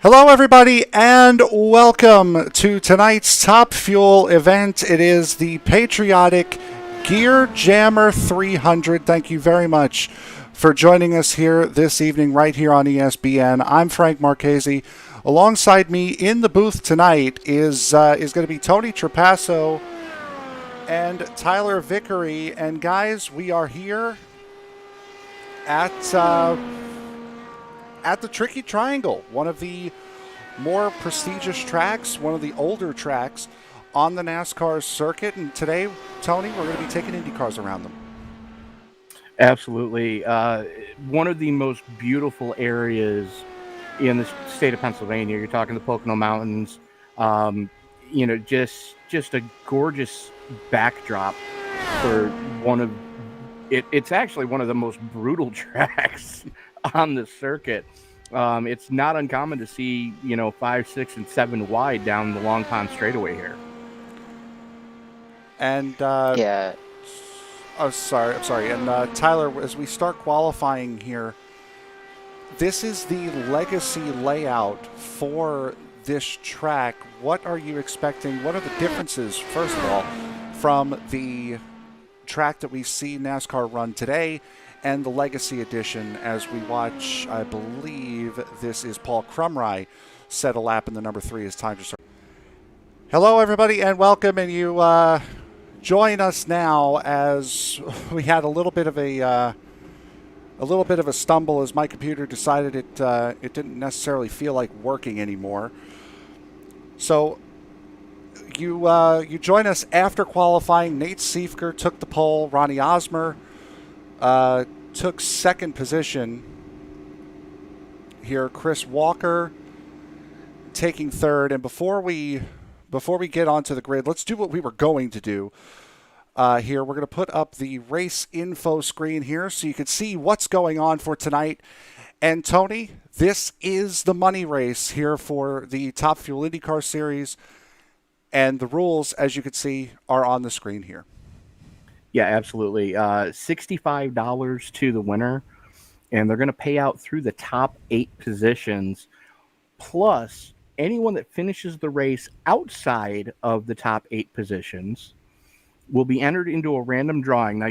Hello, everybody, and welcome to tonight's Top Fuel event. It is the Patriotic Gear Jammer 300. Thank you very much for joining us here this evening, right here on ESPN. I'm Frank Marchese. Alongside me in the booth tonight is going to be Tony Trapasso and Tyler Vickery. And guys, we are here at the Tricky Triangle, one of the more prestigious tracks, one of the older tracks on the NASCAR circuit. And today, Tony, we're going to be taking Indy cars around them. Absolutely. One of the most beautiful areas in the state of Pennsylvania. You're talking the Pocono Mountains. Just a gorgeous backdrop for one of it's actually one of the most brutal tracks on the circuit. It's not uncommon to see, 5, 6, and 7 wide down the Long Pond straightaway here. And Yeah. I'm sorry. And Tyler, as we start qualifying here, this is the legacy layout for this track. What are you expecting? What are the differences, first of all, from the track that we see NASCAR run today and the Legacy Edition as we watch, I believe this is Paul Crumry set a lap in the number 3 as time to start. Hello, everybody, and welcome. And you join us now as we had a little bit of a stumble as my computer decided it didn't necessarily feel like working anymore. So you join us after qualifying. Nate Siefker took the pole. Ronnie Osmer took second position here. Chris Walker taking third. And before we get onto the grid, let's do what we were going to do here. We're going to put up the race info screen here so you can see what's going on for tonight. And Tony, this is the money race here for the Top Fuel IndyCar Series. And the rules, as you can see, are on the screen here. Yeah, absolutely. $65 to the winner, and they're going to pay out through the top 8 positions, plus anyone that finishes the race outside of the top 8 positions will be entered into a random drawing. Now,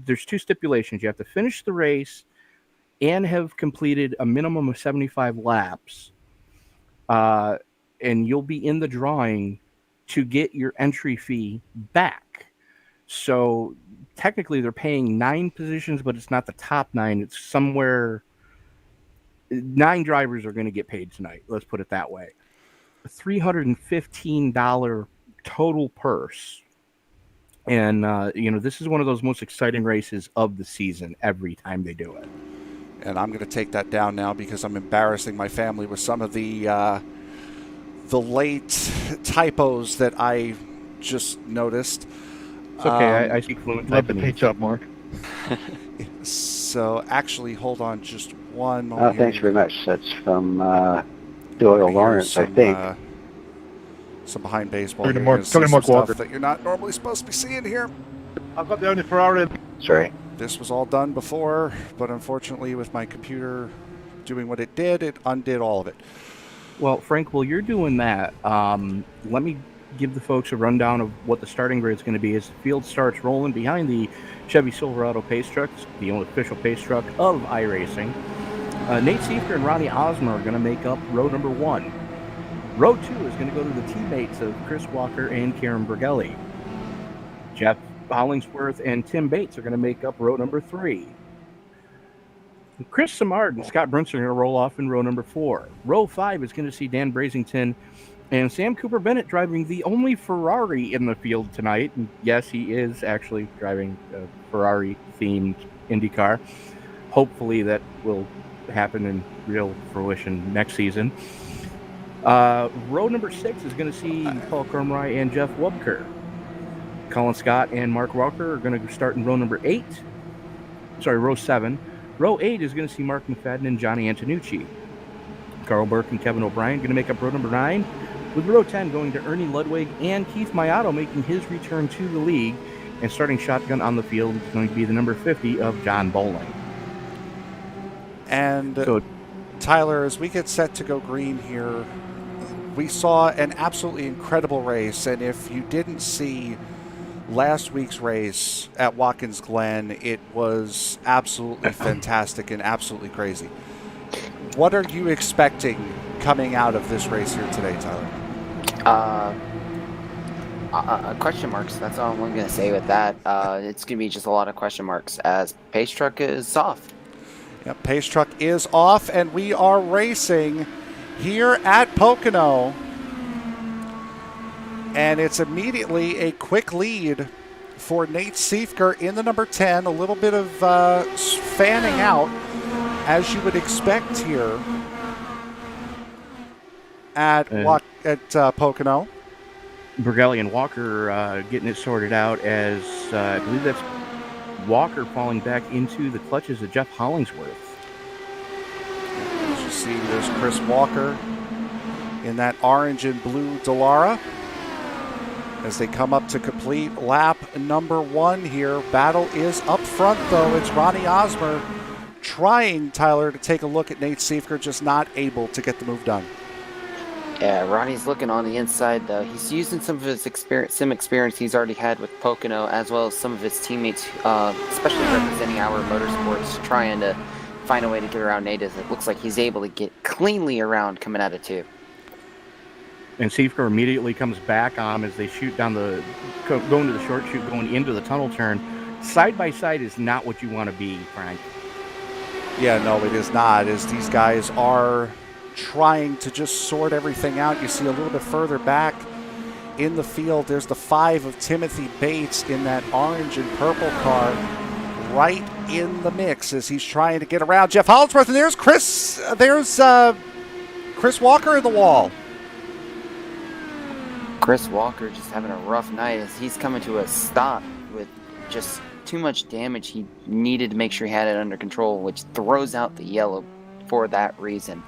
there's 2 stipulations. You have to finish the race and have completed a minimum of 75 laps, and you'll be in the drawing to get your entry fee back. So technically they're paying 9 positions, but it's not the top 9. It's somewhere 9 drivers are going to get paid tonight. Let's put it that way. A $315 total purse. And, this is one of those most exciting races of the season every time they do it. And I'm going to take that down now because I'm embarrassing my family with some of the late typos that I just noticed. It's okay. I speak fluent Love the Taiwanese. paint job, Mark. So actually, hold on just one moment. Oh, thanks very much. That's from Doyle Lawrence, I think. Some behind baseball. Talking to You're Mark- gonna see talking to some Mark stuff Walker. that you're not normally supposed to be seeing here. I've got the only Ferrari. Sorry. This was all done before, but unfortunately, with my computer doing what it did, it undid all of it. Well, Frank, while you're doing that, let me give the folks a rundown of what the starting grid is going to be as the field starts rolling behind the Chevy Silverado pace truck, the only official pace truck of iRacing. Nate Siefker and Ronnie Osmer are going to make up row number 1. Row 2 is going to go to the teammates of Chris Walker and Karen Bergelli. Jeff Hollingsworth and Tim Bates are going to make up row number 3. Chris Simard and Scott Brunson are going to roll off in row number 4. Row 5 is going to see Dan Brazington and Sam Cooper Bennett driving the only Ferrari in the field tonight. And yes, he is actually driving a Ferrari-themed IndyCar. Hopefully that will happen in real fruition next season. Row number 6 is going to see Paul Crumry and Jeff Wubker. Colin Scott and Mark Walker are going to start in row number 8. Sorry, row 7. Row 8 is going to see Mark McFadden and Johnny Antonucci. Carl Burke and Kevin O'Brien going to make up row number 9, with row 10 going to Ernie Ludwig and Keith Maiato making his return to the league. And starting shotgun on the field is going to be the number 50 of John Bowling. And So Tyler, as we get set to go green here, we saw an absolutely incredible race, and if you didn't see last week's race at Watkins Glen, it was absolutely fantastic and absolutely crazy. What are you expecting coming out of this race here today, Tyler? Question marks. That's all I'm going to say with that. It's going to be just a lot of question marks as Pace Truck is off. Yep, Pace Truck is off, and we are racing here at Pocono. And it's immediately a quick lead for Nate Siefker in the number 10. A little bit of fanning out, as you would expect here at Pocono. Bergelli and Walker getting it sorted out as I believe that's Walker falling back into the clutches of Jeff Hollingsworth. As you see, there's Chris Walker in that orange and blue Dallara as they come up to complete lap number 1 here. Battle is up front, though. It's Ronnie Osmer trying, Tyler, to take a look at Nate Siefker, just not able to get the move done. Yeah, Ronnie's looking on the inside, though. He's using some of his sim experience he's already had with Pocono, as well as some of his teammates, especially representing our motorsports, trying to find a way to get around Nate, as it looks like he's able to get cleanly around coming out of 2. And Siefker immediately comes back on him as they shoot down going to the short chute, going into the tunnel turn. Side by side is not what you want to be, Frank. Yeah, no, it is not, as these guys are trying to just sort everything out. You see a little bit further back in the field, there's the 5 of Timothy Bates in that orange and purple car right in the mix as he's trying to get around Jeff Hollingsworth. And there's Chris Walker in the wall. Chris Walker just having a rough night as he's coming to a stop with just too much damage. He needed to make sure he had it under control, which throws out the yellow for that reason.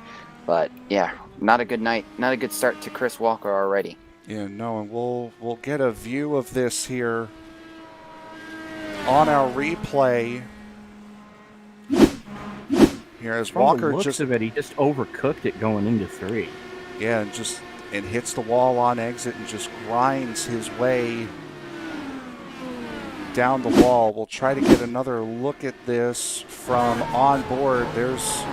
But yeah, not a good night, not a good start to Chris Walker already. Yeah, no, and we'll get a view of this here on our replay. Here as Walker From the looks of it, he just overcooked it going into 3. Yeah, and hits the wall on exit and just grinds his way down the wall. We'll try to get another look at this from on board. There's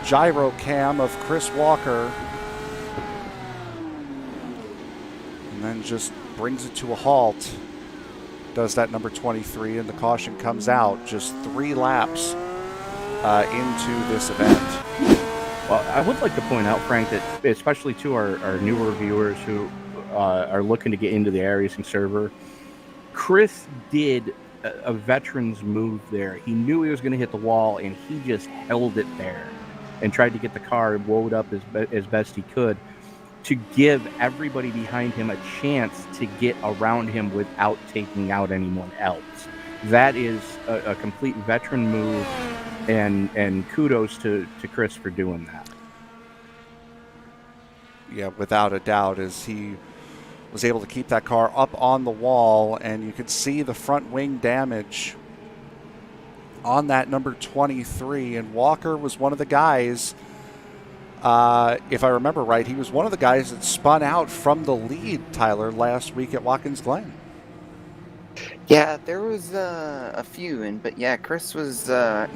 gyro cam of Chris Walker, and then just brings it to a halt. Does that number 23, and the caution comes out just 3 laps into this event. Well, I would like to point out, Frank, that especially to our newer viewers who are looking to get into the iRacing server, Chris did a veteran's move there. He knew he was going to hit the wall, and he just held it there and tried to get the car woed up as best he could to give everybody behind him a chance to get around him without taking out anyone else. That is a complete veteran move, and kudos to Chris for doing that. Yeah, without a doubt, as he was able to keep that car up on the wall, and you could see the front wing damage on that number 23. And Walker was one of the guys, if I remember right, he was one of the guys that spun out from the lead, Tyler, last week at Watkins Glen. Yeah, there was a few, but yeah, Chris was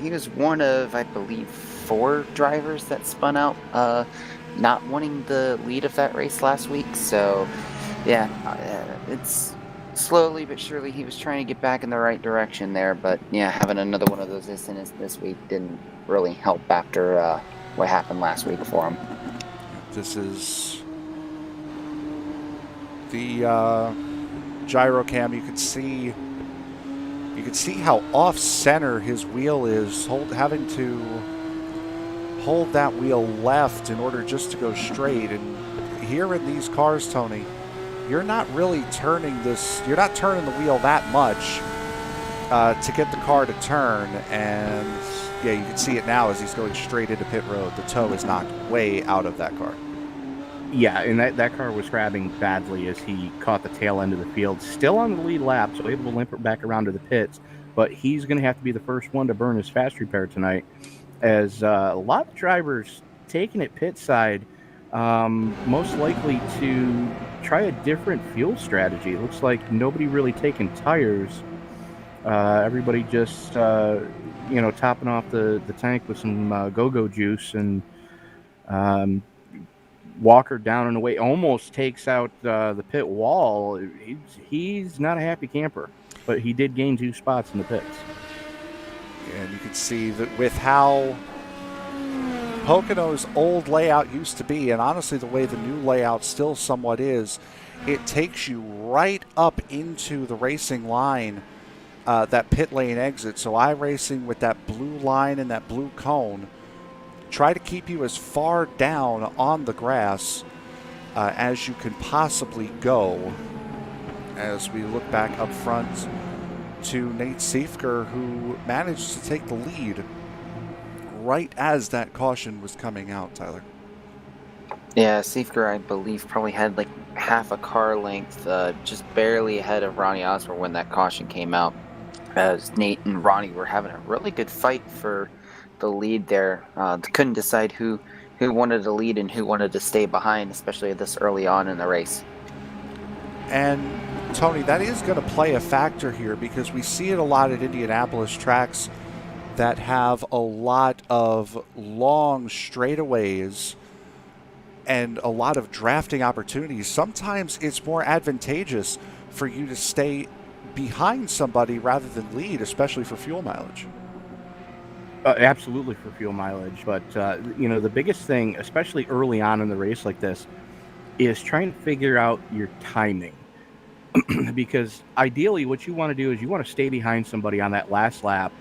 he was one of, I believe, 4 drivers that spun out, not wanting the lead of that race last week. So yeah, it's slowly but surely he was trying to get back in the right direction there. But yeah, having another one of those incidents this week didn't really help after what happened last week for him. This is the gyro cam. You could see how off center his wheel is, having to hold that wheel left in order just to go straight. And here in these cars, Tony, you're not really turning you're not turning the wheel that much to get the car to turn. And yeah, you can see it now as he's going straight into pit road. The toe is knocked way out of that car. Yeah, and that car was grabbing badly as he caught the tail end of the field. Still on the lead lap, so able to limp it back around to the pits. But he's going to have to be the first one to burn his fast repair tonight. as a lot of drivers taking it pit side, most likely to try a different fuel strategy. It looks like nobody really taking tires. Everybody just, topping off the tank with some go-go juice, and Walker down and away almost takes out the pit wall. He's not a happy camper, but he did gain 2 spots in the pits. And you can see that with how Pocono's old layout used to be, and honestly the way the new layout still somewhat is, it takes you right up into the racing line, that pit lane exit. So iRacing with that blue line and that blue cone try to keep you as far down on the grass as you can possibly go. As we look back up front to Nate Siefker, who managed to take the lead right as that caution was coming out, Tyler. Yeah, Siefker, I believe, probably had like half a car length, just barely ahead of Ronnie Osborne when that caution came out. As Nate and Ronnie were having a really good fight for the lead there. Couldn't decide who wanted to lead and who wanted to stay behind, especially this early on in the race. And Tony, that is going to play a factor here because we see it a lot at Indianapolis tracks that have a lot of long straightaways and a lot of drafting opportunities. Sometimes it's more advantageous for you to stay behind somebody rather than lead, especially for fuel mileage. Absolutely for fuel mileage, but the biggest thing, especially early on in the race like this, is trying to figure out your timing. Because ideally what you want to do is you want to stay behind somebody on that last lap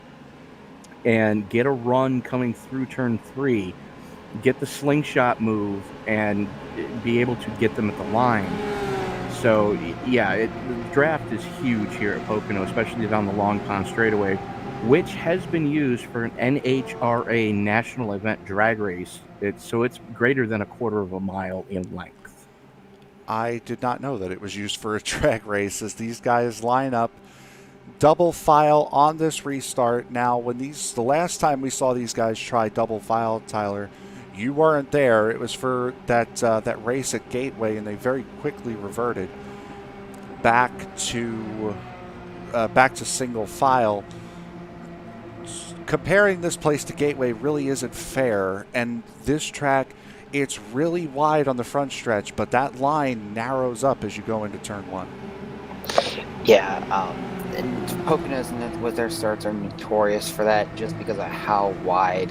and get a run coming through turn 3, get the slingshot move, and be able to get them at the line. So, yeah, the draft is huge here at Pocono, especially down the Long Pond straightaway, which has been used for an NHRA national event drag race. It's greater than a quarter of a mile in length. I did not know that it was used for a drag race as these guys line up double file on this restart. Now, the last time we saw these guys try double file, Tyler, you weren't there. It was for that race at Gateway, and they very quickly reverted back to single file. Comparing this place to Gateway really isn't fair, and this track, it's really wide on the front stretch, but that line narrows up as you go into turn 1. Yeah, and Poconos with their starts are notorious for that, just because of how wide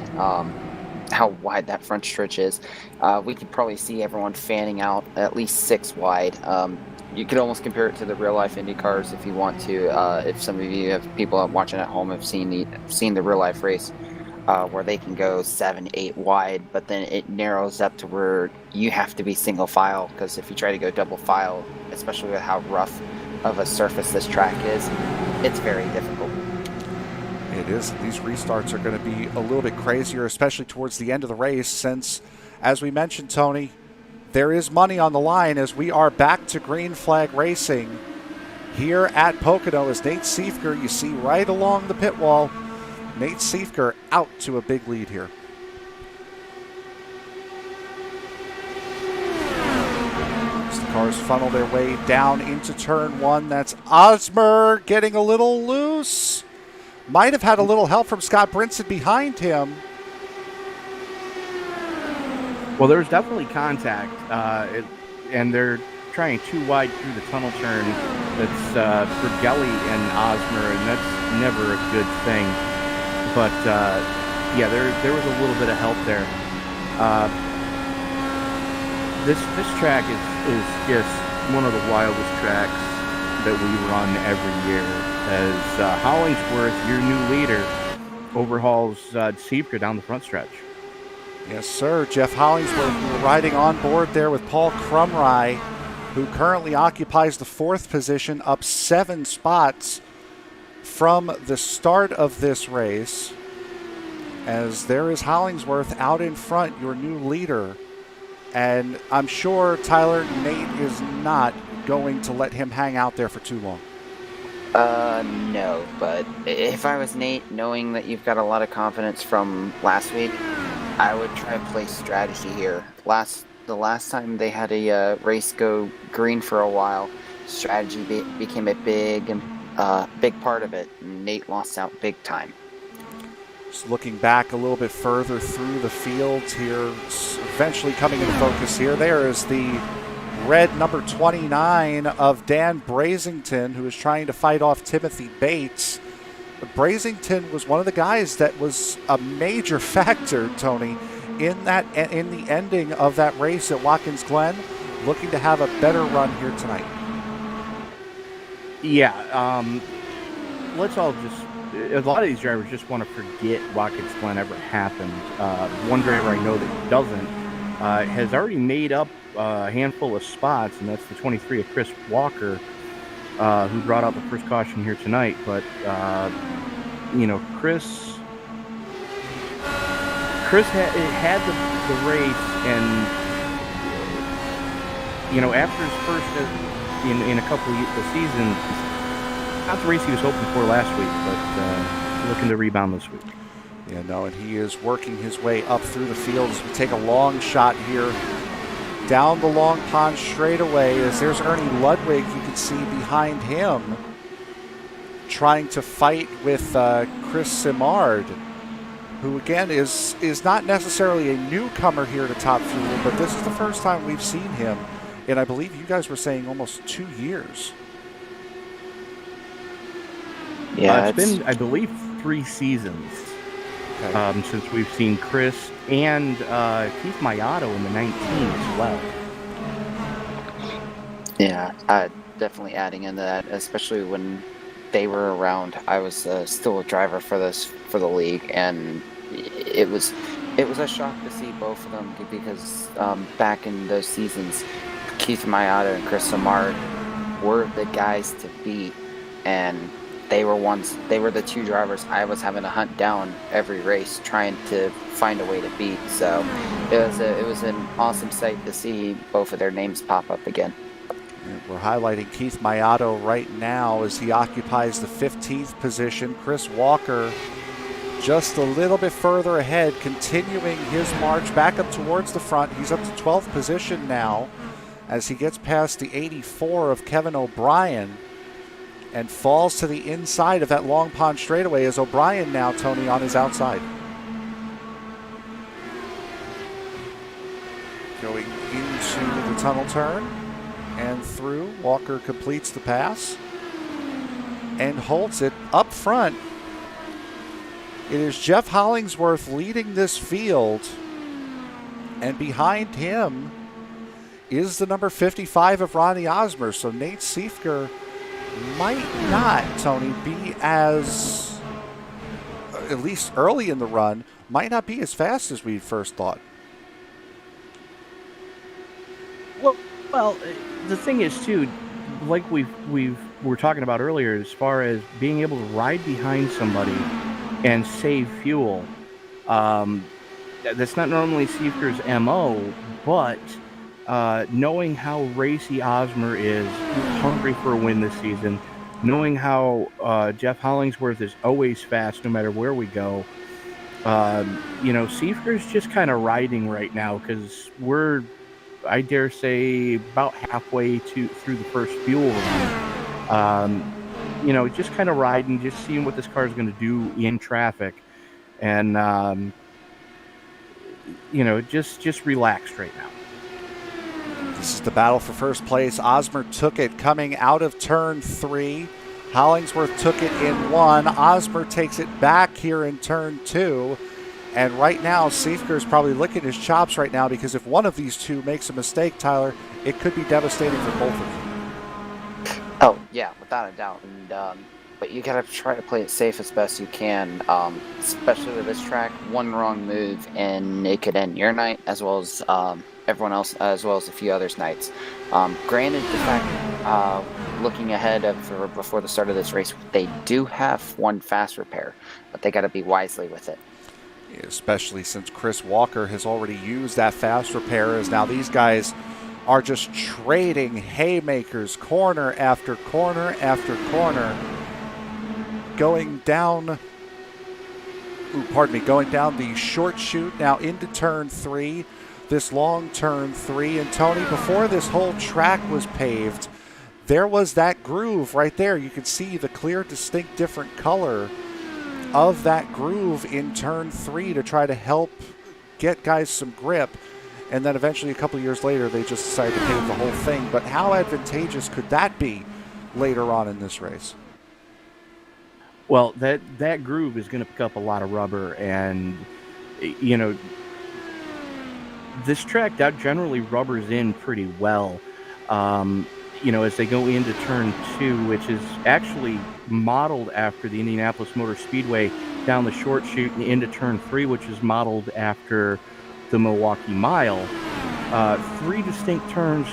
that front stretch is. We could probably see everyone fanning out at least 6 wide. You could almost compare it to the real life Indy cars if you want to. If some of you have people watching at home have seen the real life race, where they can go 7, 8 wide, but then it narrows up to where you have to be single file, because if you try to go double file, especially with how rough of a surface this track is, it's very difficult. It is. These restarts are going to be a little bit crazier, especially towards the end of the race, since, as we mentioned, Tony, there is money on the line as we are back to green flag racing here at Pocono. As Nate Siefker, you see right along the pit wall, Nate Siefker out to a big lead here. As the cars funnel their way down into turn 1, that's Osmer getting a little loose. Might have had a little help from Scott Brinson behind him. Well, there's definitely contact, and they're trying too wide through the tunnel turn. That's for Gelly and Osmer, and that's never a good thing. But yeah, there was a little bit of help there. This track is just one of the wildest tracks that we run every year. As Hollingsworth, your new leader, overhauls Siefker down the front stretch. Yes, sir. Jeff Hollingsworth riding on board there with Paul Crumry, who currently occupies the 4th position, up 7 spots from the start of this race. As there is Hollingsworth out in front, your new leader. And I'm sure, Tyler, Nate is not going to let him hang out there for too long. No, but if I was Nate, knowing that you've got a lot of confidence from last week, I would try to play strategy here. The last time they had a race go green for a while, strategy became a big part of it. And Nate lost out big time. Just looking back a little bit further through the fields here, it's eventually coming into focus here. There is the red number 29 of Dan Brazington, who is trying to fight off Timothy Bates. But Brazington was one of the guys that was a major factor, Tony, in the ending of that race at Watkins Glen, looking to have a better run here tonight. Yeah, let's all just. A lot of these drivers just want to forget Watkins Glen ever happened. One driver I know that doesn't has already made up a handful of spots, and that's the 23 of Chris Walker, who brought out the first caution here tonight. But Chris had the race, and after his first in a couple of seasons, not the race he was hoping for last week, but looking to rebound this week. Yeah, no, and he is working his way up through the field as we take a long shot here down the Long Pond straightaway. As there's Ernie Ludwig, you can see behind him trying to fight with Chris Simard, who again is not necessarily a newcomer here to Top Fuel, but this is the first time we've seen him in, I believe you guys were saying, almost 2 years. Yeah, it's been, I believe, 3 seasons since we've seen Chris and Keith Mayato in the 19 as well. Yeah, definitely adding into that, especially when they were around. I was still a driver for the league, and it was a shock to see both of them because back in those seasons, Keith Mayato and Chris Simard were the guys to beat, and they were the 2 drivers I was having to hunt down every race, trying to find a way to beat. So it was an awesome sight to see both of their names pop up again. And we're highlighting Keith Mayato right now as he occupies the 15th position. Chris Walker just a little bit further ahead, continuing his march back up towards the front. He's up to 12th position now as he gets past the 84 of Kevin O'Brien and falls to the inside of that Long Pond straightaway as O'Brien now, Tony, on his outside. Going into the tunnel turn and through. Walker completes the pass and holds it up front. It is Jeff Hollingsworth leading this field, and behind him is the number 55 of Ronnie Osmer. So Nate Siefker might not, Tony, be as, at least early in the run, might not be as fast as we first thought. Well, the thing is too, like we were talking about earlier, as far as being able to ride behind somebody and save fuel. That's not normally Siefker's MO, but knowing how racy Osmer is, hungry for a win this season, knowing how Jeff Hollingsworth is always fast no matter where we go, Siefker's just kind of riding right now because we're, I dare say, about halfway through the first fuel run. Just kind of riding, just seeing what this car is going to do in traffic, and just relaxed right now. This is the battle for first place. Osmer took it coming out of turn 3. Hollingsworth took it in 1. Osmer takes it back here in turn 2. And right now, Siefker is probably licking his chops right now because if one of these two makes a mistake, Tyler, it could be devastating for both of them. Oh, yeah, without a doubt. And but you got to try to play it safe as best you can, especially with this track. One wrong move, and it could end your night as well as everyone else, as well as a few others' nights. Granted, the fact, looking ahead before the start of this race, they do have one fast repair, but they got to be wisely with it. Especially since Chris Walker has already used that fast repair, as now these guys are just trading haymakers corner after corner after corner. going down the short chute now into turn 3, this long turn 3. And Tony, before this whole track was paved, there was that groove right there. You could see the clear, distinct, different color of that groove in turn 3 to try to help get guys some grip. And then eventually, a couple of years later, they just decided to pave the whole thing. But how advantageous could that be later on in this race? Well, that groove is going to pick up a lot of rubber, and this track that generally rubbers in pretty well. As they go into turn 2, which is actually modeled after the Indianapolis Motor Speedway down the short chute and into turn 3, which is modeled after the Milwaukee Mile. 3 distinct turns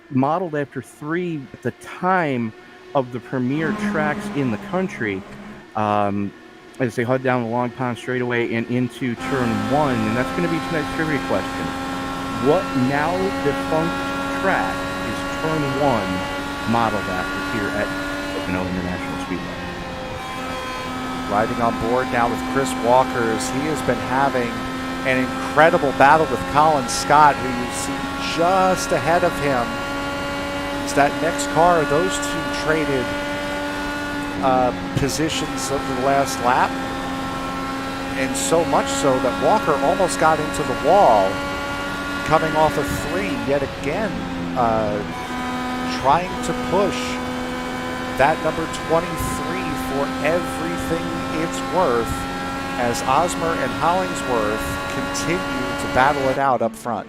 modeled after 3 at the time of the premier tracks in the country. As they head down the Long Pond straightaway and into turn 1, and that's going to be tonight's trivia question. What now defunct track is turn 1 modeled after here at Pocono International Speedway? Riding on board now with Chris Walker, as he has been having an incredible battle with Colin Scott, who you see just ahead of him. It's that next car. Those two traded positions over the last lap, and so much so that Walker almost got into the wall, coming off of 3 yet again, trying to push that number 23 for everything it's worth, as Osmer and Hollingsworth continue to battle it out up front.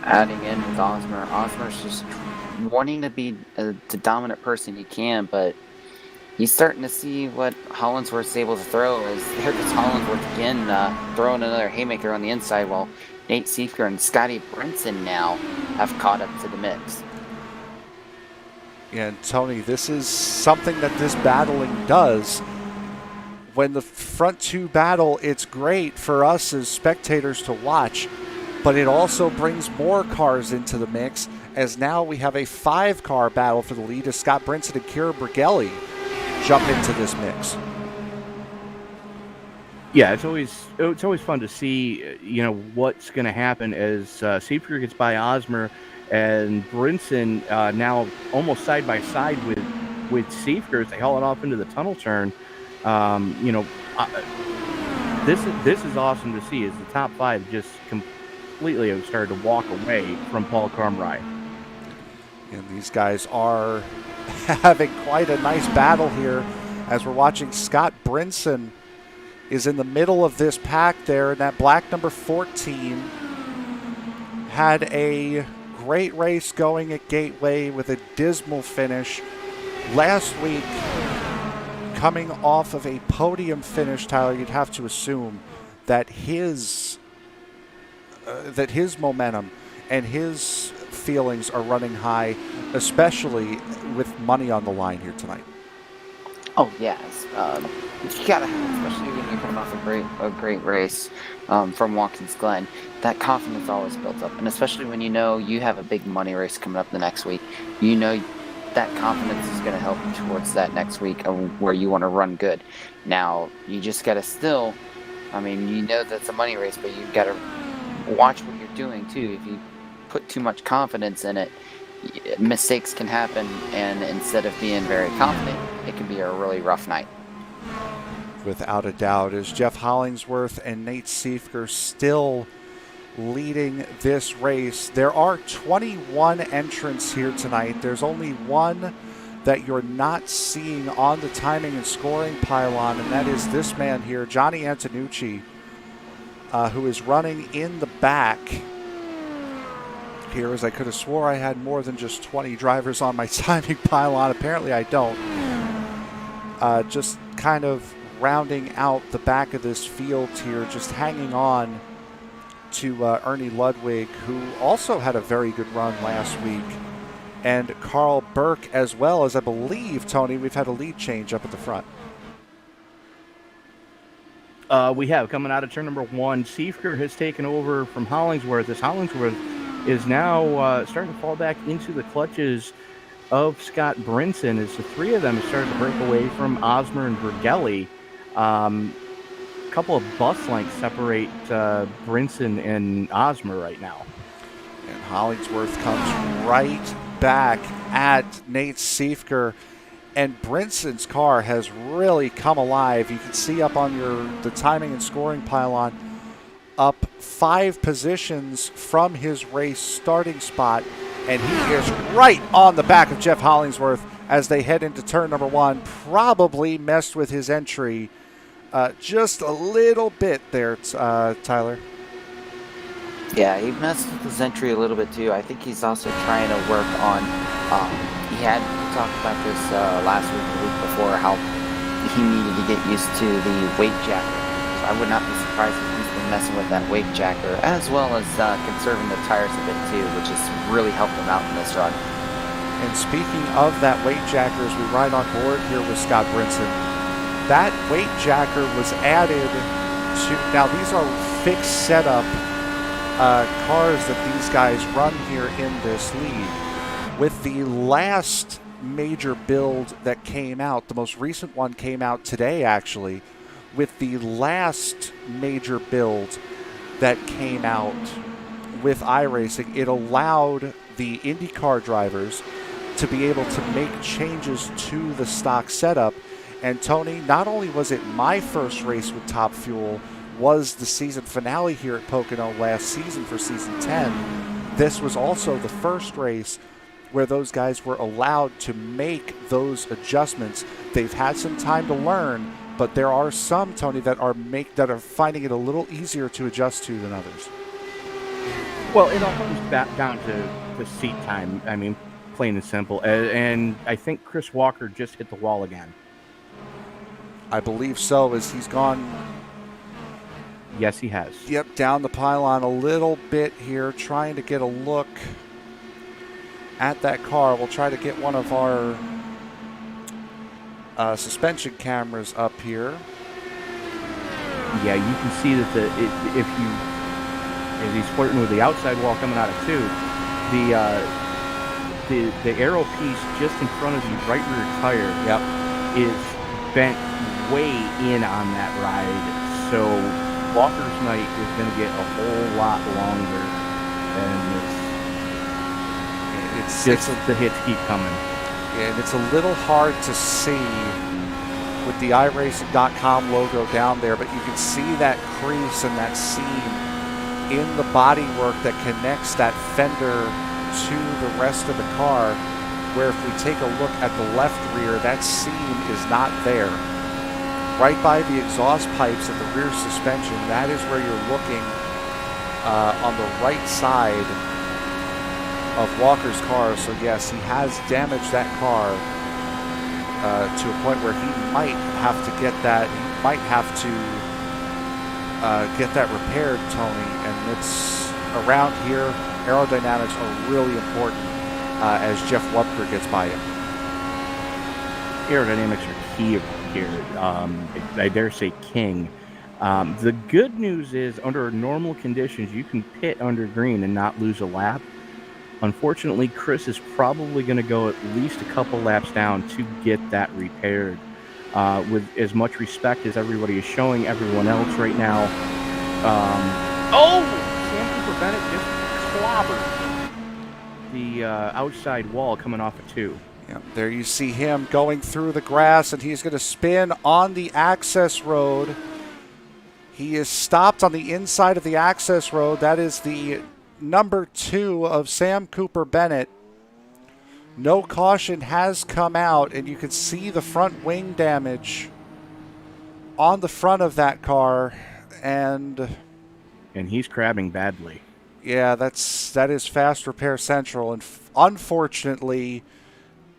Adding in with Osmer. Osmer's just wanting to be the dominant person he can, but he's starting to see what Hollingsworth's able to throw, as there goes Hollingsworth again, throwing another haymaker on the inside, while Nate Seifker and Scotty Brinson now have caught up to the mix. And Tony, this is something that this battling does. When the front two battle, it's great for us as spectators to watch, but it also brings more cars into the mix, as now we have a 5-car battle for the lead as Scott Brinson and Kira Brigelli jump into this mix. Yeah, it's always fun to see what's going to happen as Seifker gets by Osmer, and Brinson now almost side by side with Seifker as they haul it off into the tunnel turn. This is awesome to see, as the top 5 just completely have started to walk away from Paul Crumrye. And these guys are having quite a nice battle here, as we're watching Scott Brinson is in the middle of this pack there, and that black number 14 had a great race going at Gateway with a dismal finish. Last week, coming off of a podium finish, Tyler, you'd have to assume that his momentum and his feelings are running high, especially with money on the line here tonight. Oh yes, you gotta have, especially when you're coming off a great race from Watkins Glen. That confidence always builds up, and especially when you know you have a big money race coming up the next week, you know that confidence is going to help you towards that next week where you want to run good. Now you just gotta still, that's a money race, but you gotta watch what you're doing too. If you put too much confidence in it, mistakes can happen, and instead of being very confident, it can be a really rough night. Without a doubt, is Jeff Hollingsworth and Nate Seifker still leading this race. There are 21 entrants here tonight. There's only one that you're not seeing on the timing and scoring pylon, and that is this man here, Johnny Antonucci, who is running in the back here, as I could have swore I had more than just 20 drivers on my timing pylon. Apparently I don't. Just kind of rounding out the back of this field here, just hanging on to Ernie Ludwig, who also had a very good run last week, and Carl Burke, as well as, I believe, Tony, we've had a lead change up at the front. We have, coming out of turn number 1, Seifker has taken over from Hollingsworth, as Hollingsworth is now starting to fall back into the clutches of Scott Brinson, as the three of them have started to break away from Osmer and Bergelli. A couple of bus lengths separate Brinson and Osmer right now. And Hollingsworth comes right back at Nate Siefker. And Brinson's car has really come alive. You can see up on the timing and scoring pylon, up 5 positions from his race starting spot. And he is right on the back of Jeff Hollingsworth as they head into turn number 1. Probably messed with his entry just a little bit there, Tyler. Yeah, he messed with his entry a little bit too. I think he's also trying to work on. We talked about this last week, the week before, how he needed to get used to the weight jacker. So I would not be surprised if he's been messing with that weight jacker, as well as conserving the tires a bit too, which has really helped him out in this run. And speaking of that weight jacker, as we ride on board here with Scott Brinson, that weight jacker was added to. Now these are fixed setup cars that these guys run here in this league. With the last major build that came out, the most recent one came out today actually, with the last major build that came out with iRacing, it allowed the IndyCar drivers to be able to make changes to the stock setup. And Tony, not only was it my first race with Top Fuel, was the season finale here at Pocono last season for season 10, this was also the first race where those guys were allowed to make those adjustments. They've had some time to learn, but there are some, Tony, that are finding it a little easier to adjust to than others. Well, it all comes back down to seat time. I mean, plain and simple. And I think Chris Walker just hit the wall again. I believe so, as he's gone. Yes, he has. Yep, down the pylon a little bit here, trying to get a look at that car. We'll try to get one of our suspension cameras up here. Yeah, you can see that as he's flirting with the outside wall coming out of 2, the aero piece just in front of the right rear tire, yep, is bent way in on that ride. So Walker's night is going to get a whole lot longer, and it's just the hits keep coming. And it's a little hard to see with the iRacing.com logo down there, but you can see that crease and that seam in the bodywork that connects that fender to the rest of the car, where if we take a look at the left rear, that seam is not there. Right by the exhaust pipes of the rear suspension, that is where you're looking on the right side of Walker's car. So yes, he has damaged that car to a point where he might have to get that. He might have to get that repaired, Tony. And it's around here. Aerodynamics are really important as Jeff Wupker gets by him. Aerodynamics are key around here. I dare say king. The good news is, under normal conditions, you can pit under green and not lose a lap. Unfortunately, Chris is probably going to go at least a couple laps down to get that repaired. With as much respect as everybody is showing everyone else right now. Sam Cooper Bennett just clobbered the outside wall coming off of 2. Yeah, there you see him going through the grass, and he's going to spin on the access road. He is stopped on the inside of the access road. That is the number 2 of Sam Cooper Bennett. No caution has come out, and you can see the front wing damage on the front of that car, and he's crabbing badly. Yeah, that is Fast Repair Central, and unfortunately,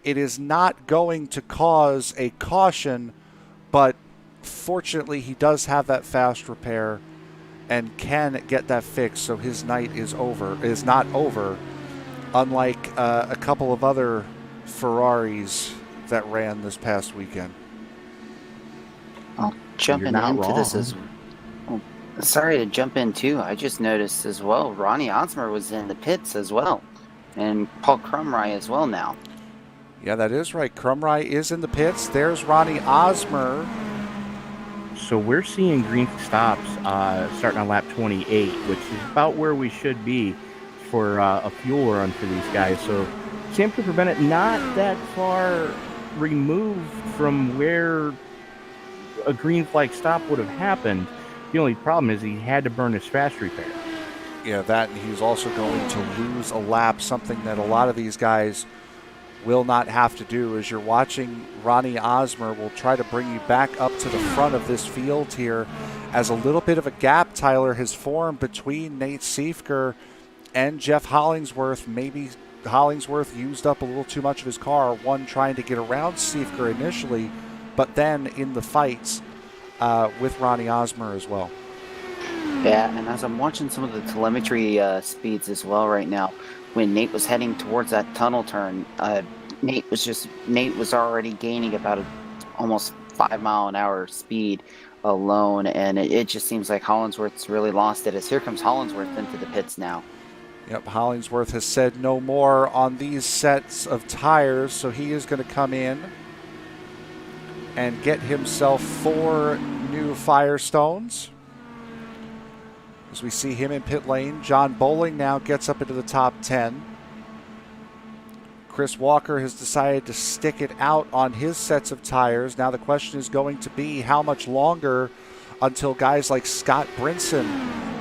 it is not going to cause a caution, but fortunately, he does have that fast repair and can get that fixed, so his night is not over, unlike a couple of other Ferraris that ran this past weekend. I'll jump into this as Sorry to jump in too. I just noticed as well, Ronnie Osmer was in the pits as well. And Paul Crumry as well now. Yeah, that is right. Crumry is in the pits. There's Ronnie Osmer. So we're seeing green stops starting on lap 28, which is about where we should be for a fuel run for these guys. So Sam Cooper Bennett not that far removed from where a green flag stop would have happened. The only problem is he had to burn his fast repair. Yeah, that, and he's also going to lose a lap, something that a lot of these guys will not have to do. As you're watching, Ronnie Osmer will try to bring you back up to the front of this field here, as a little bit of a gap, Tyler, has formed between Nate Siefker and Jeff Hollingsworth. Maybe Hollingsworth used up a little too much of his car, one trying to get around Siefker initially, but then in the fights with Ronnie Osmer as well. Yeah, and as I'm watching some of the telemetry speeds as well right now, when Nate was heading towards that tunnel turn, Nate was already gaining about almost 5 mile an hour speed alone, and it just seems like Hollingsworth's really lost it. As here comes Hollingsworth into the pits now. Yep, Hollingsworth has said no more on these sets of tires, so he is going to come in and get himself 4 new Firestones. As we see him in pit lane, John Bowling now gets up into the top 10. Chris Walker has decided to stick it out on his sets of tires. Now the question is going to be how much longer until guys like Scott Brinson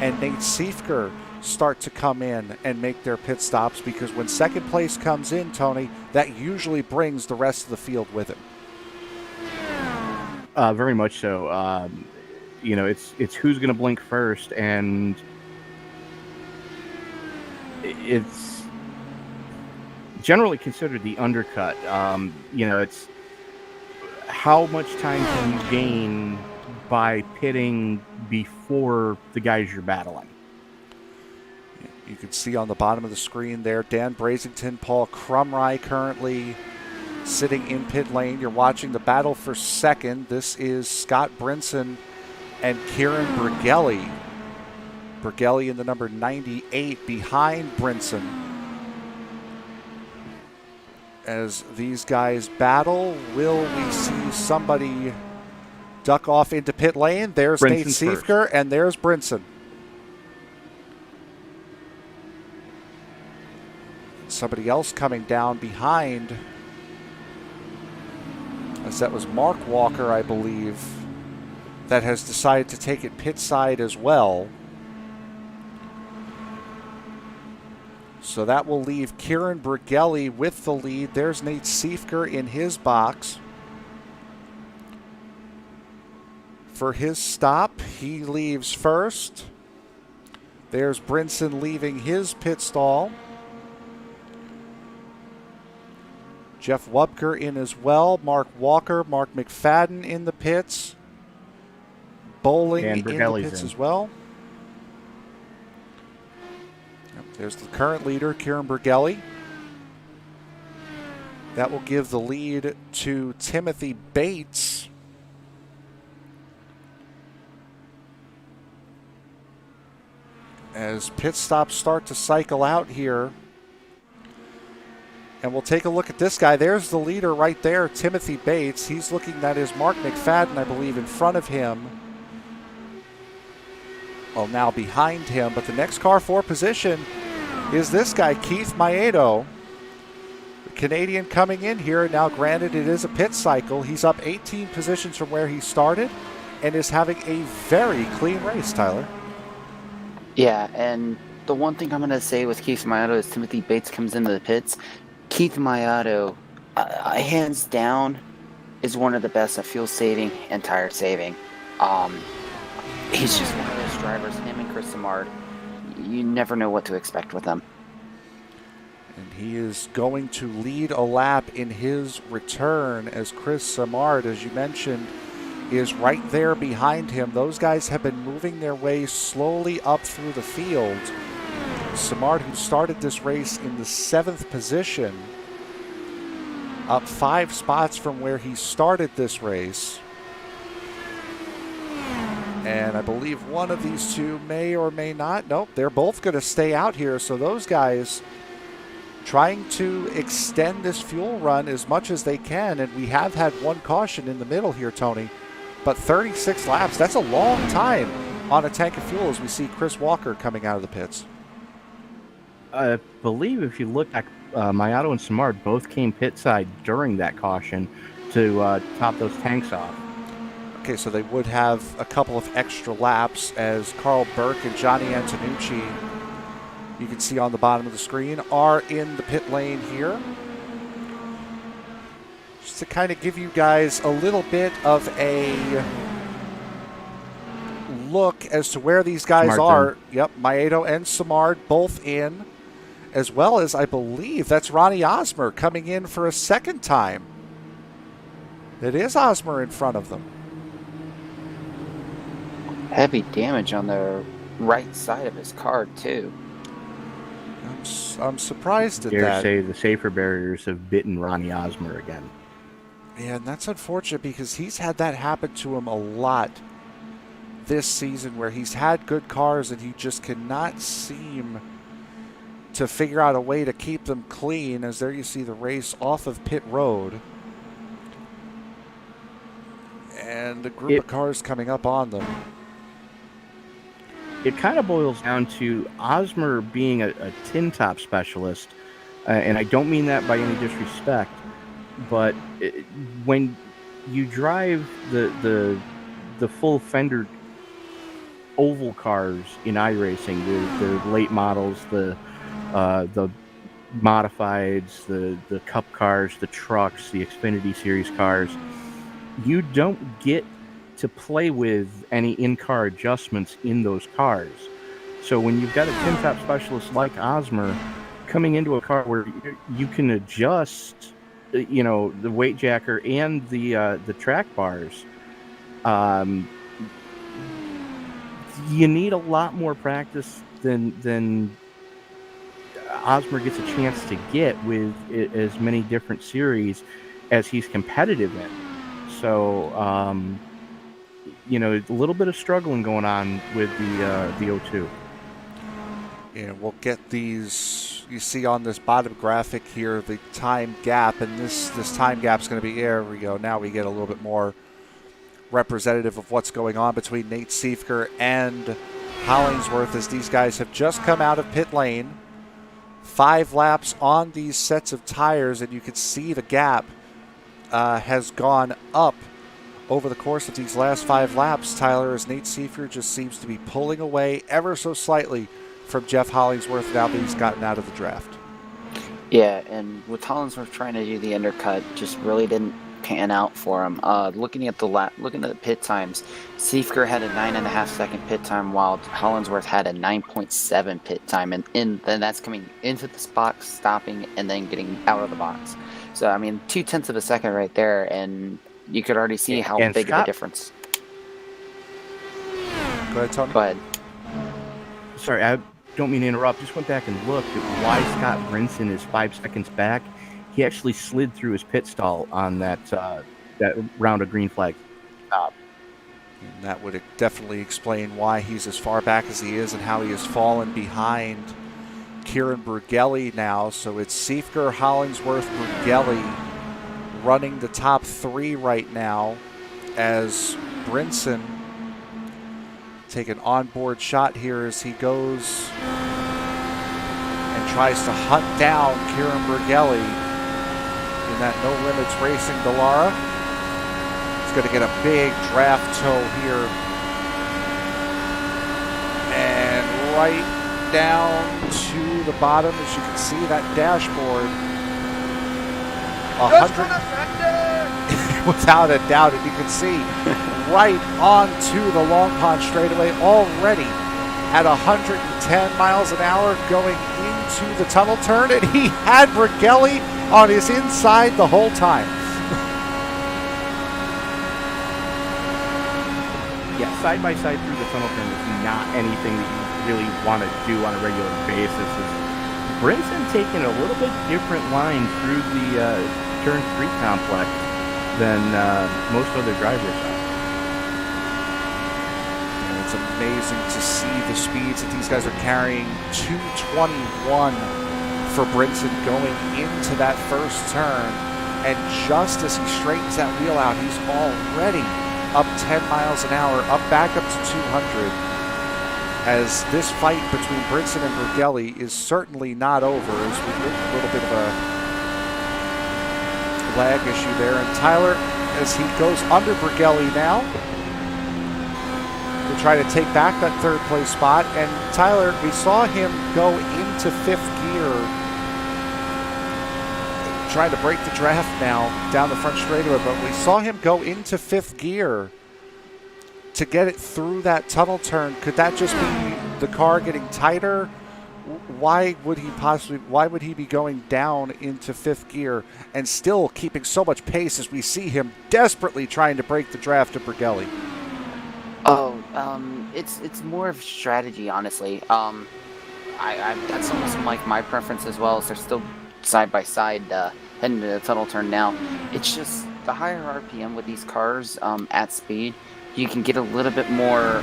and Nate Siefker start to come in and make their pit stops, because when second place comes in, Tony, that usually brings the rest of the field with it. Very much so. It's who's going to blink first, and it's generally considered the undercut. It's how much time can you gain by pitting before the guys you're battling. You can see on the bottom of the screen there, Dan Brazington, Paul Crumry currently sitting in pit lane. You're watching the battle for second. This is Scott Brinson and Kieran Bergelli. Bergelli in the number 98 behind Brinson. As these guys battle, will we see somebody duck off into pit lane? There's Nate Siefker, and there's Brinson. Somebody else coming down behind, as that was Mark Walker, I believe, that has decided to take it pit side as well. So that will leave Kieran Bergelli with the lead. There's Nate Siefker in his box. For his stop, he leaves first. There's Brinson leaving his pit stall. Jeff Wubker in as well. Mark Walker, Mark McFadden in the pits. Bowling in the pits as well. Yep, there's the current leader, Kieran Bergelli. That will give the lead to Timothy Bates. As pit stops start to cycle out here. And we'll take a look at this guy. There's the leader right there, Timothy Bates. He's looking, that is Mark McFadden, I believe, in front of him. Well, now behind him. But the next car for position is this guy, Keith Maedo. The Canadian coming in here. Now, granted, it is a pit cycle. He's up 18 positions from where he started and is having a very clean race, Tyler. Yeah, and the one thing I'm going to say with Keith Maedo is Timothy Bates comes into the pits. Keith Maedo, hands down, is one of the best at fuel saving and tire saving. He's just one of those drivers, him and Chris Samard. You never know what to expect with them. And he is going to lead a lap in his return, as Chris Samard, as you mentioned, is right there behind him. Those guys have been moving their way slowly up through the field. Samard, who started this race in the 7th position, up 5 spots from where he started this race. And I believe one of these two may or may not. Nope, they're both going to stay out here. So those guys trying to extend this fuel run as much as they can. And we have had one caution in the middle here, Tony. But 36 laps, that's a long time on a tank of fuel as we see Chris Walker coming out of the pits. I believe if you look at Mayato and Samard both came pit side during that caution to top those tanks off. Okay, so they would have a couple of extra laps as Carl Burke and Johnny Antonucci, you can see on the bottom of the screen, are in the pit lane here. Just to kind of give you guys a little bit of a look as to where these guys Samard's are. in. Yep, Maiedo and Samard both in, as well as I believe that's Ronnie Osmer coming in for a second time. It is Osmer in front of them. Heavy damage on the right side of his car, too. I'm surprised at Dare that. say the safer barriers have bitten Ronnie Osmer again. Yeah, and that's unfortunate because he's had that happen to him a lot this season where he's had good cars and he just cannot seem to figure out a way to keep them clean. As there you see the race off of pit road. And a group of cars coming up on them. It kind of boils down to Osmer being a tin top specialist, and I don't mean that by any disrespect, but when you drive the full fender oval cars in iRacing, the late models, the modifieds, the cup cars, the trucks, the Xfinity Series cars, you don't get to play with any in-car adjustments in those cars. So when you've got a tin top specialist like Osmer coming into a car where you can adjust, the weight jacker and the track bars, you need a lot more practice than Osmer gets a chance to get with as many different series as he's competitive in. So, a little bit of struggling going on with the O2. And we'll get these, you see on this bottom graphic here, the time gap. And this time gap is going to be, there we go. Now we get a little bit more representative of what's going on between Nate Siefker and Hollingsworth as these guys have just come out of pit lane. 5 laps on these sets of tires, and you can see the gap has gone up over the course of these last 5 laps, Tyler, as Nate Siefker just seems to be pulling away ever so slightly from Jeff Hollingsworth now that he's gotten out of the draft. Yeah, and with Hollingsworth trying to do the undercut, just really didn't pan out for him. Looking at the pit times, Siefker had a 9.5 second pit time, while Hollingsworth had a 9.7 pit time, and then that's coming into the box, stopping, and then getting out of the box. So, 0.2 of a second right there, and you could already see how big of a difference. Go ahead, Tony. Go ahead. Sorry, I don't mean to interrupt. Just went back and looked at why Scott Brinson is 5 seconds back. He actually slid through his pit stall on that round of green flag top. And that would definitely explain why he's as far back as he is and how he has fallen behind Kieran Bruggelli now. So it's Siefker, Hollingsworth, Bruggelli running the top 3 right now as Brinson take an onboard shot here as he goes and tries to hunt down Kieran Bruggelli in that No Limits Racing Dallara. He's going to get a big draft tow here. And right down to the bottom, as you can see, that dashboard. 100 without a doubt, and you can see right onto the Long Pond straightaway already at 110 miles an hour going into the tunnel turn, and he had Bruggelli on his inside the whole time. Yeah, side by side through the tunnel turn is not anything that you really want to do on a regular basis. Brinson taking a little bit different line through the turn 3 complex than most other drivers are. It's amazing to see the speeds that these guys are carrying. 221 for Brinson going into that first turn. And just as he straightens that wheel out, he's already up 10 miles an hour, back up to 200. As this fight between Brinson and Brughelli is certainly not over, as we look a little bit of a lag issue there. And Tyler, as he goes under Brughelli now, to try to take back that third place spot. And Tyler, we saw him go into fifth gear, trying to break the draft now down the front straightaway, but we saw him go into fifth gear to get it through that tunnel turn. Could that just be the car getting tighter? Why would he be going down into fifth gear and still keeping so much pace as we see him desperately trying to break the draft to Brughelli? It's more of strategy, honestly. That's almost like my preference as well. So they're still side by side heading to the tunnel turn now. It's just the higher RPM with these cars at speed, you can get a little bit more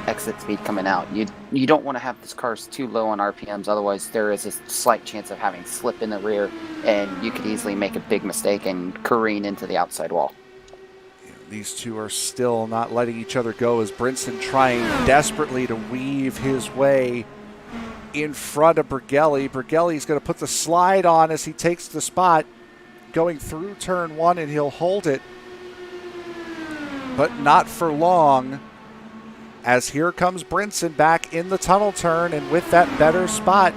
exit speed coming out. You don't want to have these cars too low on RPMs, otherwise there is a slight chance of having slip in the rear, and you could easily make a big mistake and careen into the outside wall. These two are still not letting each other go, as Brinson trying desperately to weave his way in front of Brughelli. Brughelli's going to put the slide on as he takes the spot going through turn one, and he'll hold it, but not for long, as here comes Brinson back in the tunnel turn, and with that better spot,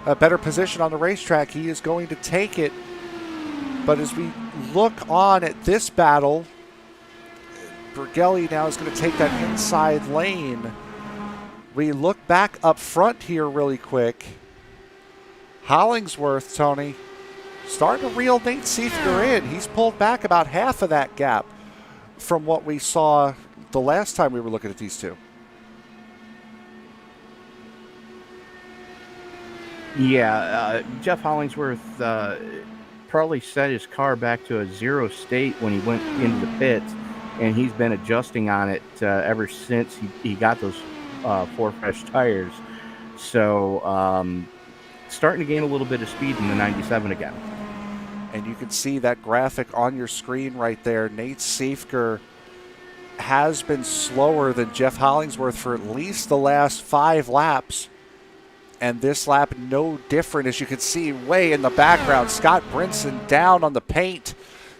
a better position on the racetrack, he is going to take it. But as we look on at this battle, Brughelli now is going to take that inside lane. We look back up front here really quick. Hollingsworth, Tony, starting to reel Nate Siefker in. He's pulled back about half of that gap from what we saw the last time we were looking at these two. Yeah, Jeff Hollingsworth probably set his car back to a zero state when he went into the pits, and he's been adjusting on it ever since he got those 4 fresh tires. So starting to gain a little bit of speed in the 97 again. And you can see that graphic on your screen right there. Nate Siefker has been slower than Jeff Hollingsworth for at least the last 5 laps. And this lap, no different. As you can see way in the background, Scott Brinson down on the paint,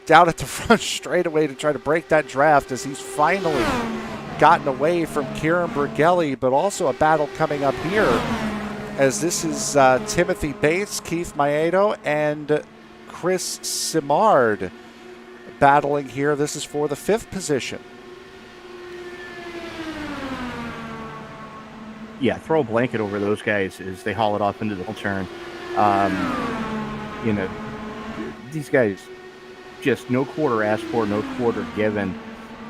down at the front straightaway to try to break that draft, as he's finally gotten away from Kieran Brughelli. But also a battle coming up here, as this is Timothy Bates, Keith Maedo, and Chris Simard battling here. This is for the 5th position. Yeah, throw a blanket over those guys as they haul it off into the turn. These guys, just no quarter asked for, no quarter given,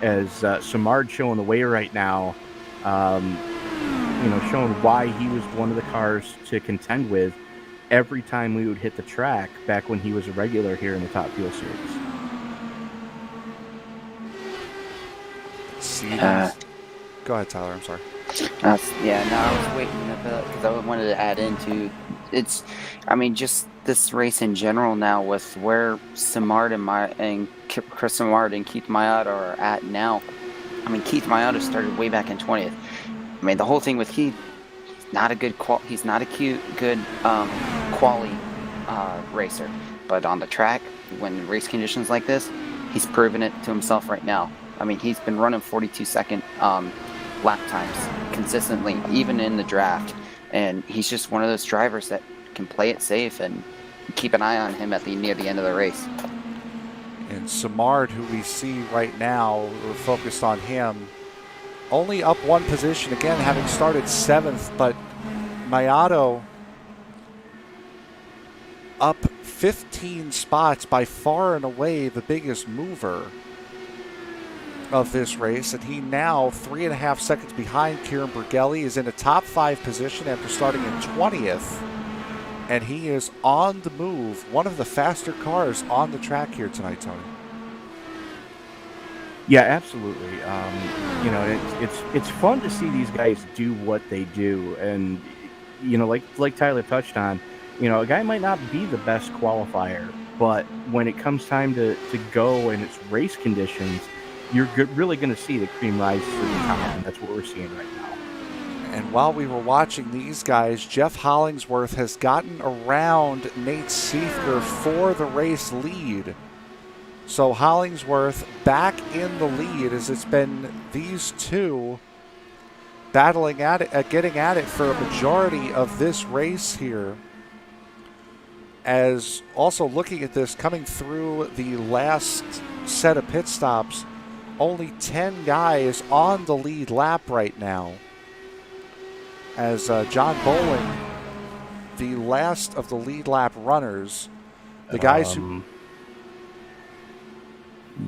as Simard showing the way right now, showing why he was one of the cars to contend with every time we would hit the track back when he was a regular here in the Top Fuel Series. Go ahead, Tyler. I'm sorry. I was waiting because I wanted to add into just this race in general now, with where Simard and Chris Simard and Keith Maedo are at now. I mean, Keith Maedo started way back in 20th. I mean, the whole thing with Keith, he's not a good quali racer, but on the track, when race conditions like this, he's proven it to himself right now. I mean, he's been running 42-second lap times consistently, even in the draft, and he's just one of those drivers that can play it safe, and keep an eye on him near the end of the race. And Simard, who we see right now, we're focused on him, only up 1 position, again having started 7th, but Maedo up 15 spots, by far and away the biggest mover of this race, and he now 3.5 seconds behind Kieran Brughelli, is in a top 5 position after starting in 20th, and he is on the move, one of the faster cars on the track here tonight, Tony. Yeah, absolutely. It's fun to see these guys do what they do, and like Tyler touched on, a guy might not be the best qualifier, but when it comes time to go and it's race conditions, you're really going to see the cream rise to the top, and that's what we're seeing right now. And while we were watching these guys, Jeff Hollingsworth has gotten around Nate Siefker for the race lead. So Hollingsworth back in the lead as it's been these two battling at it, getting at it for a majority of this race here. As also looking at this, coming through the last set of pit stops, only 10 guys on the lead lap right now. As John Bowling, the last of the lead lap runners, the guys who...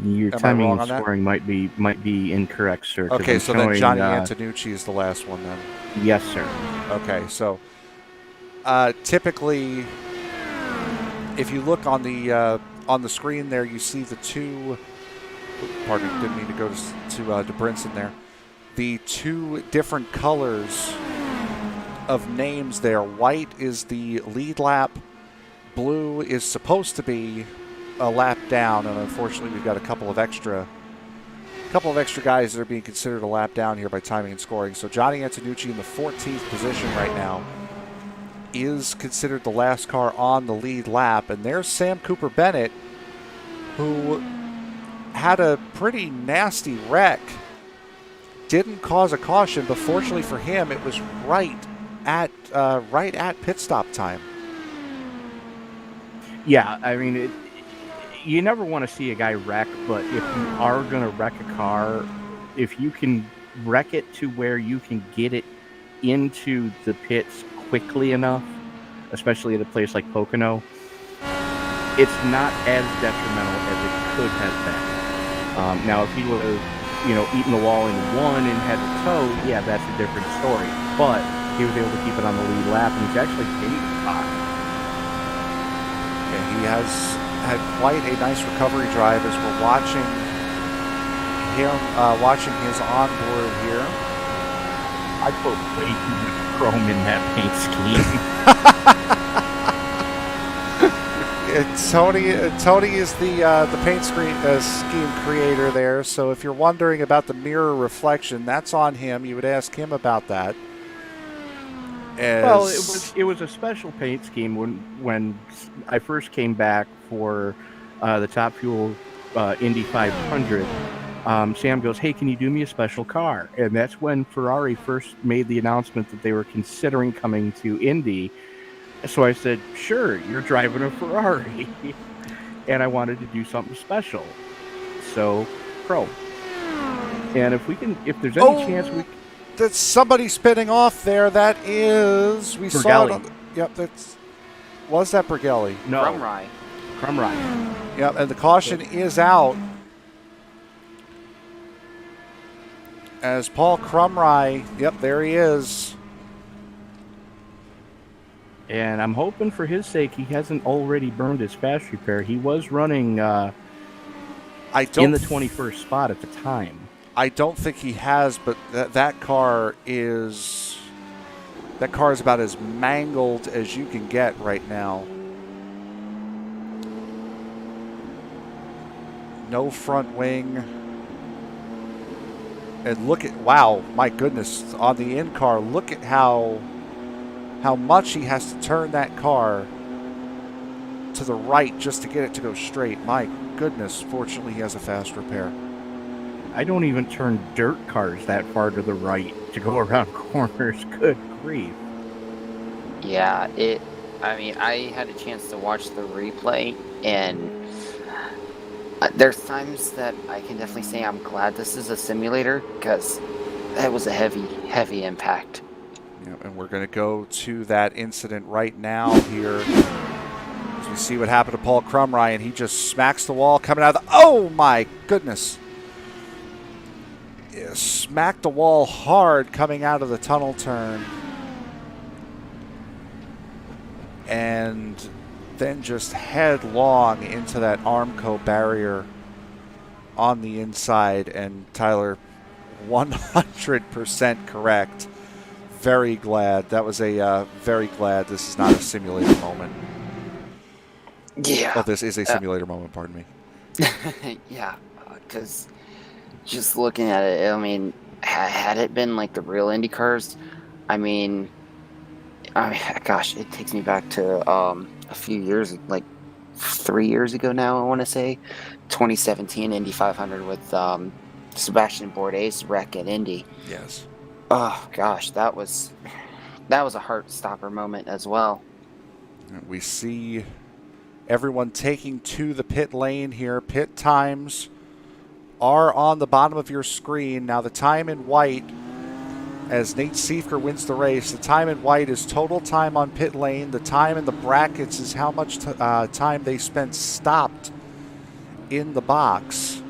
Your timing and scoring might be incorrect, sir. Okay, so then Johnny Antonucci is the last one then. Yes, sir. Okay, so typically, if you look on the screen there, you see the two. Pardon, didn't mean to go to Brinson there. The two different colors of names there. White is the lead lap. Blue is supposed to be a lap down, and unfortunately we've got a couple of extra guys that are being considered a lap down here by timing and scoring. So Johnny Antonucci in the 14th position right now is considered the last car on the lead lap. And there's Sam Cooper Bennett, who had a pretty nasty wreck. Didn't cause a caution, but fortunately for him, it was right at pit stop time. Yeah, I mean, you never want to see a guy wreck, but if you are going to wreck a car, if you can wreck it to where you can get it into the pits quickly enough, especially at a place like Pocono, it's not as detrimental as it could have been. Now, if he would have, eaten the wall in one and had the toe, yeah, that's a different story. But he was able to keep it on the lead lap, and he's actually gained time. Yeah, he has had quite a nice recovery drive as we're watching his onboard here. I put way too much chrome in that paint scheme. Tony is the paint scheme creator there. So if you're wondering about the mirror reflection, that's on him. You would ask him about that. Well, it was a special paint scheme when I first came back for the Top Fuel Indy 500. Sam goes, "Hey, can you do me a special car?" And that's when Ferrari first made the announcement that they were considering coming to Indy. So I said, "Sure, you're driving a Ferrari," and I wanted to do something special. So, chrome. And if there's any chance we. That's somebody spinning off there. That is, we saw it. Yep, was that Bergelli? No. Crumry. Yep, and the caution is out as Paul Crumry. Yep, there he is. And I'm hoping for his sake he hasn't already burned his fast repair. He was running in the 21st spot at the time. I don't think he has, but that car is about as mangled as you can get right now. No front wing. And look at, wow, my goodness, on the in car, look at how much he has to turn that car to the right just to get it to go straight. My goodness, fortunately he has a fast repair. I don't even turn dirt cars that far to the right to go around corners. Good grief. Yeah, I had a chance to watch the replay, and there's times that I can definitely say I'm glad this is a simulator, because that was a heavy impact. Yeah, and we're going to go to that incident right now here as we see what happened to Paul Crumry, and he just smacks the wall coming out of the... Oh, my goodness. Yeah, smacked the wall hard coming out of the tunnel turn. And then just headlong into that Armco barrier. on the inside, and Tyler, 100% correct. Very glad. That was a very glad this is not a simulator moment. Yeah. Well, this is a simulator moment, pardon me. Yeah, because just looking at it, I mean, had it been like the real Indy cars, I mean, gosh, it takes me back to a few years, like 3 years ago now, I want to say, 2017 Indy 500 with Sebastian Bourdais wreck at Indy. Yes. Oh gosh, that was a heart stopper moment as well. We see everyone taking to the pit lane here. Pit times are on the bottom of your screen. Now the time in white, as Nate Siefker wins the race, the time in white is total time on pit lane. The time in the brackets is how much time they spent stopped in the box.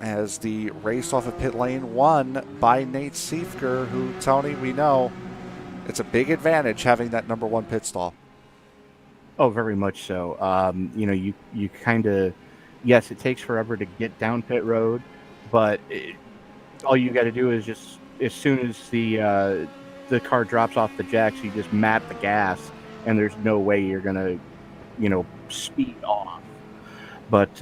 As the race off of pit lane won by Nate Siefker, who, Tony, we know it's a big advantage having that number one pit stall. Oh, very much so. You kind of, yes, it takes forever to get down pit road, but all you got to do is just, as soon as the car drops off the jacks, you just mat the gas, and there's no way you're gonna, speed off. But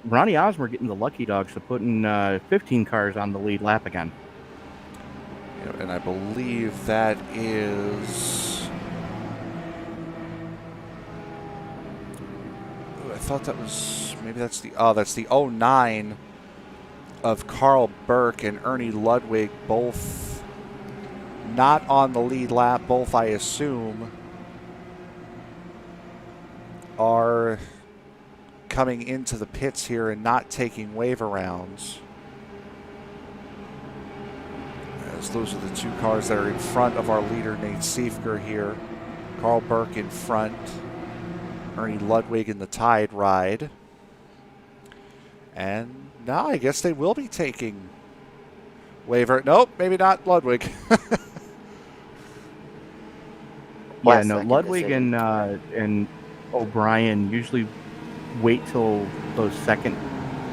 Ronnie Osmer getting the lucky dogs to putting 15 cars on the lead lap again. And I believe that is... I thought that was... Maybe that's the... Oh, that's the 09 of Carl Burke and Ernie Ludwig, both not on the lead lap. Both, I assume, are coming into the pits here and not taking waiver rounds. As those are the two cars that are in front of our leader, Nate Siefker here. Carl Burke in front. Ernie Ludwig in the Tide ride. And now I guess they will be taking waiver. Nope, maybe not Ludwig. Yeah, no, Ludwig and O'Brien usually wait till those second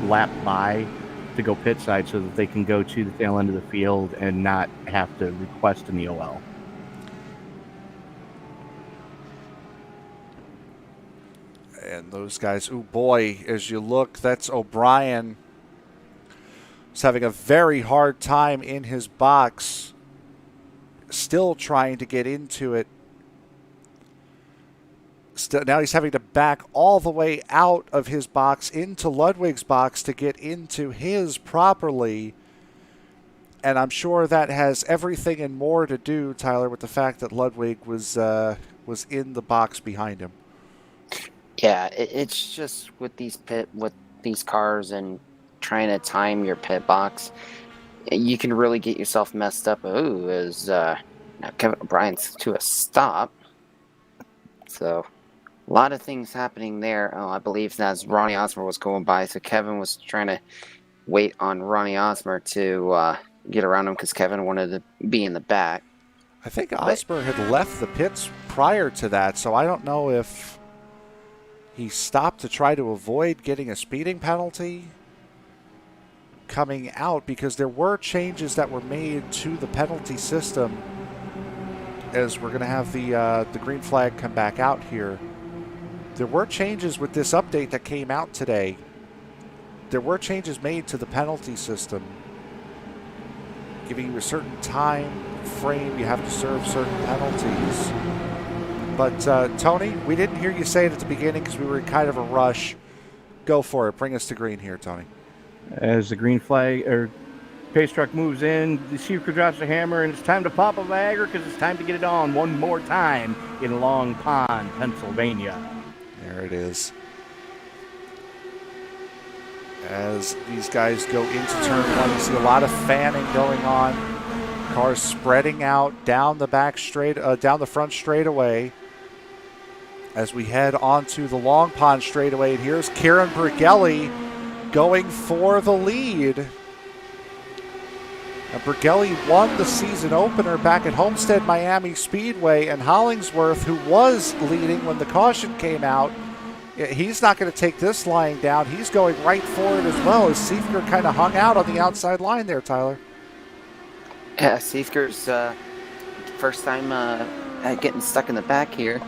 lap by to go pit side so that they can go to the tail end of the field and not have to request an EOL. And those guys, oh boy, as you look, that's O'Brien. He's having a very hard time in his box, still trying to get into it. Now he's having to back all the way out of his box into Ludwig's box to get into his properly. And I'm sure that has everything and more to do, Tyler, with the fact that Ludwig was in the box behind him. Yeah, it's just with these cars and trying to time your pit box, you can really get yourself messed up. Ooh, as now Kevin O'Brien's to a stop. So a lot of things happening there. Oh, I believe as Ronnie Osmer was going by, so Kevin was trying to wait on Ronnie Osmer to get around him because Kevin wanted to be in the back. I think Osmer had left the pits prior to that, so I don't know if he stopped to try to avoid getting a speeding penalty coming out, because there were changes that were made to the penalty system as we're going to have the green flag come back out here. There were changes with this update that came out today. There were changes made to the penalty system, giving you a certain time frame you have to serve certain penalties. But, Tony, we didn't hear you say it at the beginning because we were in kind of a rush. Go for it. Bring us to green here, Tony. As the green flag or pace truck moves in, the Siefker drops the hammer, and it's time to pop a Viagra because it's time to get it on one more time in Long Pond, Pennsylvania. There it is. As these guys go into turn one, you see a lot of fanning going on. Cars spreading out down the down the front straightaway as we head onto the Long Pond straightaway. And here's Kieran Brigelli going for the lead. Now, Brigelli won the season opener back at Homestead Miami Speedway, and Hollingsworth, who was leading when the caution came out, Yeah, he's not going to take this lying down. He's going right for it as well as Siefker kind of hung out on the outside line there, Tyler. Yeah, Seifker's first time getting stuck in the back here.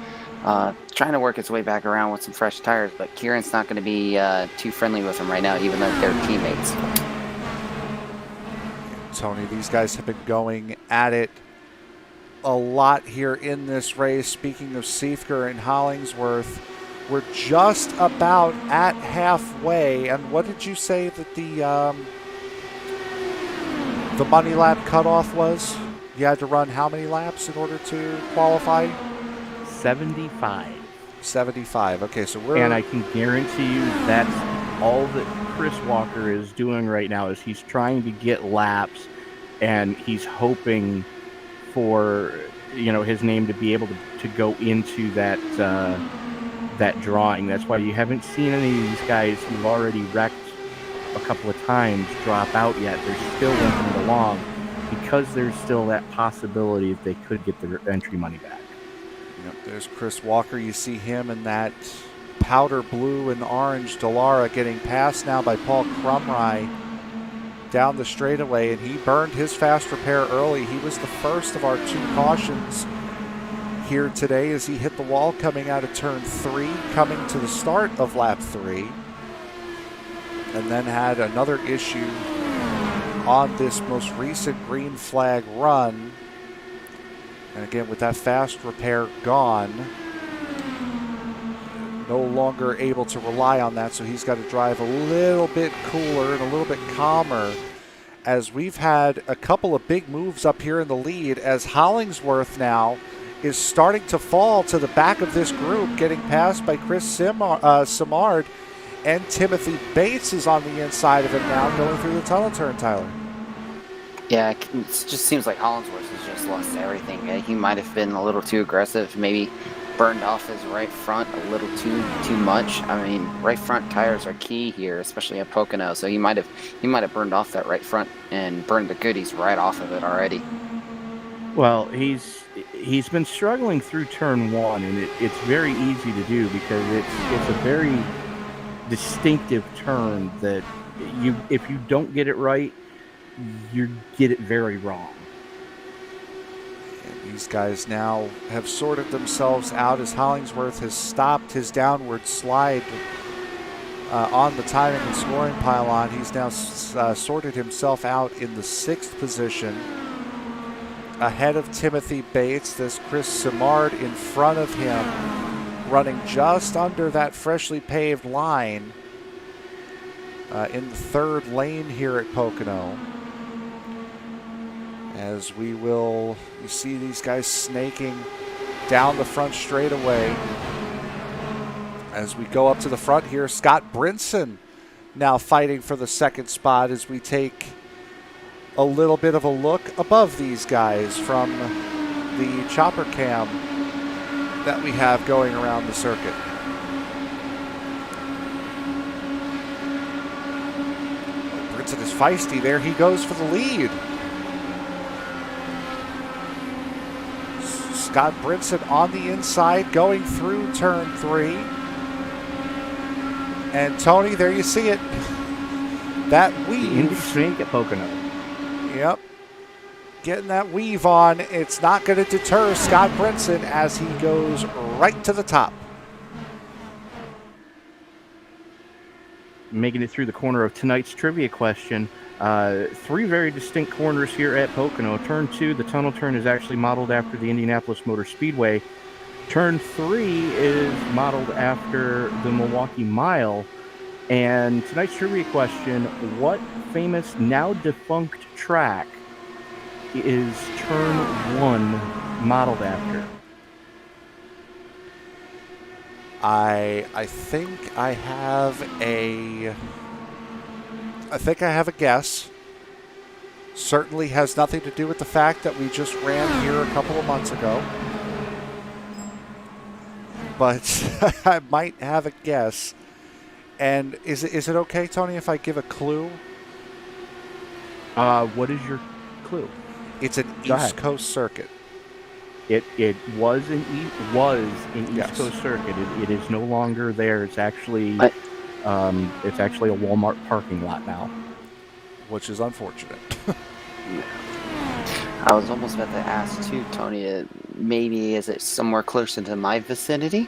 Trying to work his way back around with some fresh tires, but Kieran's not going to be too friendly with him right now, even though they're teammates. Tony, these guys have been going at it a lot here in this race. Speaking of Siefker and Hollingsworth, we're just about at halfway. And what did you say that the money lap cutoff was? You had to run how many laps in order to qualify? 75. 75. Okay, so we're... And I can guarantee you that's all that Chris Walker is doing right now is he's trying to get laps, and he's hoping for his name to be able to go into that drawing. That's why you haven't seen any of these guys who've already wrecked a couple of times drop out yet. They're still limping along because there's still that possibility that they could get their entry money back. Yep, there's Chris Walker. You see him in that powder blue and orange Dallara getting passed now by Paul Crumry down the straightaway, and he burned his fast repair early. He was the first of our 2 cautions here today as he hit the wall coming out of turn 3, coming to the start of lap 3, and then had another issue on this most recent green flag run. And again, with that fast repair gone, no longer able to rely on that, so he's got to drive a little bit cooler and a little bit calmer, as we've had a couple of big moves up here in the lead, as Hollingsworth now is starting to fall to the back of this group, getting passed by Chris Simard, and Timothy Bates is on the inside of him now, going through the tunnel turn, Tyler. Yeah, it just seems like Hollingsworth has just lost everything. He might have been a little too aggressive, maybe burned off his right front a little too much. I mean, right front tires are key here, especially at Pocono. So he might have burned off that right front and burned the goodies right off of it already. Well, he's been struggling through turn 1, and it's very easy to do because it's a very distinctive turn that if you don't get it right, you get it very wrong. And these guys now have sorted themselves out as Hollingsworth has stopped his downward slide on the timing and scoring pylon. He's now sorted himself out in the 6th position, ahead of Timothy Bates. There's Chris Simard in front of him, running just under that freshly paved line in the 3rd lane here at Pocono. As you see these guys snaking down the front straightaway. As we go up to the front here, Scott Brinson now fighting for the 2nd spot as we take a little bit of a look above these guys from the chopper cam that we have going around the circuit. Brinson is feisty. There he goes for the lead. Scott Brinson on the inside going through turn 3. And Tony, there you see it. That weave. The Indy Snake at Pocono. Yep. Getting that weave on. It's not going to deter Scott Brinson as he goes right to the top. Making it through the corner of tonight's trivia question. 3 very distinct corners here at Pocono. Turn 2, the tunnel turn, is actually modeled after the Indianapolis Motor Speedway. Turn 3 is modeled after the Milwaukee Mile. And tonight's trivia question, what famous, now defunct track is Turn 1 modeled after? I think I have a guess. Certainly has nothing to do with the fact that we just ran here a couple of months ago. But I might have a guess. And is it okay, Tony, if I give a clue? What is your clue? It's an Go East ahead. Coast circuit. It was an East Yes. Coast Circuit. It is no longer there. It's actually What? it's actually a Walmart parking lot now. which is unfortunate. I was almost about to ask too, Tony. Maybe is it somewhere closer to my vicinity?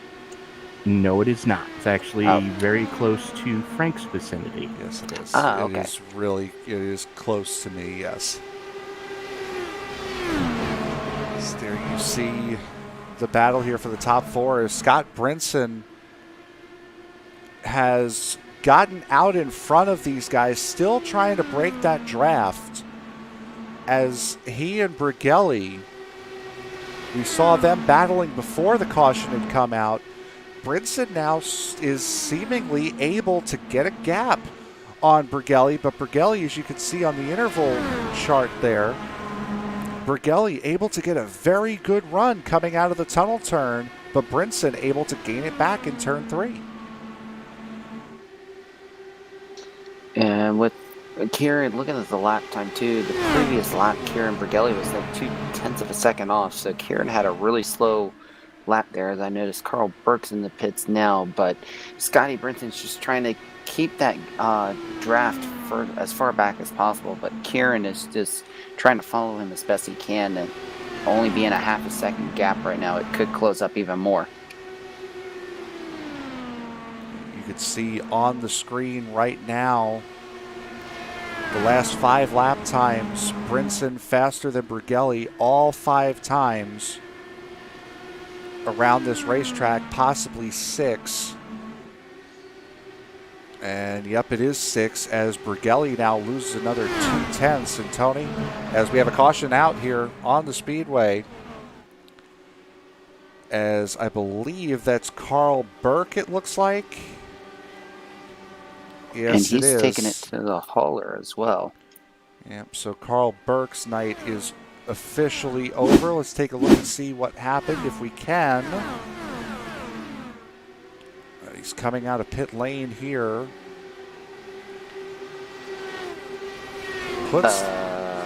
No, it is not. It's actually Oh. very close to Frank's vicinity. Yes, it is. Ah, It okay. is really, it is close to me, yes. So there you see the battle here for the top four as Scott Brinson has gotten out in front of these guys, still trying to break that draft. As he and Brigelli, we saw them battling before the caution had come out. Brinson now is seemingly able to get a gap on Brigelli, but Brigelli, as you can see on the interval chart there, Brigelli able to get a very good run coming out of the tunnel turn, but Brinson able to gain it back in turn 3. And with Kieran, looking at the lap time too, the previous lap, Kieran Brigelli was like 0.2 of a second off. So Kieran had a really slow lap there, as I noticed Carl Burke's in the pits now. But Scotty Brinson's just trying to keep that draft for as far back as possible. But Kieran is just trying to follow him as best he can, and only being a half a second gap right now, it could close up even more. You can see on the screen right now the last 5 lap times. Brinson faster than Brigelli all 5 times around this racetrack, possibly 6. And yep, it is 6 as Brigelli now loses another 0.2. And Tony, as we have a caution out here on the speedway, as I believe that's Carl Burke, it looks like. Yes, and he's it is. taking it to the hauler as well. Yep, so Carl Burke's night is officially over. Let's take a look and see what happened if we can. He's coming out of pit lane here.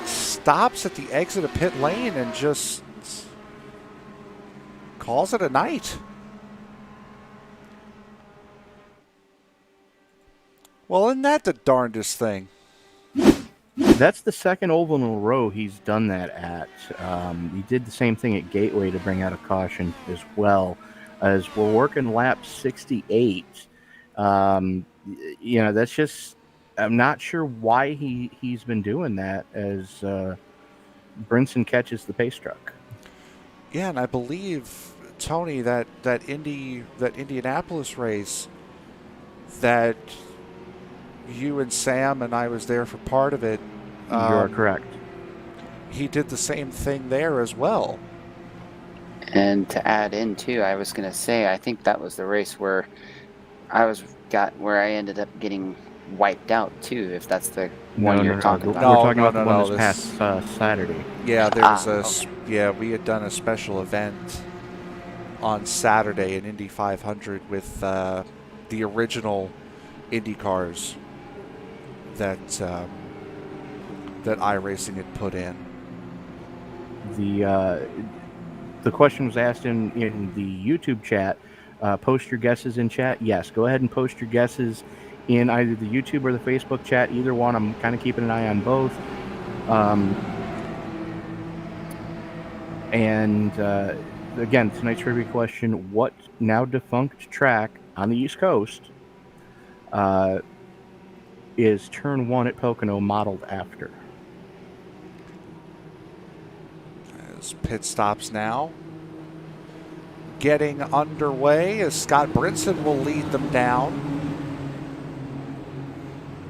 Stops at the exit of pit lane and just calls it a night. Well, isn't that the darndest thing? That's the second oval in a row he's done that at. He did the same thing at Gateway to bring out a caution as well. As we're working lap 68, that's just, I'm not sure why he's been doing that as Brinson catches the pace truck. Yeah, and I believe, Tony, that Indianapolis race that you and Sam and I was there for part of it. You are correct. He did the same thing there as well. And to add in too, I was gonna say I think that was the race where I ended up getting wiped out too. If that's the one you're talking about. We're talking about the one this past Saturday. Yeah, we had done a special event on Saturday in Indy 500 with the original Indy cars that iRacing had put in. The question was asked in the YouTube chat. Post your guesses in chat. Yes, go ahead and post your guesses in either the YouTube or the Facebook chat. Either one. I'm kind of keeping an eye on both. Again, tonight's trivia question: what now defunct track on the East Coast is Turn 1 at Pocono modeled after? As pit stops now getting underway as Scott Brinson will lead them down.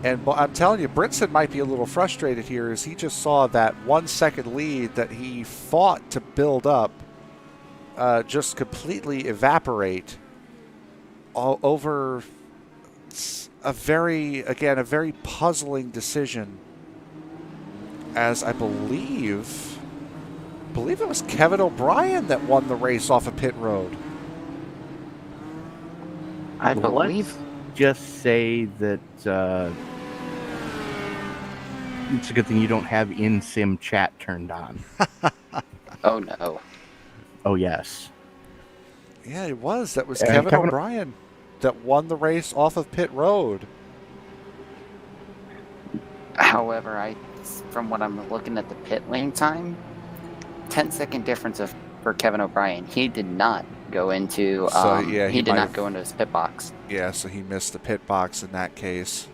And I'm telling you, Brinson might be a little frustrated here as he just saw that 1 second lead that he fought to build up just completely evaporate all over a very puzzling decision, as I believe it was Kevin O'Brien that won the race off of pit road. I believe. Just say that it's a good thing you don't have in-sim chat turned on. Oh no. Oh, yes. Yeah, it was. That was And Kevin Kevin- O'Brien that won the race off of pit road. However, from what I'm looking at the pit lane time, 10-second difference for Kevin O'Brien. He did not go into So, yeah, he he did might not have- go into his pit box. Yeah, so he missed the pit box in that case.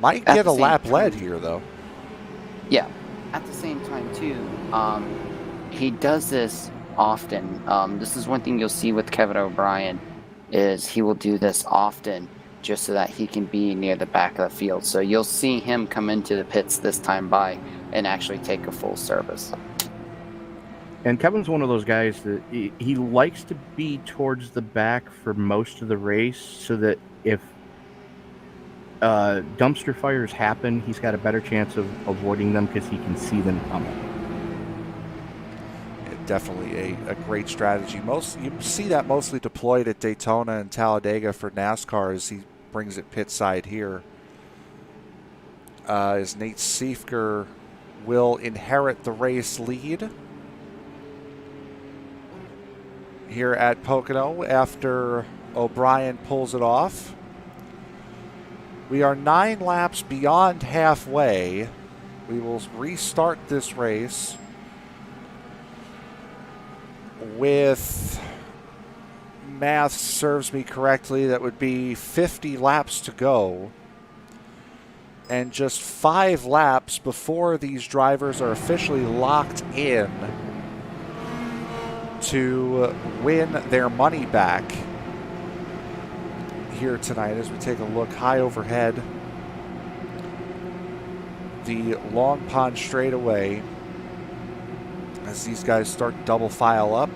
Might At get the a same lap time- led here, though. Yeah. At the same time, too, he does this often. This is one thing you'll see with Kevin O'Brien is he will do this often just so that he can be near the back of the field. So you'll see him come into the pits this time by and actually take a full service. And Kevin's one of those guys that he likes to be towards the back for most of the race so that if dumpster fires happen, he's got a better chance of avoiding them because he can see them coming. Definitely a great strategy. You see that mostly deployed at Daytona and Talladega for NASCAR as he brings it pit side here. As Nate Siefker will inherit the race lead here at Pocono after O'Brien pulls it off. We are 9 laps beyond halfway. We will restart this race with, math serves me correctly, that would be 50 laps to go. And just 5 laps before these drivers are officially locked in to win their money back here tonight as we take a look high overhead. The Long Pond straightaway as these guys start double file up.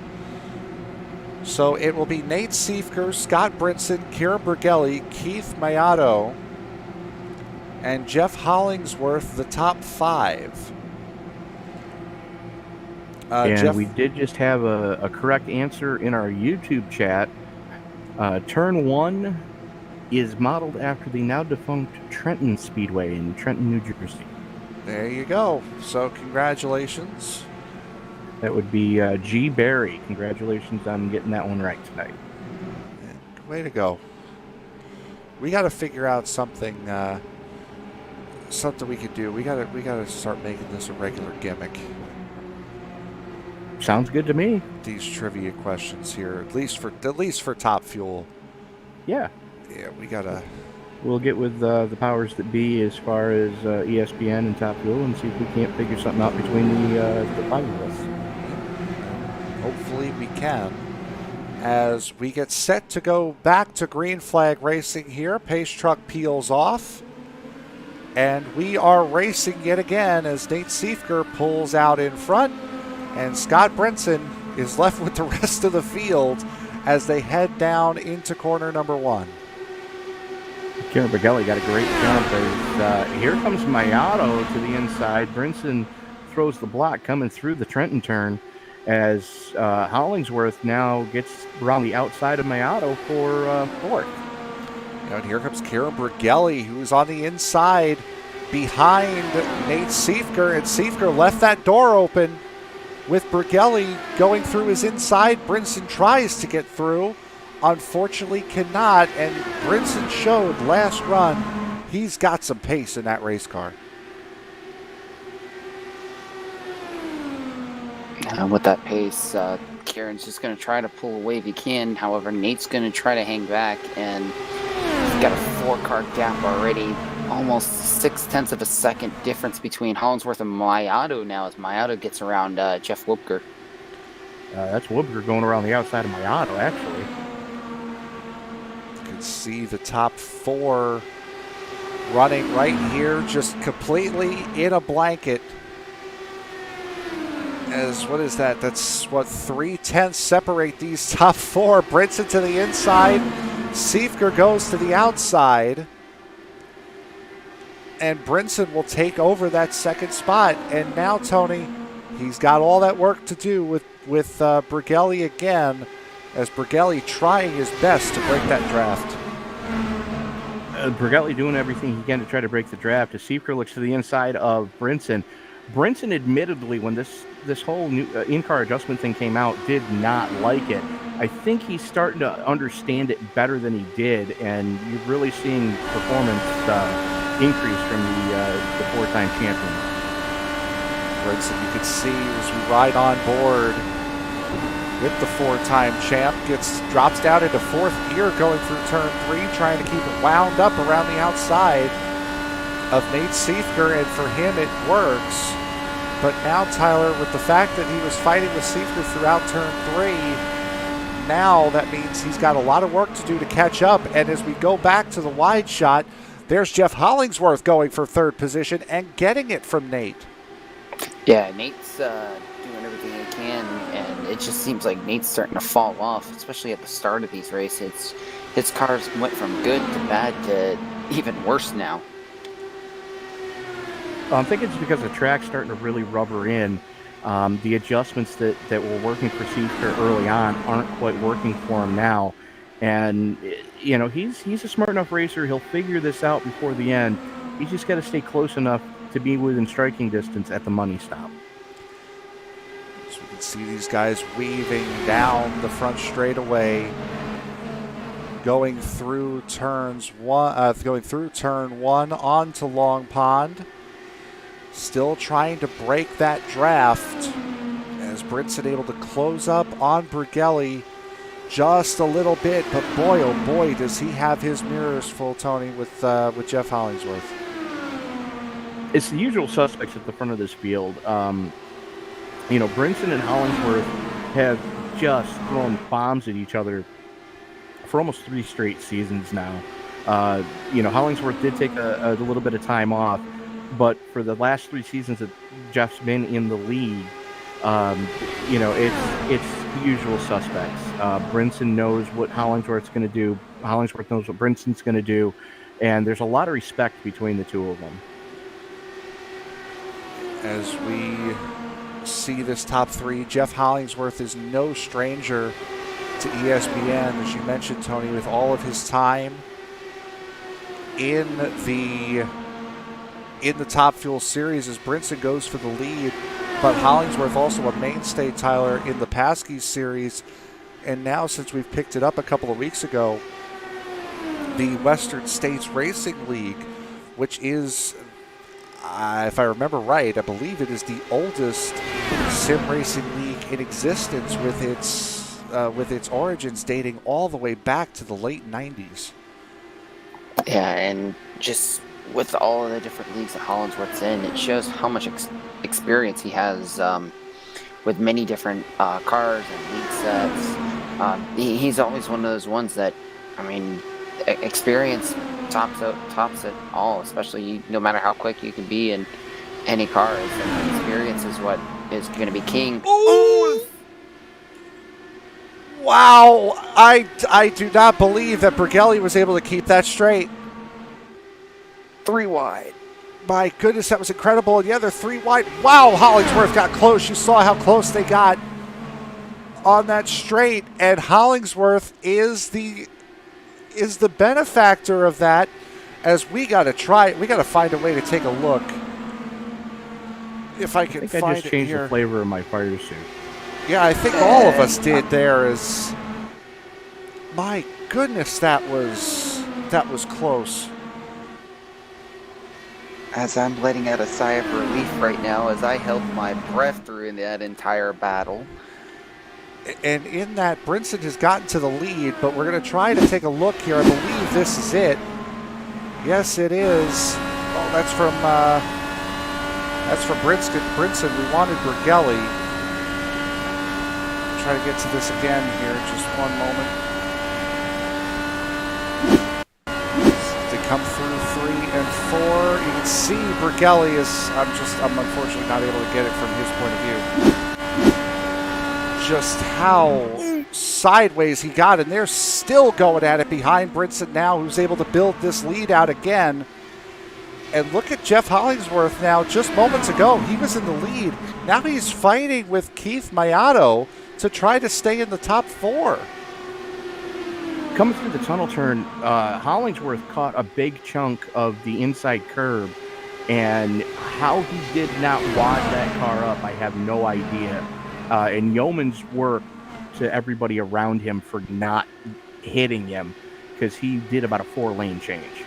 So it will be Nate Siefker, Scott Brinson, Kieran Bergelli, Keith Mayato, and Jeff Hollingsworth, the top 5. And Jeff, we did just have a correct answer in our YouTube chat. Turn 1 is modeled after the now defunct Trenton Speedway in Trenton, New Jersey. there you go. So congratulations. That would be G. Barry. Congratulations on getting that one right tonight. Way to go. We got to figure out something something we could do. We got to start making this a regular gimmick. Sounds good to me. These trivia questions here, at least for Top Fuel. Yeah. Yeah, we got to. We'll get with the powers that be as far as ESPN and Top Fuel and see if we can't figure something out between the 5 of us. Hopefully we can. As we get set to go back to green flag racing here, pace truck peels off. And we are racing yet again as Nate Siefker pulls out in front. And Scott Brinson is left with the rest of the field as they head down into corner number 1. Kieran Bergelli got a great jump as here comes Mayato to the inside. Brinson throws the block coming through the Trenton turn as Hollingsworth now gets around the outside of Mayato for 4th. And here comes Kieran Bergelli, who's on the inside behind Nate Siefker. And Siefker left that door open with Bergelli going through his inside. Brinson tries to get through. Unfortunately cannot. And Brinson showed last run he's got some pace in that race car. With that pace, Kieran's just going to try to pull away if he can. However, Nate's going to try to hang back, and he's got a 4-car gap already. Almost 0.6 of a second difference between Hollingsworth and Mayato now as Mayato gets around Jeff Whoopker. That's Woodger going around the outside of Mayato, actually. You can see the top 4 running right here, just completely in a blanket. As what is that? That's what 0.3 separate these top 4. Brinson to the inside. Siefker goes to the outside. And Brinson will take over that second spot. And now, Tony, he's got all that work to do with Bergelli again, as Bergelli trying his best to break that draft. Bergelli doing everything he can to try to break the draft. As Siefker looks to the inside of Brinson. Brinson, admittedly, when this whole new in-car adjustment thing came out, did not like it. I think he's starting to understand it better than he did, and you're really seeing performance increase from the four-time champion. Brinson, you can see as we ride on board with the four-time champ, drops down into fourth gear going through turn 3, trying to keep it wound up around the outside of Nate Siefker, and for him it works. But now, Tyler, with the fact that he was fighting with Siefker throughout turn 3, now that means he's got a lot of work to do to catch up. And as we go back to the wide shot, there's Jeff Hollingsworth going for third position and getting it from Nate. Yeah, Nate's doing everything he can, and it just seems like Nate's starting to fall off, especially at the start of these races. His cars went from good to bad to even worse now. I think it's because the track's starting to really rubber in. The adjustments that were working for Siefker early on aren't quite working for him now. And, you know, he's a smart enough racer. He'll figure this out before the end. He's just got to stay close enough to be within striking distance at the money stop. So we can see these guys weaving down the front straightaway, going through turn 1 onto Long Pond. Still trying to break that draft as Brinson able to close up on Brighelli just a little bit, but boy, oh boy, does he have his mirrors full, Tony, with Jeff Hollingsworth. It's the usual suspects at the front of this field. Brinson and Hollingsworth have just thrown bombs at each other for almost 3 straight seasons now. Hollingsworth did take a little bit of time off, but for the last 3 seasons that Jeff's been in the league, it's the usual suspects. Brinson knows what Hollingsworth's going to do. Hollingsworth knows what Brinson's going to do, and there's a lot of respect between the two of them. As we see this top 3, Jeff Hollingsworth is no stranger to ESPN, as you mentioned, Tony, with all of his time in the Top Fuel Series as Brinson goes for the lead. But Hollingsworth also a mainstay, Tyler, in the Paskey Series. And now, since we've picked it up a couple of weeks ago, the Western States Racing League, which is, if I remember right, I believe it is the oldest sim racing league in existence, with its origins dating all the way back to the late 90s. Yeah, and just with all of the different leagues that Hollingsworth's in, it shows how much experience he has with many different cars and league sets. He's always one of those ones that, experience tops it all, especially no matter how quick you can be in any cars. And experience is what is going to be king. Ooh! Wow, I do not believe that Brighelli was able to keep that straight. 3 wide. My goodness, that was incredible. And the other 3 wide. Wow, Hollingsworth got close. You saw how close they got on that straight. And Hollingsworth is the benefactor of that, as we got to find a way to take a look. If I can find it here. I just changed the flavor of my fire suit. Yeah, I think all of us did there. My goodness, that was close. As I'm letting out a sigh of relief right now, as I held my breath through that entire battle. And in that, Brinson has gotten to the lead, but we're going to try to take a look here. I believe this is it. Yes, it is. Oh, that's from Brinson. We wanted Brighelli. Try to get to this again here. Just one moment. They come through 3 and 4. You can see Brighelli is. I'm unfortunately not able to get it from his point of view. Just how sideways he got, and they're still going at it behind Brinson now, who's able to build this lead out again. And look at Jeff Hollingsworth now. Just moments ago, he was in the lead. Now he's fighting with Keith Mayato to try to stay in the top 4. Coming through the tunnel turn, Hollingsworth caught a big chunk of the inside curb And how he did not wad that car up, I have no idea. And Yeoman's work to everybody around him for not hitting him, because he did about a 4-lane change.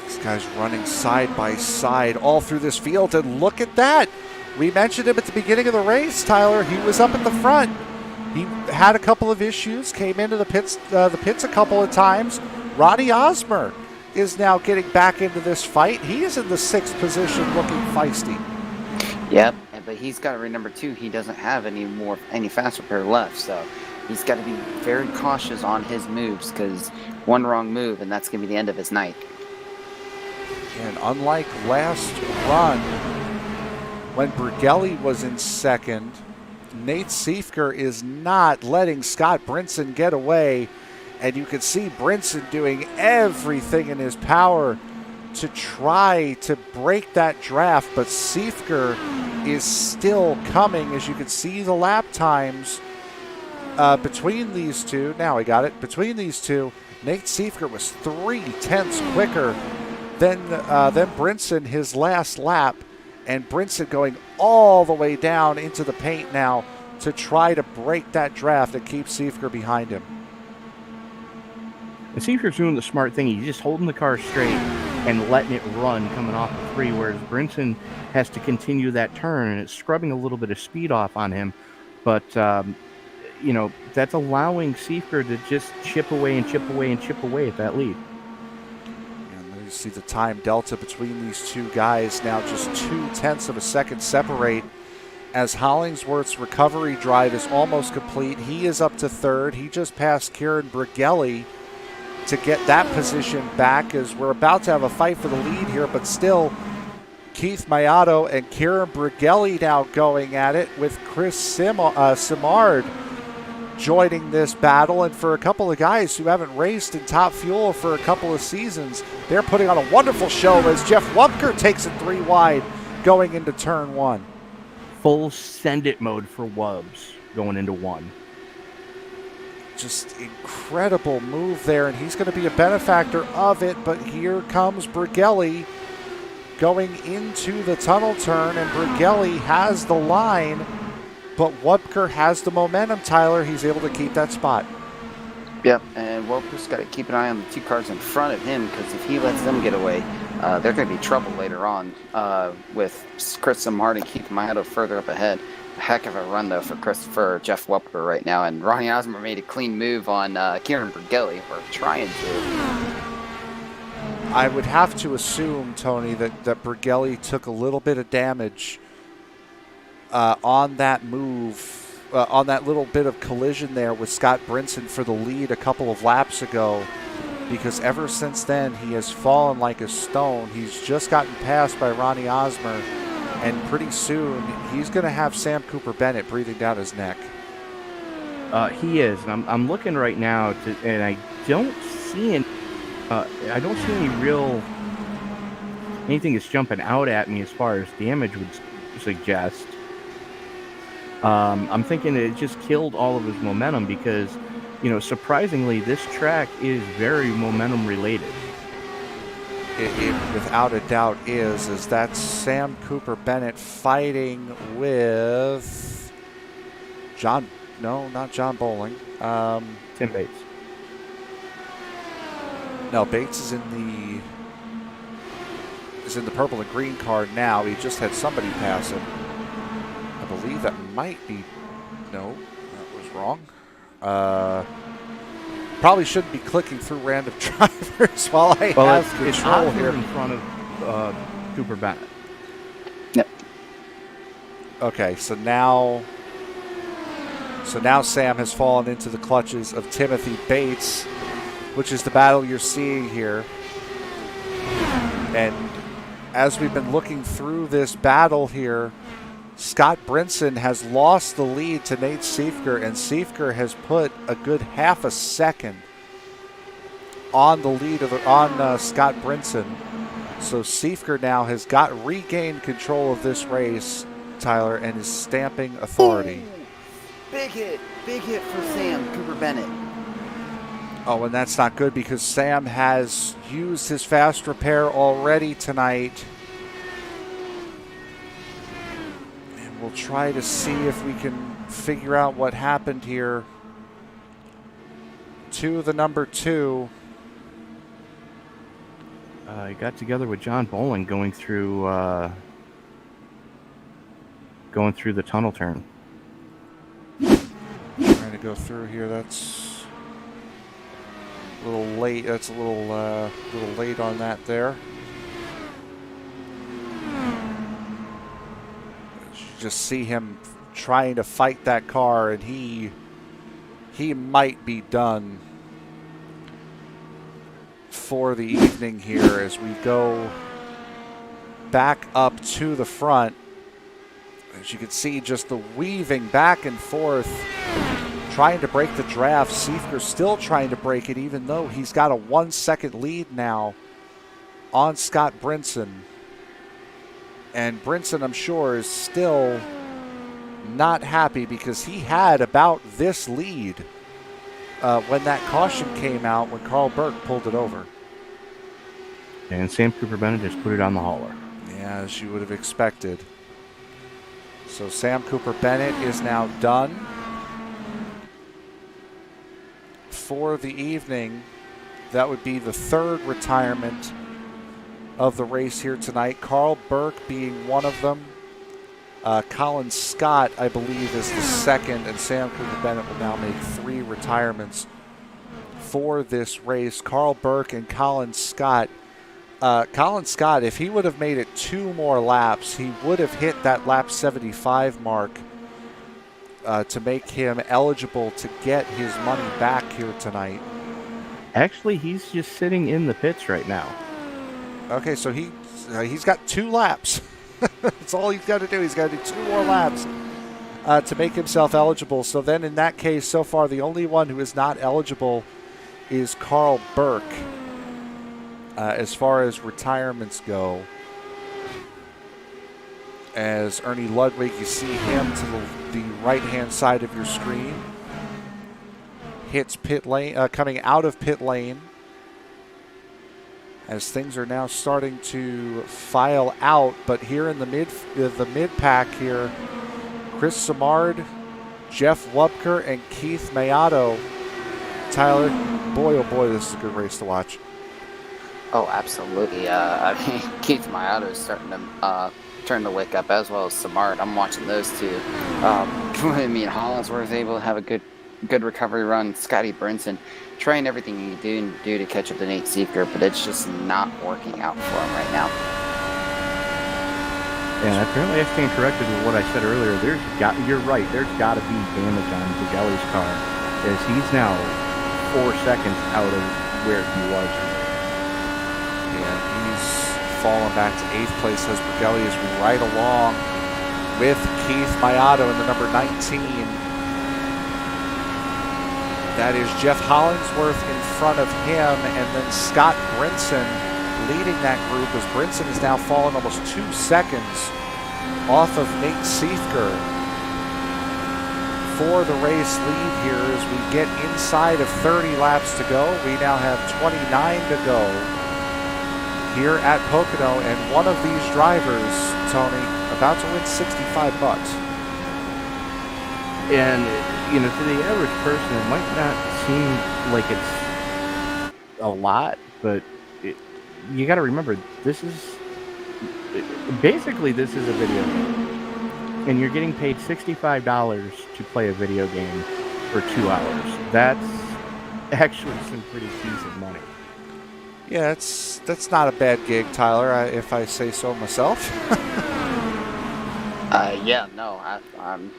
These guys running side by side all through this field, and look at that. We mentioned him at the beginning of the race, Tyler. He was up at the front. He had a couple of issues, came into the pits a couple of times. Ronnie Osmer is now getting back into this fight. He is in the 6th position looking feisty. Yep, but he's got to remember too, he doesn't have any fast repair left, so he's got to be very cautious on his moves, because one wrong move and that's going to be the end of his night. And unlike last run, when Brighelli was in 2nd, Nate Siefker is not letting Scott Brinson get away. And you can see Brinson doing everything in his power to try to break that draft. But Siefker is still coming. As you can see the lap times between these two. Now I got it. Between these two, Nate Siefker was 0.3 quicker than Brinson his last lap. And Brinson going all the way down into the paint now to try to break that draft and keep Siefker behind him. And Siefker's doing the smart thing. He's just holding the car straight and letting it run coming off the 3, whereas Brinson has to continue that turn, and it's scrubbing a little bit of speed off on him. But, that's allowing Siefker to just chip away and chip away and chip away at that lead. And you see the time delta between these two guys now just 0.2 of a second separate, as Hollingsworth's recovery drive is almost complete. He is up to 3rd. He just passed Kieran Brighelli to get that position back, as we're about to have a fight for the lead here, but still Keith Mayato and Kieran Brighelli now going at it, with Chris Simard joining this battle. And for a couple of guys who haven't raced in Top Fuel for a couple of seasons, they're putting on a wonderful show as Jeff Wumpker takes it 3 wide going into turn 1. Full send it mode for Wubbs going into 1. Just incredible move there, and he's going to be a benefactor of it. But here comes Brighelli going into the tunnel turn, and Brighelli has the line, but Wumpker has the momentum, Tyler. He's able to keep that spot. Yep, and Wumpker's got to keep an eye on the 2 cars in front of him, because if he lets them get away, they're going to be trouble later on with Chris Simard and Keith Mayato further up ahead. Heck of a run, though, for Jeff Wumpker right now. And Ronnie Osmer made a clean move on Kieran Brighelli, or trying to. I would have to assume, Tony, that Brighelli took a little bit of damage on that move, on that little bit of collision there with Scott Brinson for the lead a couple of laps ago, because ever since then he has fallen like a stone. He's just gotten passed by Ronnie Osmer, and pretty soon he's going to have Sam Cooper Bennett breathing down his neck. He is. And I'm looking right now, and I don't see anything that's jumping out at me as far as damage would suggest. I'm thinking it just killed all of his momentum, because, surprisingly, this track is very momentum related. It without a doubt is that Sam Cooper Bennett fighting with not John Bowling. Tim Bates. No, Bates is in the purple and green car now. He just had somebody pass him. I believe that might be, no, that was wrong. Probably shouldn't be clicking through random drivers while I have control it's here. in front of Cooper Bennett. Yep. Okay, so now Sam has fallen into the clutches of Timothy Bates, which is the battle you're seeing here. And as we've been looking through this battle here, Scott Brinson has lost the lead to Nate Siefker, and Siefker has put a good half a second on the lead on Scott Brinson. So Siefker now has regained control of this race, Tyler, and is stamping authority. Big hit for Sam Cooper Bennett. Oh, and that's not good because Sam has used his fast repair already tonight. And we'll try to see if we can figure out what happened here to the number 2. He got together with John Bolin going through the tunnel turn. Trying to go through here. That's a little late. That's a little late on that there. You just see him trying to fight that car, and he might be done for the evening here as we go back up to the front. As you can see, just the weaving back and forth, trying to break the draft. Siefker still trying to break it, even though he's got a 1-second lead now on Scott Brinson. And Brinson, I'm sure, is still not happy because he had about this lead when that caution came out when Carl Burke pulled it over. And Sam Cooper Bennett just put it on the hauler. Yeah, as you would have expected. So Sam Cooper Bennett is now done for the evening. That would be the 3rd retirement of the race here tonight. Carl Burke being one of them. Colin Scott, I believe, is the 2nd, and Sam Cooper Bennett will now make 3 retirements for this race. Carl Burke and Colin Scott. Colin Scott, if he would have made it 2 more laps, he would have hit that lap 75 mark to make him eligible to get his money back here tonight. Actually, he's just sitting in the pits right now. Okay, so he's got 2 laps. That's all he's got to do. He's got to do 2 more laps to make himself eligible. So then in that case, so far, the only one who is not eligible is Carl Burke. As far as retirements go, as Ernie Ludwig, you see him to the right-hand side of your screen. Hits pit lane, coming out of pit lane. As things are now starting to file out, but here in the mid pack here, Chris Samard, Jeff Lubker, and Keith Mayato. Tyler, boy oh boy, this is a good race to watch. Oh, absolutely. I mean, Keith Mayato is starting to turn the wick up, as well as Samart. I'm watching those two. I mean, Hollinsworth able to have a good recovery run. Scotty Brinson trying everything he can do to catch up to Nate Seeker, but it's just not working out for him right now. And apparently I stand corrected with what I said earlier. You're right. There's got to be damage on Bugelli's car, as he's now 4 seconds out of where he was. Yeah, he's fallen back to 8th place as Bugelli as we ride along with Keith Mayato in the number 19. That is Jeff Hollingsworth in front of him, and then Scott Brinson leading that group as Brinson is now fallen almost 2 seconds off of Nate Seefer for the race lead here as we get inside of 30 laps to go. We now have 29 to go here at Pocono, and one of these drivers, Tony, about to win $65. And, you know, to the average person, it might not seem like it's a lot, but you got to remember, this is a video game. And you're getting paid $65 to play a video game for 2 hours. That's actually some pretty decent money. Yeah, that's not a bad gig, Tyler, if I say so myself. Yeah, no, I'm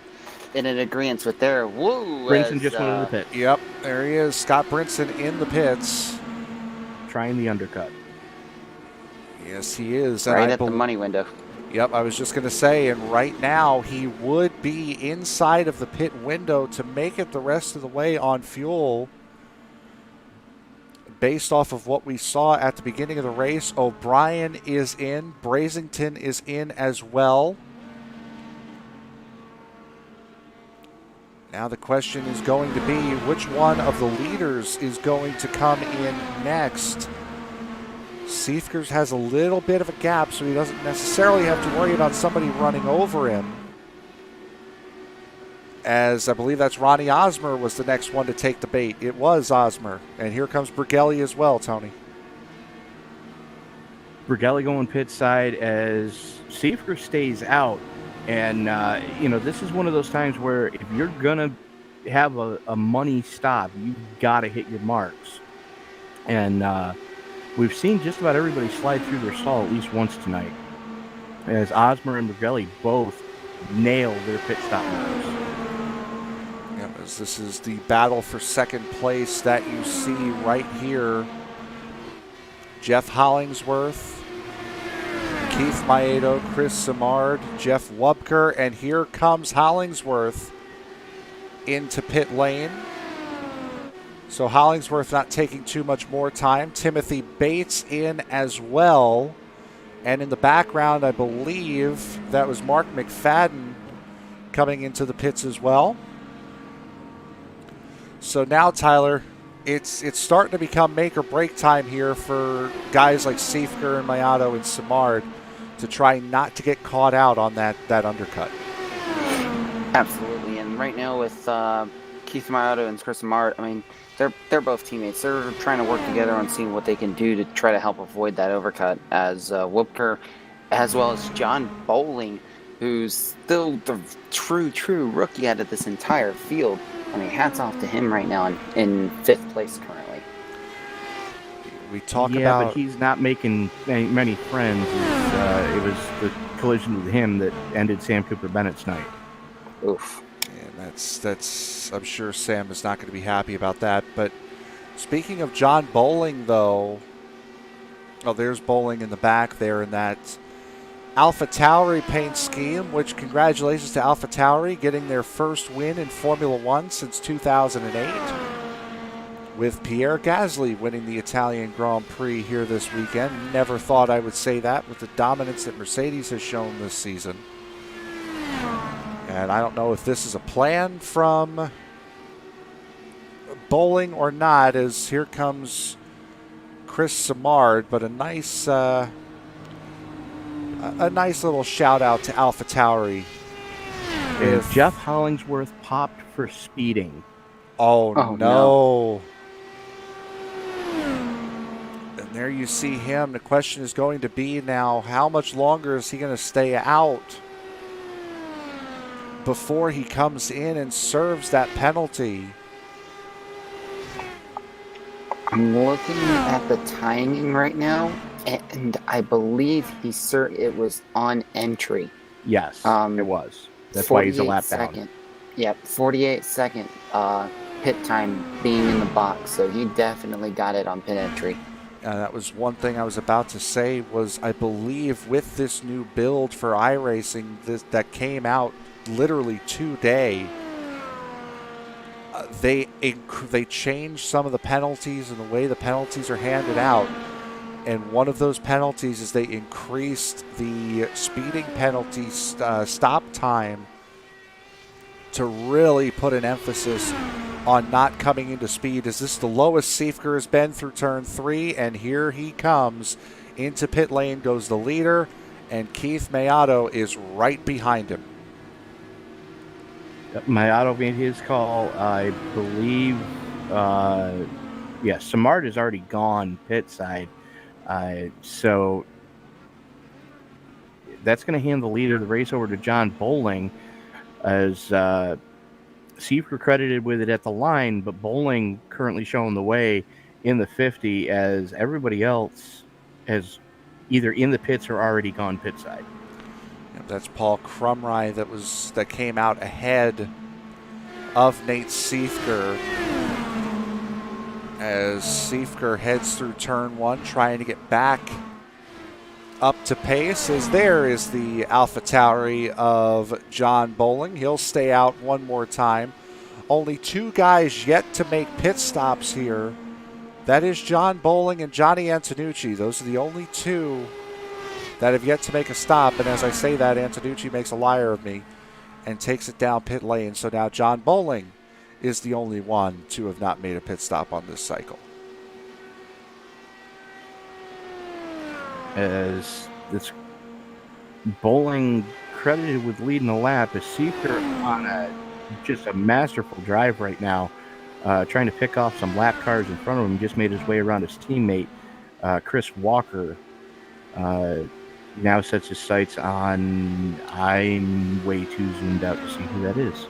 in an agreement with there. Woo! Brinson just went in the pit. Yep, there he is, Scott Brinson in the pits. Trying the undercut. Yes, he is. Right at the money window. Yep, I was just going to say, and right now he would be inside of the pit window to make it the rest of the way on fuel. Based off of what we saw at the beginning of the race, O'Brien is in, Brazington is in as well. Now the question is going to be which one of the leaders is going to come in next. Seifkers has a little bit of a gap, so he doesn't necessarily have to worry about somebody running over him. As I believe that's Ronnie Osmer was the next one to take the bait. It was Osmer. And here comes Bergelli as well, Tony. Bergelli going pit side as Seifker stays out. And, this is one of those times where if you're going to have a money stop, you've got to hit your marks. And we've seen just about everybody slide through their stall at least once tonight, as Osmer and Bergelli both nail their pit stop marks. Yep, as this is the battle for second place that you see right here. Jeff Hollingsworth, Keith Maedo, Chris Simard, Jeff Wubker, and here comes Hollingsworth into pit lane. So Hollingsworth not taking too much more time. Timothy Bates in as well. And in the background, I believe that was Mark McFadden coming into the pits as well. So now, Tyler, it's starting to become make or break time here for guys like Seifker and Mayato and Simard to try not to get caught out on that undercut. Absolutely, and right now with Keith Mayato and Chris Simard, I mean, they're both teammates. They're trying to work together on seeing what they can do to try to help avoid that overcut. As Whoopker, as well as John Bowling, who's still the true rookie out of this entire field. I mean, hats off to him right now in 5th place currently. We talk about... Yeah, but he's not making many friends. It was the collision with him that ended Sam Cooper Bennett's night. Oof. And that's I'm sure Sam is not going to be happy about that. But speaking of John Bowling, though, there's Bowling in the back there in that Alpha Tauri paint scheme, which congratulations to Alpha Tauri getting their first win in Formula One since 2008, with Pierre Gasly winning the Italian Grand Prix here this weekend. Never thought I would say that with the dominance that Mercedes has shown this season. And I don't know if this is a plan from Bowling or not, as here comes Chris Simard, but a nice little shout out to Alpha Tauri. If Jeff Hollingsworth popped for speeding. Oh no. And there you see him. The question is going to be now, how much longer is he going to stay out before he comes in and serves that penalty? I'm looking at the timing right now, and I believe it was on entry. Yes, it was. That's why he's a lap down. Yep, 48-second pit time being in the box, so he definitely got it on pit entry. That was one thing I was about to say, was I believe with this new build for iRacing that came out literally today, they changed some of the penalties and the way the penalties are handed out. And one of those penalties is they increased the speeding penalty stop time to really put an emphasis on not coming into speed. Is this the lowest Seifker has been through turn 3? And here he comes. Into pit lane goes the leader, and Keith Mayato is right behind him. Mayato made his call, I believe. Simard has already gone pit side. So that's going to hand the lead of the race over to John Bowling, as Seifker credited with it at the line, but Bowling currently showing the way in the 50, as everybody else has either in the pits or already gone pit side. That's Paul Crumry that came out ahead of Nate Seifker, as Seifker heads through turn 1, trying to get back up to pace, as there is the Alpha Tauri of John Bowling. He'll stay out one more time. Only 2 guys yet to make pit stops here. That is John Bowling and Johnny Antonucci. Those are the only 2 that have yet to make a stop. And as I say that, Antonucci makes a liar of me, and takes it down pit lane. So now John Bowling is the only one to have not made a pit stop on this cycle. As this Bowling credited with leading the lap, is Seeker on just a masterful drive right now, trying to pick off some lap cars in front of him. Just made his way around his teammate, Chris Walker. Now sets his sights on, I'm way too zoomed out to see who that is.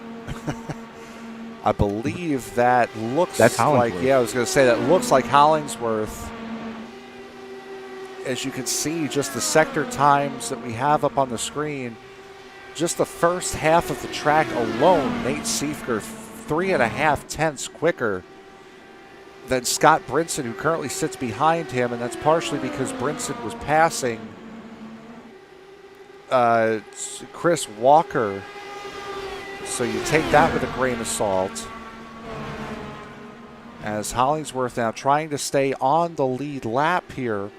I believe that looks That's like, Hollingsworth. yeah, I was going to say that looks like Hollingsworth. As you can see, just the sector times that we have up on the screen, just the first half of the track alone, Nate Siefker 3.5 tenths quicker than Scott Brinson, who currently sits behind him, and that's partially because Brinson was passing Chris Walker. So you take that with a grain of salt. As Hollingsworth now trying to stay on the lead lap here.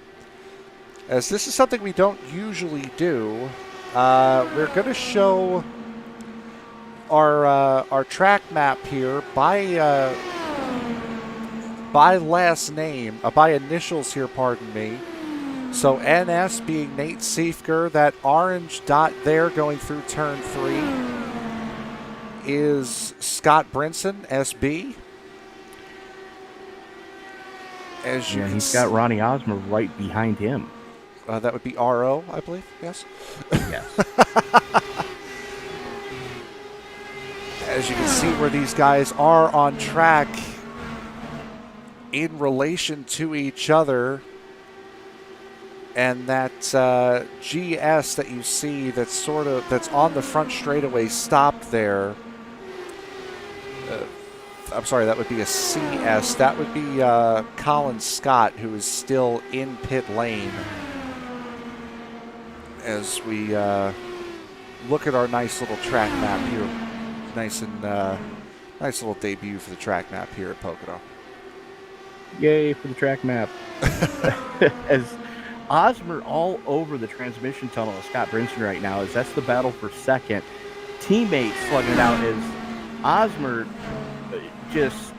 As this is something we don't usually do, we're going to show our track map here by last name, by initials here, pardon me. So NS being Nate Siefker, that orange dot there going through turn 3 is Scott Brinson, SB. As you can he's see, got Ronnie Osmer right behind him. that would be RO, I believe, yes? Yes. As you can see where these guys are on track in relation to each other. And that GS that you see that's on the front straightaway stopped there. I'm sorry, that would be a CS. That would be Colin Scott, who is still in pit lane. As we look at our nice little track map here. Nice little debut for the track map here at Pocono. Yay for the track map. As Osmer all over the transmission tunnel of Scott Brinson right now, as that's the battle for second. Teammates slugging it out as Osmer just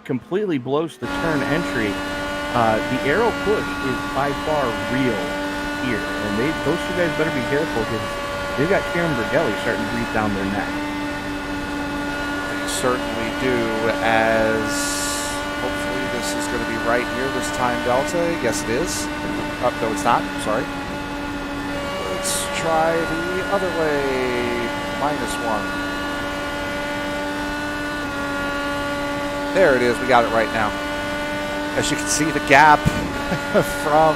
completely blows the turn entry. The arrow push is by far real here, and those two guys better be careful because they've got Kieran Bergelli starting to breathe down their neck. They certainly do, as hopefully this is going to be right here, this time delta. Yes, it is. Oh, no, it's not. Sorry. Let's try the other way. -1. There it is. We got it right now. As you can see, the gap from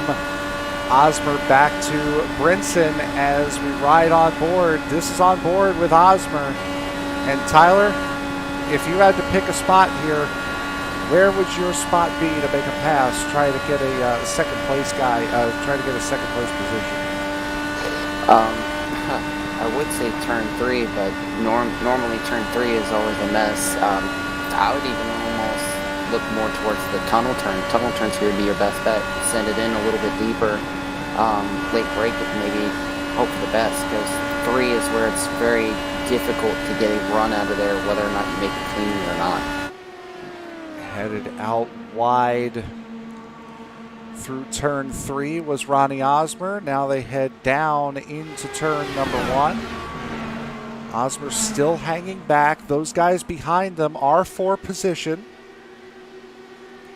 Osmer back to Brinson as we ride on board. This is on board with Osmer. And Tyler, if you had to pick a spot here, where would your spot be to make a pass, try to get a second place guy, try to get a second place position? I would say turn 3, but normally turn 3 is always a mess. I would even almost look more towards the tunnel turn. Tunnel turns here would be your best bet. Send it in a little bit deeper. Late break it, maybe hope for the best, because 3 is where it's very difficult to get a run out of there, whether or not you make it clean or not. Headed out wide through turn 3 was Ronnie Osmer. Now they head down into turn number 1. Osmer still hanging back. Those guys behind them are for position.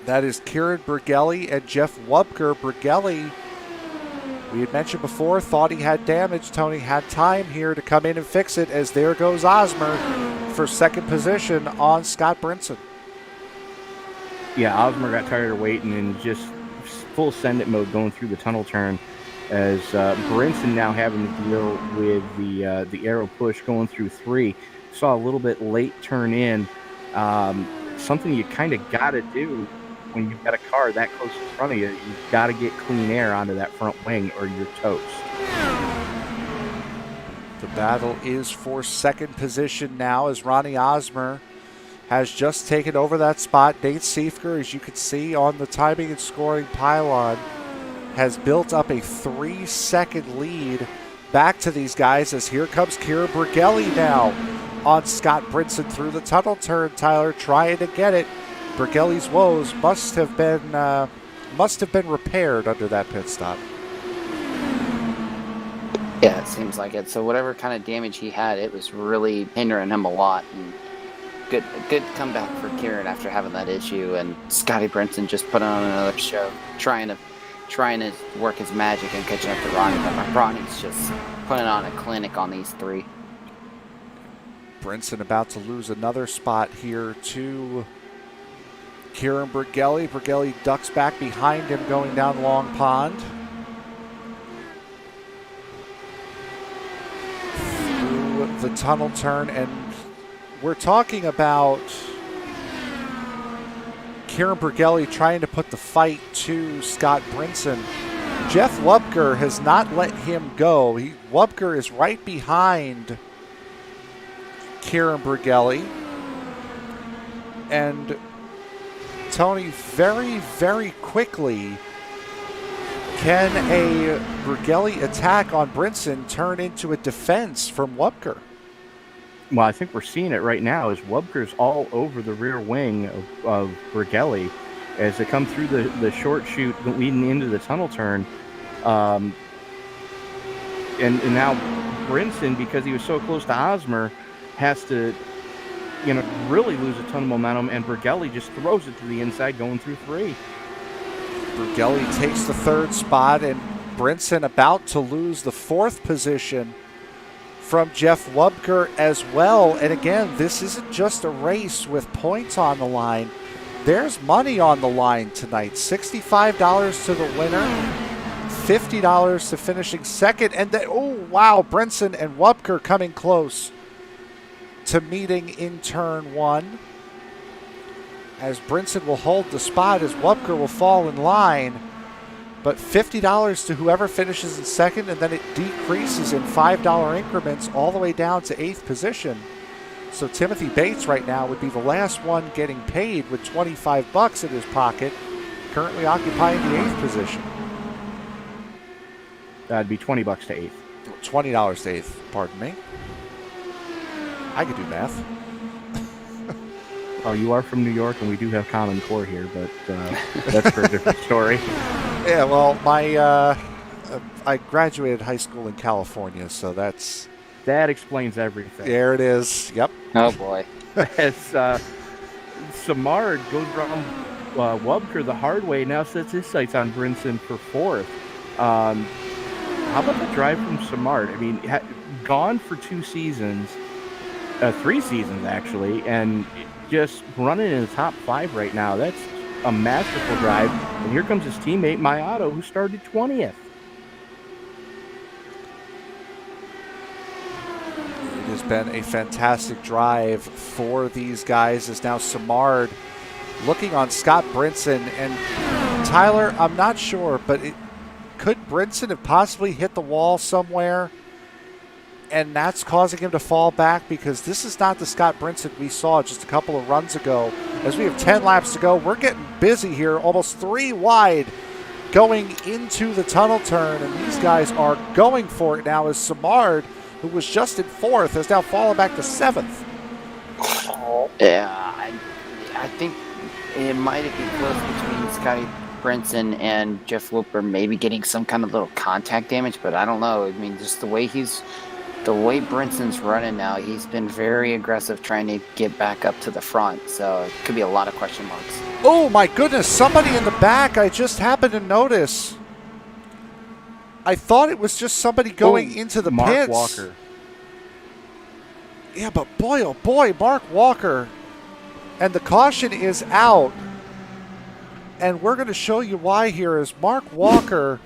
That is Kieran Bergelli and Jeff Wubker. Bergelli, we had mentioned before, thought he had damage. Tony had time here to come in and fix it, as there goes Osmer for second position on Scott Brinson. Yeah, Osmer got tired of waiting and just full send it mode going through the tunnel turn, as Brinson now having to deal with the arrow push going through 3. Saw a little bit late turn in. Something you kind of got to do when you've got a car that close in front of you. You've got to get clean air onto that front wing or you're toast. The battle is for second position now, as Ronnie Osmer has just taken over that spot. Nate Siefker, as you can see on the timing and scoring pylon, has built up a 3-second lead back to these guys as here comes Kira Brigelli now on Scott Brinson through the tunnel turn. Tyler trying to get it. Brigelli's woes must have been repaired under that pit stop. Yeah, it seems like it. So whatever kind of damage he had, it was really hindering him a lot. And good comeback for Kieran after having that issue. And Scotty Brinson just put on another show, trying to work his magic and catching up to Ronnie. But Ronnie's just putting on a clinic on these three. Brinson about to lose another spot here to Kieran Brigelli. Brigelli ducks back behind him going down Long Pond. Through the tunnel turn, and we're talking about Kieran Brigelli trying to put the fight to Scott Brinson. Jeff Wubker has not let him go. Wubker is right behind Kieran Brigelli. And Tony, very, very quickly, can a Brigelli attack on Brinson turn into a defense from Wubker? Well, I think we're seeing it right now as Wubker's all over the rear wing of Brigelli as they come through the short chute leading into the tunnel turn. And now Brinson, because he was so close to Hosmer, has to really lose a ton of momentum, and Brigelli just throws it to the inside going through three. Brigelli takes the third spot, and Brinson about to lose the fourth position from Jeff Wubker as well. And again, this isn't just a race with points on the line. There's money on the line tonight. $65 to the winner, $50 to finishing second. And then, oh, wow, Brinson and Wubker coming close to meeting in turn one. As Brinson will hold the spot, as Wubker will fall in line. But $50 to whoever finishes in second, and then it decreases in $5 increments all the way down to 8th position. So Timothy Bates right now would be the last one getting paid with $25 in his pocket, currently occupying the 8th position. That'd be $20 to 8th. $20 to 8th, pardon me. I could do math. Oh, you are from New York, and we do have Common Core here, but that's for a different story. Yeah, well, I graduated high school in California, so that explains everything. There it is. Yep. Oh boy. As Samard goes around Wubker the hard way, now sets his sights on Brinson for fourth. How about the drive from Samard? I mean, gone for 2 seasons, 3 seasons actually, and just running in the top 5 right now. That's a masterful drive. And here comes his teammate, Mayato, who started 20th. It has been a fantastic drive for these guys. As now Samard looking on Scott Brinson. And Tyler, I'm not sure, but could Brinson have possibly hit the wall somewhere? And that's causing him to fall back, because this is not the Scott Brinson we saw just a couple of runs ago. As we have 10 laps to go, we're getting busy here, almost 3 wide going into the tunnel turn, and these guys are going for it now as Samard, who was just in 4th, has now fallen back to 7th. Yeah, I think it might have been close between Scotty Brinson and Jeff Whooper maybe getting some kind of little contact damage, but I don't know. I mean, just the way Brinson's running now, he's been very aggressive trying to get back up to the front, so it could be a lot of question marks. Oh my goodness, somebody in the back I just happened to notice. I thought it was just somebody going into the Mark pits. Walker. Yeah, but boy, oh boy, Mark Walker. And the caution is out. And we're going to show you why here, as Mark Walker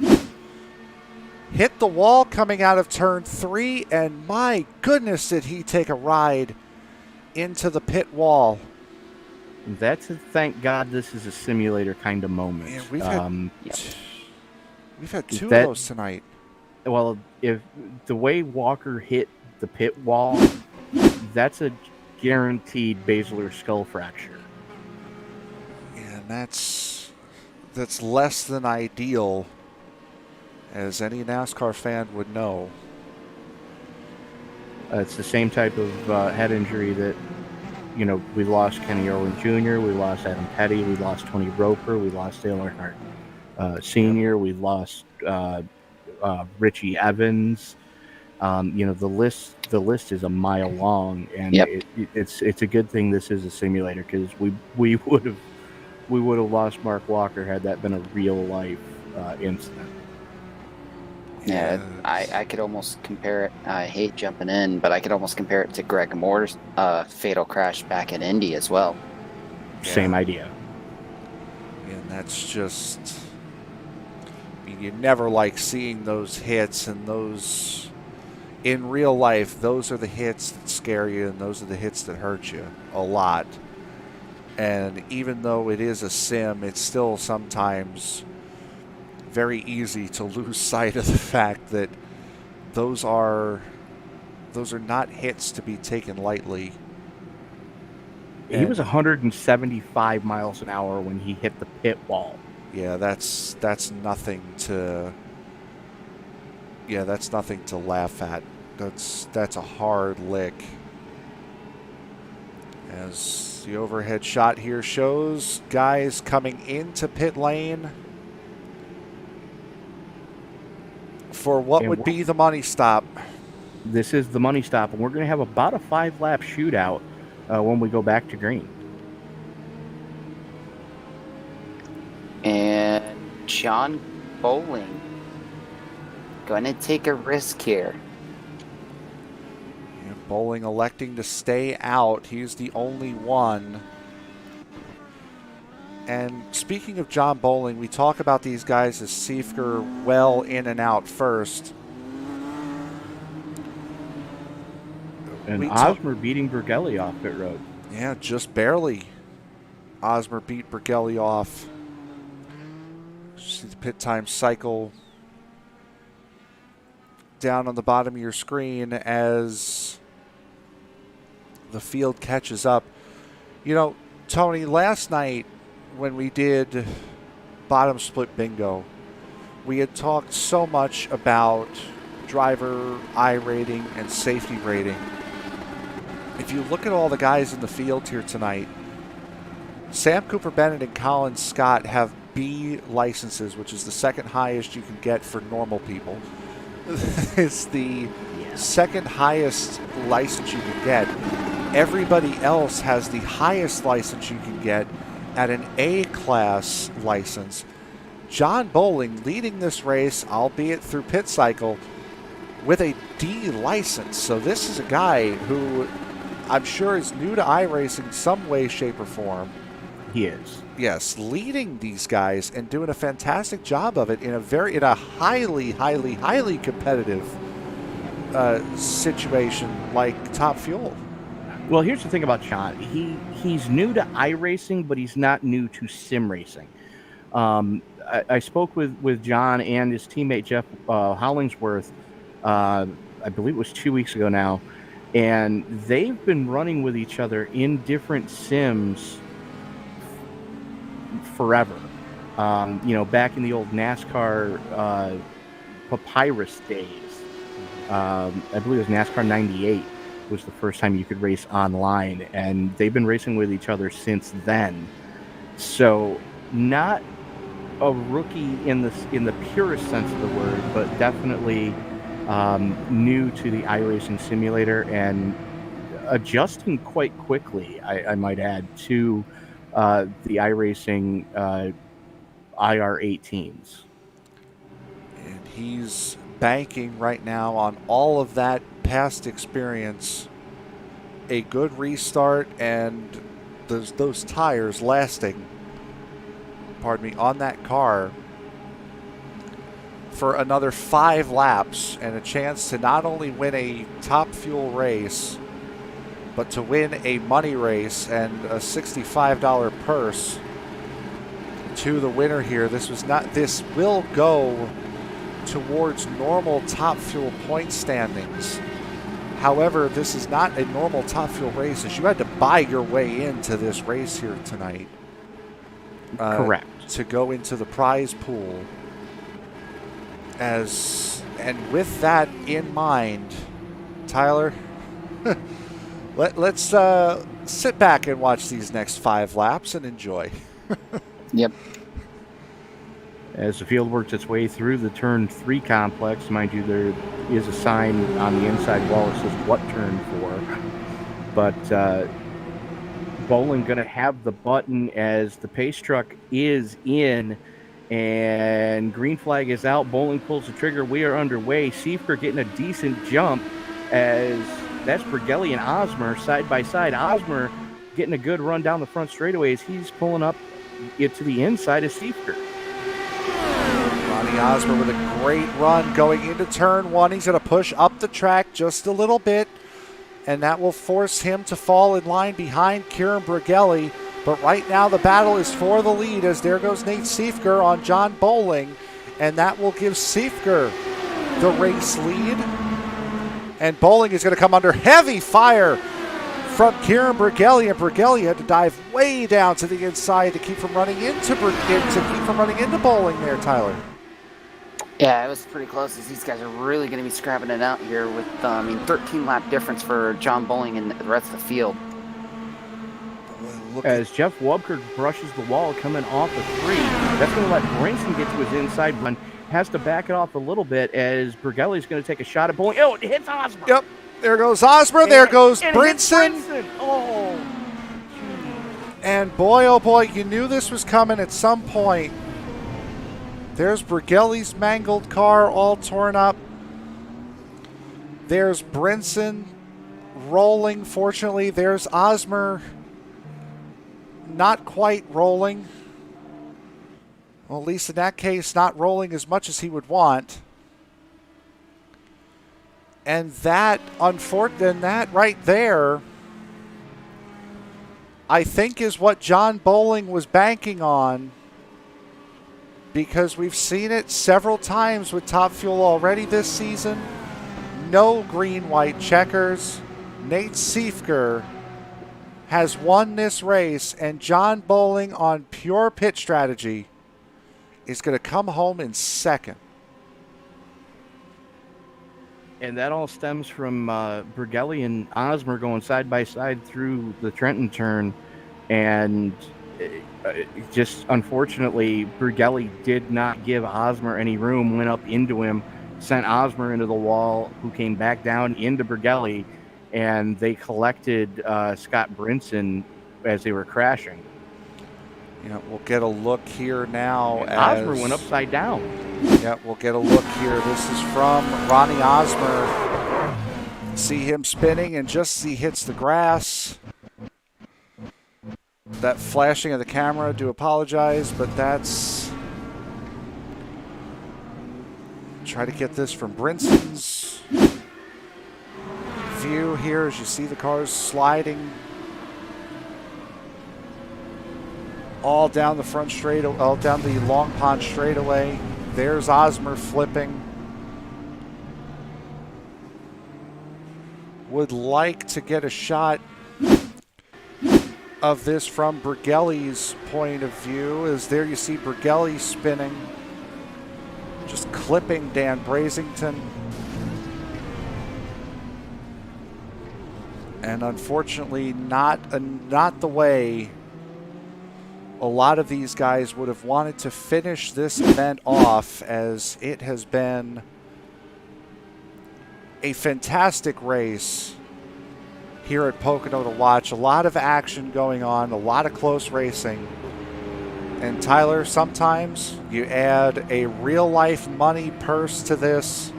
hit the wall coming out of turn 3, and my goodness, did he take a ride into the pit wall. That's a thank God this is a simulator kind of moment. Man, we've had 2 of those tonight. Well, if the way Walker hit the pit wall, that's a guaranteed basilar skull fracture. And that's less than ideal, as any NASCAR fan would know. It's the same type of head injury that, we lost Kenny Irwin Jr., we lost Adam Petty, we lost Tony Roper, we lost Dale Earnhardt Sr., we lost Richie Evans. The list is a mile long, and Yep. it's a good thing this is a simulator, because we would have lost Mark Walker had that been a real life incident. Yeah, I could almost compare it. I hate jumping in, but I could almost compare it to Greg Moore's fatal crash back in Indy as well. Same idea. And that's just, I mean, you never like seeing those hits, and those, in real life, those are the hits that scare you, and those are the hits that hurt you a lot. And even though it is a sim, it's still sometimes very easy to lose sight of the fact that those are not hits to be taken lightly. He was 175 miles an hour when he hit the pit wall. Yeah, that's nothing to laugh at. That's a hard lick. As the overhead shot here shows, guys coming into pit lane for what would be the money stop. This is the money stop, and we're going to have about a 5-lap shootout when we go back to green. And John Bowling going to take a risk here. And Bowling electing to stay out. He's the only one. And speaking of John Bowling, we talk about these guys as Siefker well in and out first. And Osmer beating Bergelli off pit road. Yeah, just barely. Osmer beat Bergelli off. See the pit time cycle down on the bottom of your screen as the field catches up. You know, Tony, last night when we did bottom split bingo, we had talked so much about driver I rating and safety rating. If you look at all the guys in the field here tonight, Sam Cooper Bennett and Colin Scott have B licenses, which is the second highest you can get for normal people. It's the second highest license you can get. Everybody else has the highest license you can get at an A-class license. John Bowling leading this race, albeit through pit cycle, with a D license. So this is a guy who I'm sure is new to iRacing some way, shape, or form. He is. Yes, leading these guys and doing a fantastic job of it in a highly, highly, highly competitive situation like Top Fuel. Well, here's the thing about John. He's new to iRacing, but he's not new to sim racing. I spoke with John and his teammate Jeff Hollingsworth, I believe it was 2 weeks ago now, and they've been running with each other in different sims forever. Back in the old NASCAR Papyrus days. I believe it was NASCAR 98 was the first time you could race online, and they've been racing with each other since then. So not a rookie in the purest sense of the word, but definitely new to the iRacing simulator and adjusting quite quickly, I might add, to the iRacing IR18s. And he's banking right now on all of that past experience, a good restart, and those tires lasting, on that car for another 5 laps, and a chance to not only win a Top Fuel race, but to win a money race and a $65 purse to the winner here. This will go towards normal Top Fuel point standings. However, this is not a normal Top Fuel race, as you had to buy your way into this race here tonight. Correct. To go into the prize pool. And with that in mind, Tyler, Let's sit back and watch these next 5 laps and enjoy. Yep. As the field works its way through the turn 3 complex, mind you, there is a sign on the inside wall that says what turn 4. But Bowling going to have the button as the pace truck is in, and green flag is out. Bowling pulls the trigger. We are underway. Seifker getting a decent jump as that's Bergelli and Osmer side by side. Osmer getting a good run down the front straightaway as he's pulling up it to the inside of Seifker. Ronnie Osmer with a great run going into turn 1. He's going to push up the track just a little bit, and that will force him to fall in line behind Kieran Bergelli. But right now the battle is for the lead as there goes Nate Seifker on John Bowling, and that will give Seifker the race lead. And Bowling is going to come under heavy fire from Kieran Bergelli, and Bergelli had to dive way down to the inside to keep from running into Bowling there, Tyler. Yeah, it was pretty close as these guys are really going to be scrapping it out here with, 13 lap difference for John Bowling and the rest of the field. As Jeff Wubker brushes the wall coming off the 3, that's going to let Brinson get to his inside run. Has to back it off a little bit as Bergelli's going to take a shot at Bowling. Oh, it hits Osmer. Yep, there goes Osmer. There goes Brinson. Oh, and boy, oh boy, you knew this was coming at some point. There's Bergelli's mangled car all torn up. There's Brinson rolling. Fortunately, there's Osmer not quite rolling. Well, at least in that case, not rolling as much as he would want. And that right there, I think, is what John Bowling was banking on, because we've seen it several times with Top Fuel already this season. No green-white checkers. Nate Seifker has won this race, and John Bowling on pure pit strategy is going to come home in second. And that all stems from Bergelli and Osmer going side by side through the Trenton turn, and just unfortunately, Bergelli did not give Osmer any room, went up into him, sent Osmer into the wall, who came back down into Bergelli, and they collected Scott Brinson as they were crashing. Yeah, we'll get a look here now. Osmer went upside down. Yeah, we'll get a look here. This is from Ronnie Osmer. See him spinning, and just as he hits the grass, that flashing of the camera, do apologize, but that's... Try to get this from Brinson's view here as you see the cars sliding all down the front straight, all down the Long Pond straightaway. There's Osmer flipping. Would like to get a shot of this from Bergelli's point of view, as there you see Bergelli spinning, just clipping Dan Brazington. And unfortunately not the way a lot of these guys would have wanted to finish this event off, as it has been a fantastic race here at Pocono to watch. A lot of action going on, a lot of close racing. And Tyler, sometimes you add a real-life money purse to this,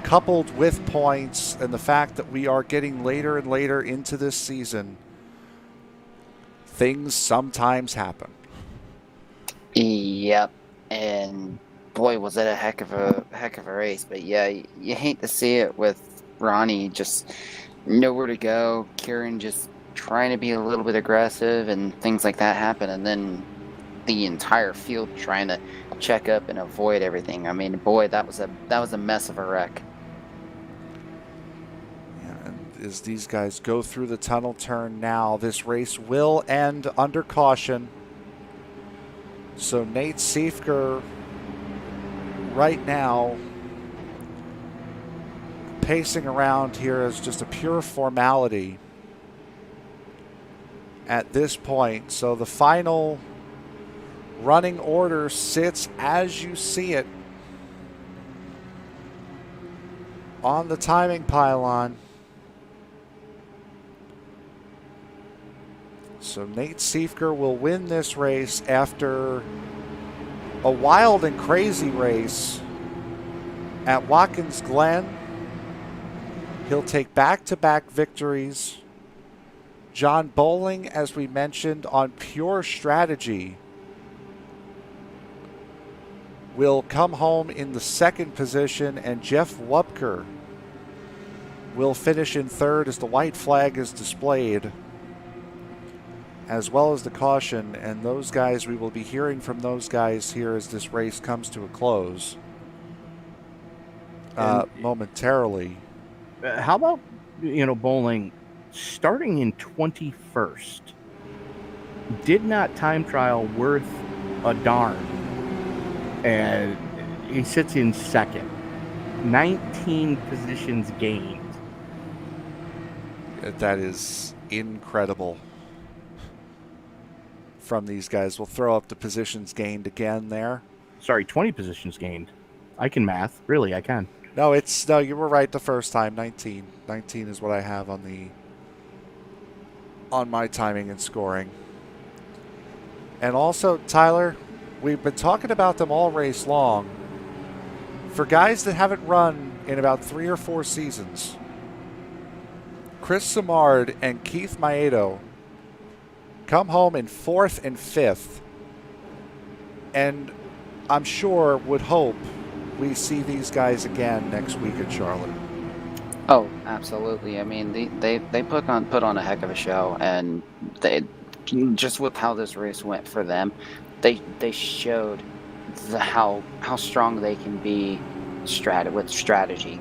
coupled with points and the fact that we are getting later and later into this season. Things sometimes happen. Yep, and boy, was it a heck of a race. But yeah, you hate to see it with Ronnie just nowhere to go. Kieran just trying to be a little bit aggressive, and things like that happen, and then the entire field trying to check up and avoid everything. I mean, boy, that was a mess of a wreck. As these guys go through the tunnel turn now, this race will end under caution. So Nate Seifker right now pacing around here is just a pure formality at this point. So the final running order sits as you see it on the timing pylon. So Nate Siefker will win this race after a wild and crazy race at Watkins Glen. He'll take back-to-back victories. John Bowling, as we mentioned, on pure strategy, will come home in the second position, and Jeff Wupker will finish in third as the white flag is displayed, as well as the caution. And those guys, we will be hearing from those guys here as this race comes to a close momentarily. How about, Bowling starting in 21st? Did not time trial worth a darn. And he sits in second. 19 positions gained. That is incredible from these guys. We'll throw up the positions gained again there. Sorry, 20 positions gained. I can math. Really, I can. No, you were right the first time. 19. 19 is what I have on my timing and scoring. And also, Tyler, we've been talking about them all race long. For guys that haven't run in about 3 or 4 seasons, Chris Simard and Keith Maedo come home in 4th and 5th, and I'm sure would hope we see these guys again next week at Charlotte. Oh, absolutely. I mean, they put on a heck of a show, and they just with how this race went for them, they showed how strong they can be with strategy,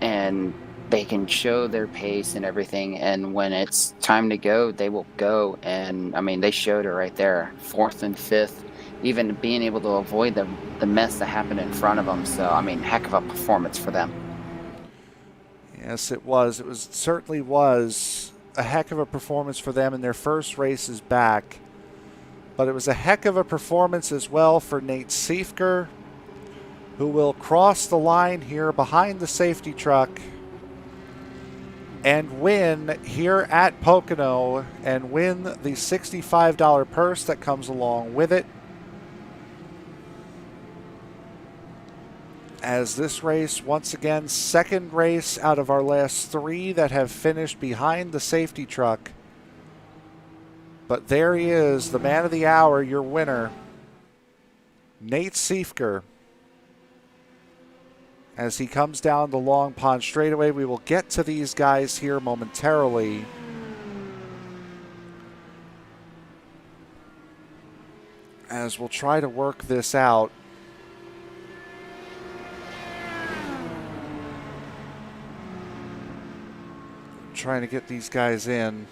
and they can show their pace and everything. And when it's time to go, they will go. And I mean, they showed it right there, 4th and 5th, even being able to avoid the mess that happened in front of them. So I mean, heck of a performance for them. Yes, it was. It certainly was a heck of a performance for them in their first races back. But it was a heck of a performance as well for Nate Siefker, who will cross the line here behind the safety truck and win here at Pocono, and win the $65 purse that comes along with it. As this race, once again, second race out of our last 3 that have finished behind the safety truck. But there he is, the man of the hour, your winner, Nate Siefker. As he comes down the Long Pond straightaway, we will get to these guys here momentarily. As we'll try to work this out. Trying to get these guys in.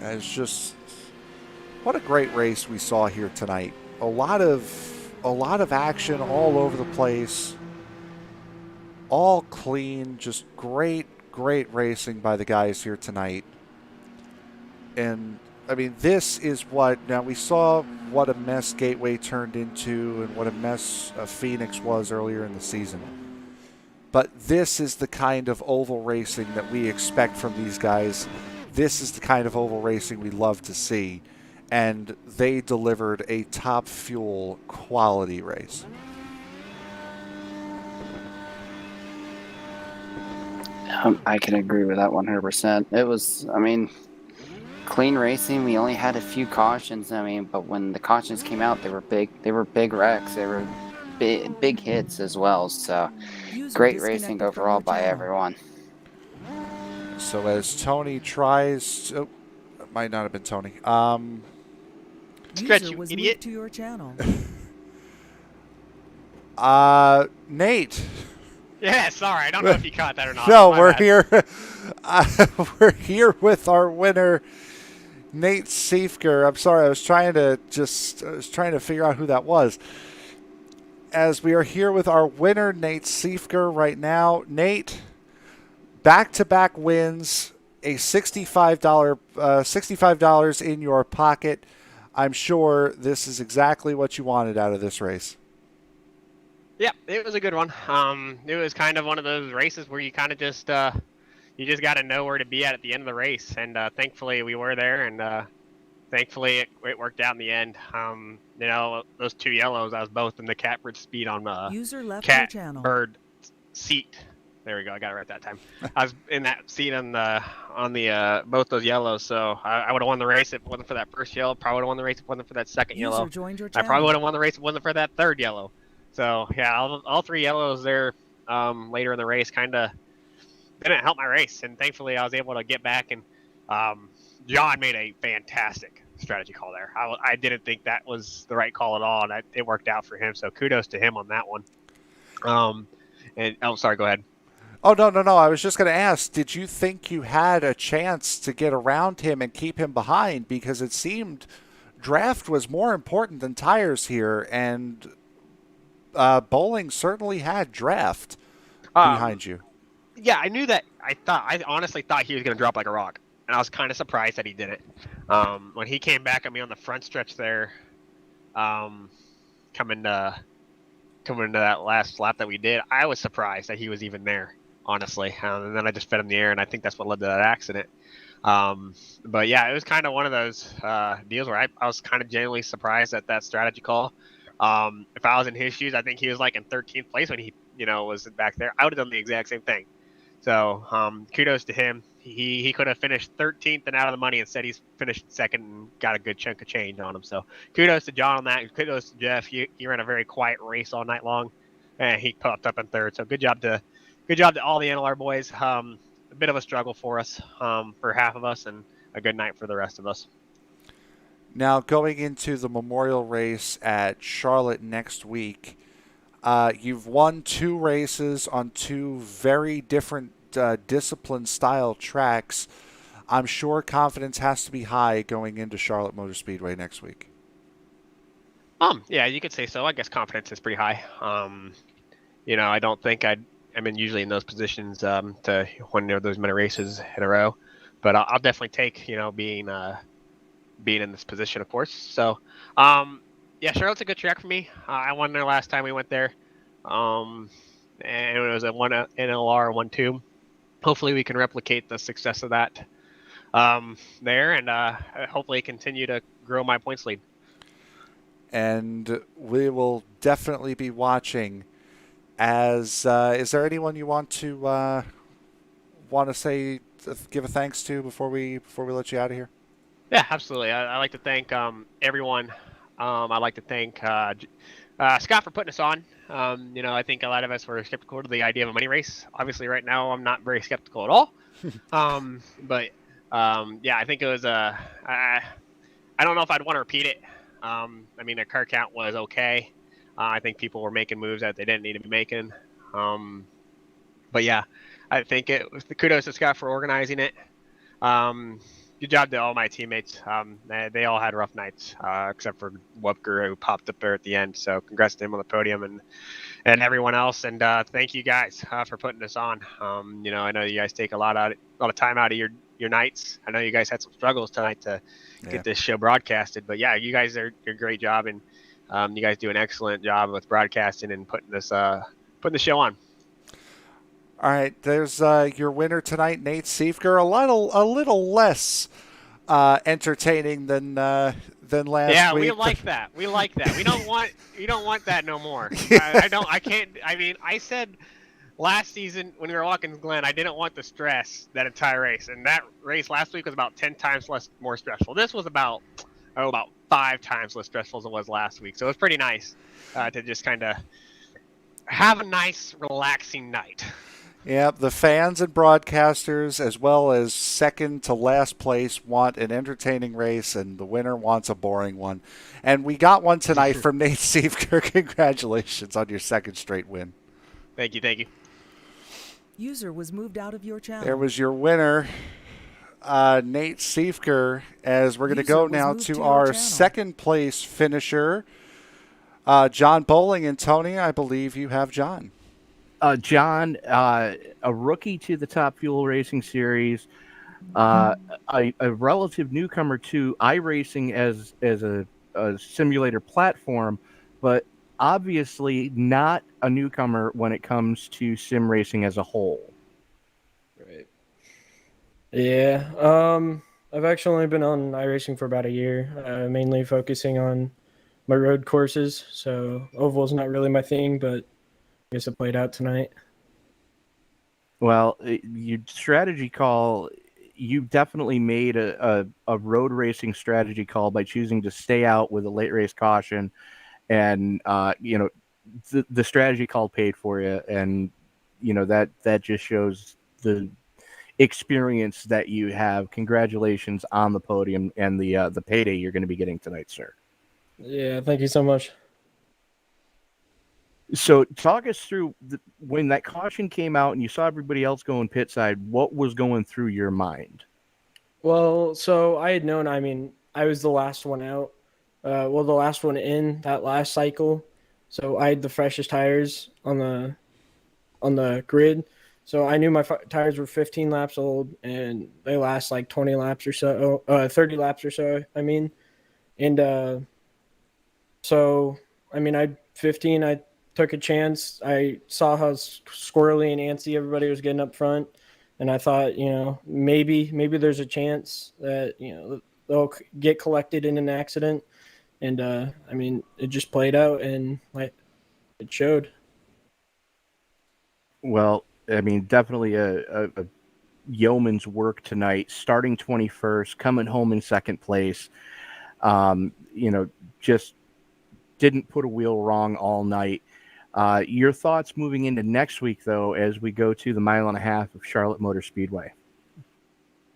As just, what a great race we saw here tonight. A lot of action all over the place. All clean, just great racing by the guys here tonight. And I mean, this is now we saw what a mess Gateway turned into and what a mess Phoenix was earlier in the season. But this is the kind of oval racing that we expect from these guys. This is the kind of oval racing we love to see. And they delivered a top fuel quality race. I can agree with that 100%. It was, I mean, clean racing. We only had a few cautions. I mean, but when the cautions came out, they were big. They were big wrecks. They were big hits as well. So great racing overall by everyone. So as Tony tries, it might not have been Tony. Stretch, you idiot. To your channel. Nate. Yeah, sorry. I don't know if you caught that or not. No, My we're bad. here. We're here with our winner. Nate Siefker. I'm sorry, I was trying to figure out who that was. As we are here with our winner, Nate Siefker, right now. Nate, back-to-back wins, a $65 in your pocket. I'm sure this is exactly what you wanted out of this race. Yeah, it was a good one. It was kind of one of those races where you kind of just you just got to know where to be at the end of the race, and thankfully we were there, and thankfully it worked out in the end. Those two yellows, I was both in the catbird speed on the User left your channel. catbird seat. There we go. I got it right that time. I was in that seat on the both those yellows, so I would have won the race if it wasn't for that first yellow. Probably would have won the race if it wasn't for that second User yellow. joined your I channel. probably would have won the race if it wasn't for that third yellow. So yeah, all three yellows there later in the race kind of didn't help my race, and thankfully I was able to get back. And John made a fantastic strategy call there. I didn't think that was the right call at all, and it worked out for him. So kudos to him on that one. Sorry, go ahead. Oh, no. I was just going to ask, did you think you had a chance to get around him and keep him behind? Because it seemed draft was more important than tires here, and Bowling certainly had draft behind you. Yeah, I knew that. I honestly thought he was going to drop like a rock, and I was kind of surprised that he didn't. When he came back at me on the front stretch there, coming to that last lap that we did, I was surprised that he was even there, honestly. And then I just fed him the air, and I think that's what led to that accident. But yeah, it was kind of one of those deals where I was kind of genuinely surprised at that strategy call. If I was in his shoes, I think he was like in 13th place when he, was back there. I would have done the exact same thing. So kudos to him. He could have finished 13th and out of the money. Instead, he's finished second and got a good chunk of change on him. So kudos to John on that. Kudos to Jeff. He ran a very quiet race all night long, and he popped up in third. So good job to all the NLR boys. A bit of a struggle for us, for half of us, and a good night for the rest of us. Now, going into the Memorial race at Charlotte next week, you've won 2 races on 2 very different discipline-style tracks. I'm sure confidence has to be high going into Charlotte Motor Speedway next week. Yeah, you could say so. I guess confidence is pretty high. I don't think I'm usually in those positions to win those many races in a row, but I'll definitely take being in this position, of course. So, yeah, Charlotte's a good track for me. I won there last time we went there, and it was a 1 NLR 1-2. Hopefully, we can replicate the success of that there, and hopefully continue to grow my points lead. And we will definitely be watching. As is there anyone you want to say, give a thanks to before we let you out of here? Yeah, absolutely. I'd like to thank everyone. I'd like to thank Scott for putting us on. I think a lot of us were skeptical to the idea of a money race. Obviously, right now, I'm not very skeptical at all. But I think it was I don't know if I'd want to repeat it. The car count was okay. I think people were making moves that they didn't need to be making. But yeah, I think it was the kudos to Scott for organizing it. Good job to all my teammates. They all had rough nights, except for Wupker, who popped up there at the end. So congrats to him on the podium and everyone else. And thank you guys for putting this on. I know you guys take a lot of time out of your nights. I know you guys had some struggles tonight to get this show broadcasted. But yeah, you guys are a great job, and you guys do an excellent job with broadcasting and putting the show on. All right, there's your winner tonight, Nate Siefker. A little less entertaining than last week. Yeah, we like that. We like that. We don't want that no more. I said last season when we were Watkins Glen, I didn't want the stress that entire race, and that race last week was about 10 times more stressful. This was about 5 times less stressful as it was last week. So it was pretty nice to just kind of have a nice, relaxing night. Yeah, the fans and broadcasters, as well as second to last place, want an entertaining race, and the winner wants a boring one. And we got one tonight from Nate Siefker. Congratulations on your second straight win. Thank you. User was moved out of your channel. There was your winner. Nate Siefker, as we're going to User go was now moved to to your our channel. second place finisher, John Bowling. And Tony, I believe you have John. John, a rookie to the Top Fuel Racing Series, a relative newcomer to iRacing as a simulator platform, but obviously not a newcomer when it comes to sim racing as a whole. Right. Yeah. I've actually only been on iRacing for about a year, mainly focusing on my road courses. So oval's not really my thing, but I guess it played out tonight. Well, your strategy call, you definitely made a road racing strategy call by choosing to stay out with a late race caution, and the strategy call paid for you, and that just shows the experience that you have. Congratulations on the podium and the payday you're going to be getting tonight, sir. Yeah, thank you so much. So talk us through when that caution came out and you saw everybody else going pit side, what was going through your mind? Well, so I had known, I mean, I was the last one out. The last one in that last cycle. So I had the freshest tires on the grid. So I knew my tires were 15 laps old and they last like 20 laps or so, 30 laps or so, I mean. And so, I mean, I 15, I took a chance. I saw how squirrely and antsy everybody was getting up front. And I thought, maybe there's a chance that, they'll get collected in an accident. And, I mean, it just played out and like it showed. Well, I mean, definitely a yeoman's work tonight, starting 21st, coming home in second place. Just didn't put a wheel wrong all night. Your thoughts moving into next week, though, as we go to the 1.5 miles of Charlotte Motor Speedway?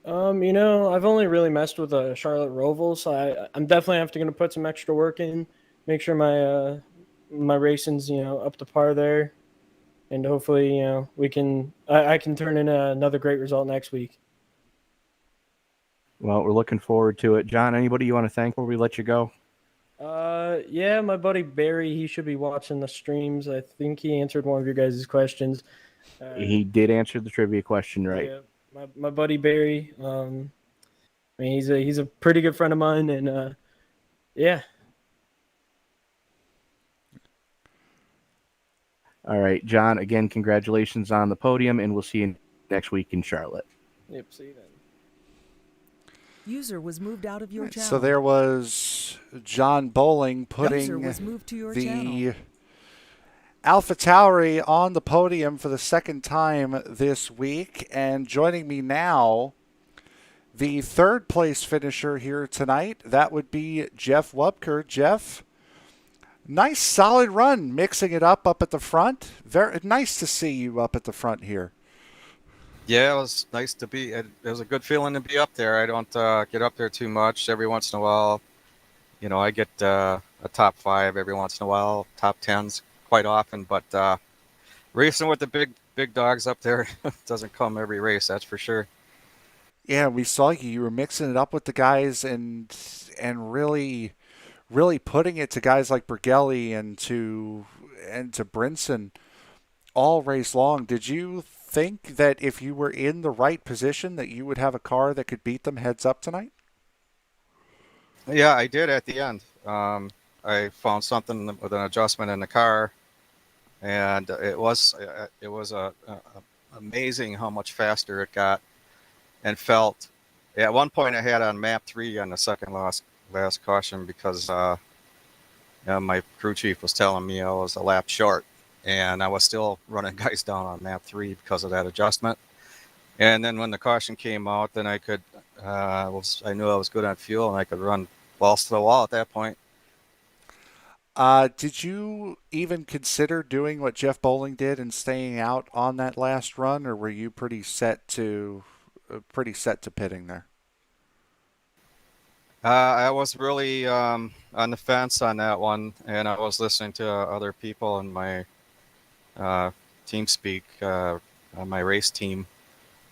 I've only really messed with a Charlotte Roval, so I'm definitely going to put some extra work in, make sure my racing's up to par there, and hopefully I can turn in another great result next week. Well, we're looking forward to it. John, anybody you want to thank before we let you go? Yeah, my buddy Barry, he should be watching the streams. I think he answered one of your guys' questions. He did answer the trivia question right. Yeah, my buddy Barry. I mean, he's a pretty good friend of mine, and yeah. All right, John. Again, congratulations on the podium, and we'll see you next week in Charlotte. Yep. See you then. User was moved out of your channel. So there was John Bowling putting User was moved to your the channel. Alpha Tauri on the podium for the second time this week. And joining me now, the third place finisher here tonight, that would be Jeff Wubker. Jeff, nice solid run, mixing it up at the front. Very nice to see you up at the front here. Yeah, it was nice to be. It was a good feeling to be up there. I don't get up there too much. Every once in a while, I get a top 5 every once in a while, top 10s quite often. But racing with the big dogs up there doesn't come every race, that's for sure. Yeah, we saw you. You were mixing it up with the guys and really putting it to guys like Bergelli and to Brinson all race long. Did you think that if you were in the right position that you would have a car that could beat them heads up tonight? Yeah, I did at the end. I found something with an adjustment in the car, and it was amazing how much faster it got and felt. At one point, I had on map 3 on the second last caution because my crew chief was telling me I was a lap short, and I was still running guys down on map 3 because of that adjustment. And then when the caution came out, then I could I knew I was good on fuel, and I could run balls to the wall at that point. Did you even consider doing what Jeff Bowling did and staying out on that last run, or were you pretty set to pitting there? I was really on the fence on that one, and I was listening to other people in my team speak on my race team,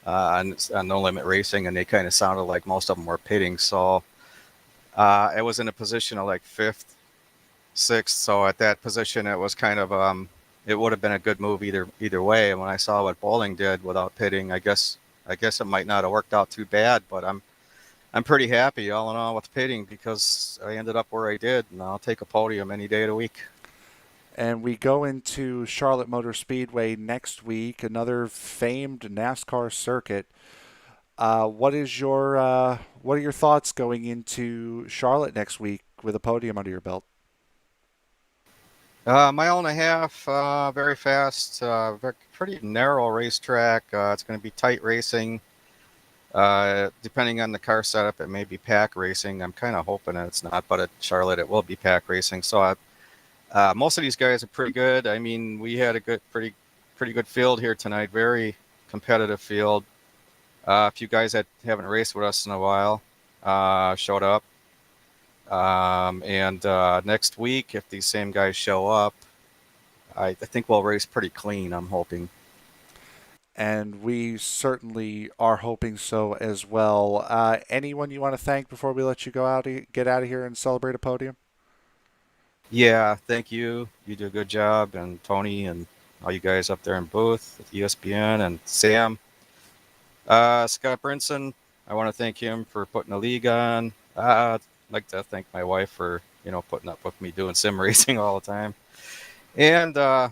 on No Limit Racing, and they kind of sounded like most of them were pitting. So I was in a position of like fifth, sixth. So at that position, it was kind of it would have been a good move either way. And when I saw what Bowling did without pitting, I guess it might not have worked out too bad. But I'm pretty happy all in all with pitting because I ended up where I did, and I'll take a podium any day of the week. And we go into Charlotte Motor Speedway next week, another famed NASCAR circuit. What are your thoughts going into Charlotte next week with a podium under your belt? Mile and a half, very fast, pretty narrow racetrack. It's going to be tight racing. Depending on the car setup, it may be pack racing. I'm kind of hoping that it's not, but at Charlotte, it will be pack racing. So most of these guys are pretty good. I mean, we had a pretty good field here tonight. Very competitive field. A few guys that haven't raced with us in a while showed up. And next week, if these same guys show up, I think we'll race pretty clean, I'm hoping. And we certainly are hoping so as well. Anyone you want to thank before we let you get out of here and celebrate a podium? Yeah, thank you. You do a good job. And Tony and all you guys up there in booth at ESPN and Sam. Scott Brinson, I want to thank him for putting the league on. I'd like to thank my wife for, putting up with me doing sim racing all the time. And the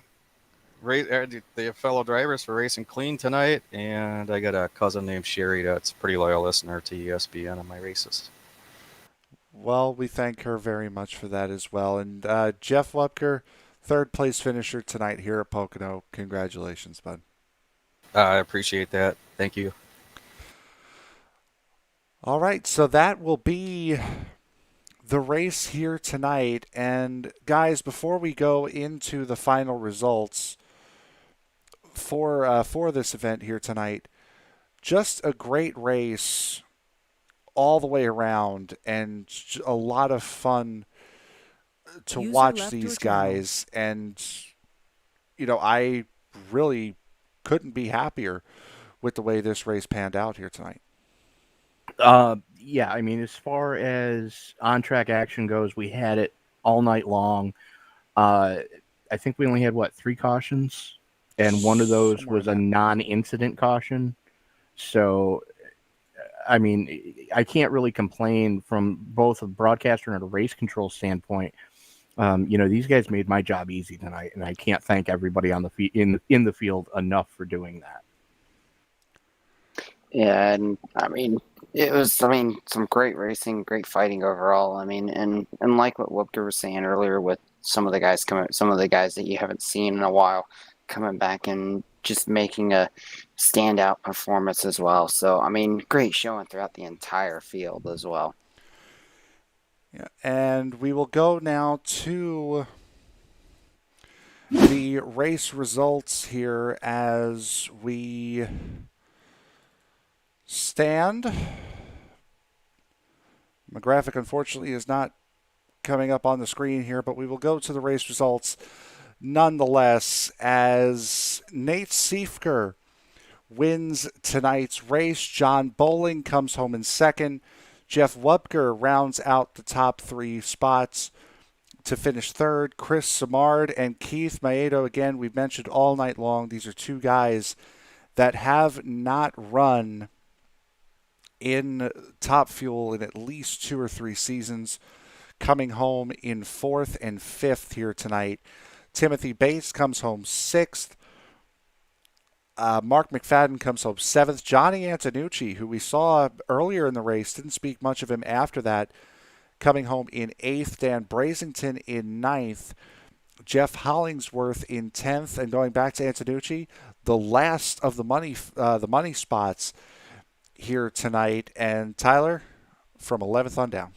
fellow drivers for racing clean tonight. And I got a cousin named Sherry that's a pretty loyal listener to ESPN on my races. Well, we thank her very much for that as well. And Jeff Wupker, third place finisher tonight here at Pocono. Congratulations, bud. I appreciate that. Thank you. All right, so that will be the race here tonight. And guys, before we go into the final results for this event here tonight, just a great race all the way around and a lot of fun to User watch left these your channel. guys. And I really couldn't be happier with the way this race panned out here tonight. Yeah, I mean, as far as on-track action goes, we had it all night long. I think we only had, 3 cautions? And one of those Somewhere was in a that. non-incident caution. So, I mean, I can't really complain from both a broadcaster and a race control standpoint. These guys made my job easy tonight, and I can't thank everybody on the in the field enough for doing that. Yeah, and it was some great racing, great fighting overall. And like what Wupker was saying earlier, with some of the guys that you haven't seen in a while coming back and just making a standout performance as well. So great showing throughout the entire field as well. Yeah, and we will go now to the race results here as we stand. My graphic, unfortunately, is not coming up on the screen here, but we will go to the race results nonetheless as Nate Siefker wins tonight's race. John Bowling comes home in second. Jeff Wupker rounds out the top 3 spots to finish third. Chris Samard and Keith Maedo, again, we've mentioned all night long, these are 2 guys that have not run in Top Fuel in at least 2 or 3 seasons, coming home in 4th and 5th here tonight. Timothy Bates comes home 6th. Mark McFadden comes home 7th. Johnny Antonucci, who we saw earlier in the race, didn't speak much of him after that, coming home in 8th. Dan Brazington in 9th. Jeff Hollingsworth in 10th. And going back to Antonucci, the last of the money spots here tonight. And Tyler, from 11th on down.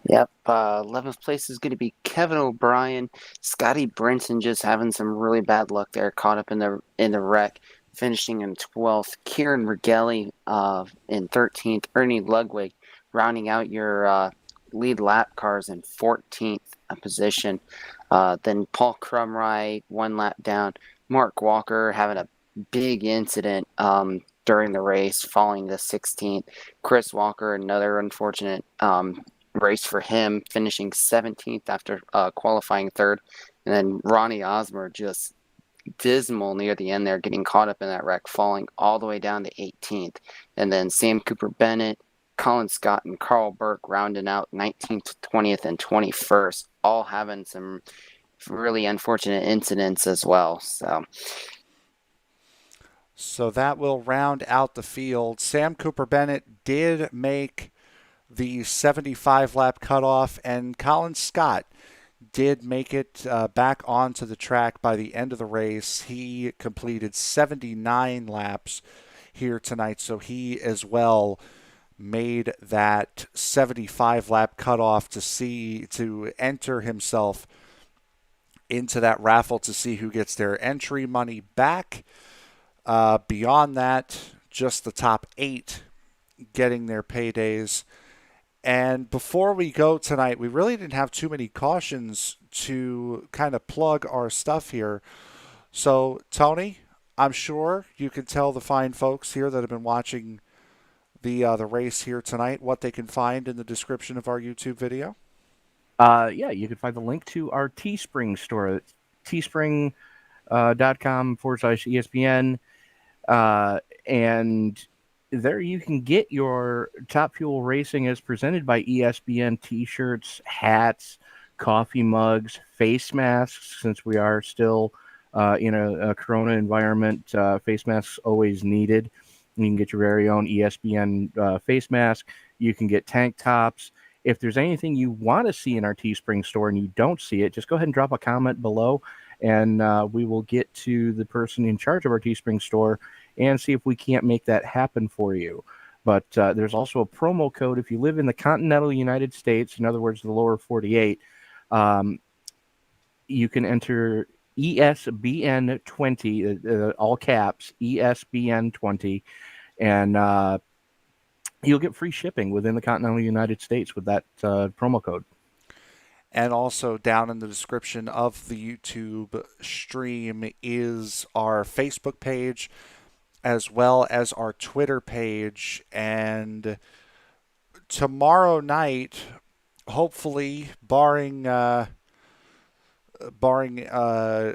Yep, 11th place is going to be Kevin O'Brien. Scotty Brinson just having some really bad luck there, caught up in the wreck, finishing in 12th. Kieran Regelli in 13th. Ernie Ludwig rounding out your lead lap cars in 14th position. Then Paul Crumry 1 lap down. Mark Walker having a big incident during the race, falling to 16th. Chris Walker, another unfortunate race for him, finishing 17th after qualifying third. And then Ronnie Osmer just dismal near the end there, getting caught up in that wreck, falling all the way down to 18th. And then Sam Cooper Bennett, Colin Scott, and Carl Burke rounding out 19th, 20th, and 21st, all having some really unfortunate incidents as well. So that will round out the field. Sam Cooper Bennett did make the 75-lap cutoff, and Colin Scott did make it back onto the track by the end of the race. He completed 79 laps here tonight, so he as well made that 75-lap cutoff to enter himself into that raffle to see who gets their entry money back. Beyond that, just the top 8 getting their paydays. And before we go tonight, we really didn't have too many cautions to kind of plug our stuff here. So, Tony, I'm sure you can tell the fine folks here that have been watching the race here tonight what they can find in the description of our YouTube video. Yeah, you can find the link to our Teespring store, teespring.com/ESPN. And there you can get your Top Fuel Racing as presented by ESPN t-shirts, hats, coffee mugs, face masks, since we are still in a corona environment. Face masks always needed. You can get your very own ESPN face mask. You can get tank tops. If there's anything you want to see in our Teespring store and you don't see it, just go ahead and drop a comment below, and we will get to the person in charge of our Teespring store and see if we can't make that happen for you. But there's also a promo code if you live in the continental United States, in other words, the lower 48. You can enter ESBN20, all caps, ESBN20, and you'll get free shipping within the continental United States with that promo code. And also down in the description of the YouTube stream is our Facebook page as well as our Twitter page. And tomorrow night, hopefully, barring a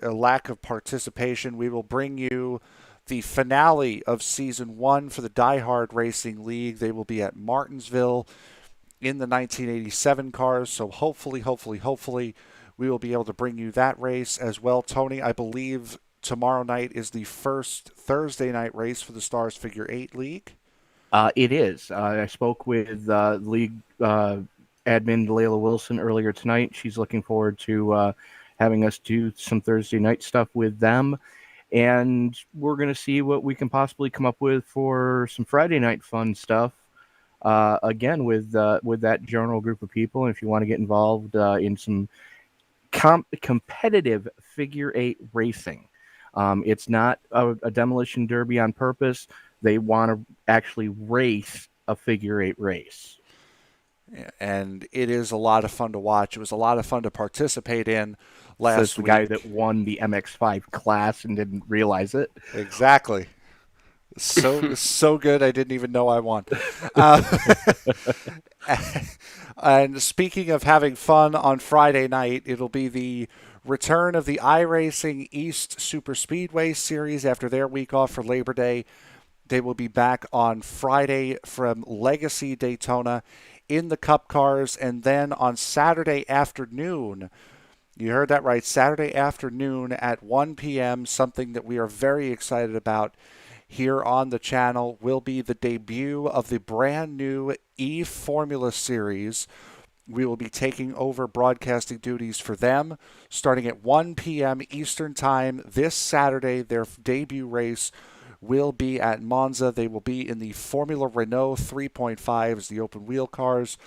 lack of participation, we will bring you the finale of Season 1 for the Die Hard Racing League. They will be at Martinsville in the 1987 cars, so hopefully, we will be able to bring you that race as well. Tony, I believe tomorrow night is the first Thursday night race for the Stars Figure 8 League. It is. I spoke with league admin Layla Wilson earlier tonight. She's looking forward to having us do some Thursday night stuff with them. And we're going to see what we can possibly come up with for some Friday night fun stuff. Again, with that general group of people. And if you want to get involved in some competitive figure 8 racing, it's not a demolition derby on purpose. They want to actually race a figure 8 race. And it is a lot of fun to watch. It was a lot of fun to participate in last week. The guy that won the MX5 class and didn't realize it. Exactly. So good, I didn't even know I won. And speaking of having fun on Friday night, it'll be the return of the iRacing East Super Speedway Series after their week off for Labor Day. They will be back on Friday from Legacy Daytona in the Cup cars, and then on Saturday afternoon, you heard that right, Saturday afternoon at 1 p.m., something that we are very excited about here on the channel, will be the debut of the brand new E-Formula Series. We will be taking over broadcasting duties for them starting at 1 p.m. Eastern Time this Saturday. Their debut race will be at Monza. They will be in the Formula Renault 3.5s, the open wheel cars.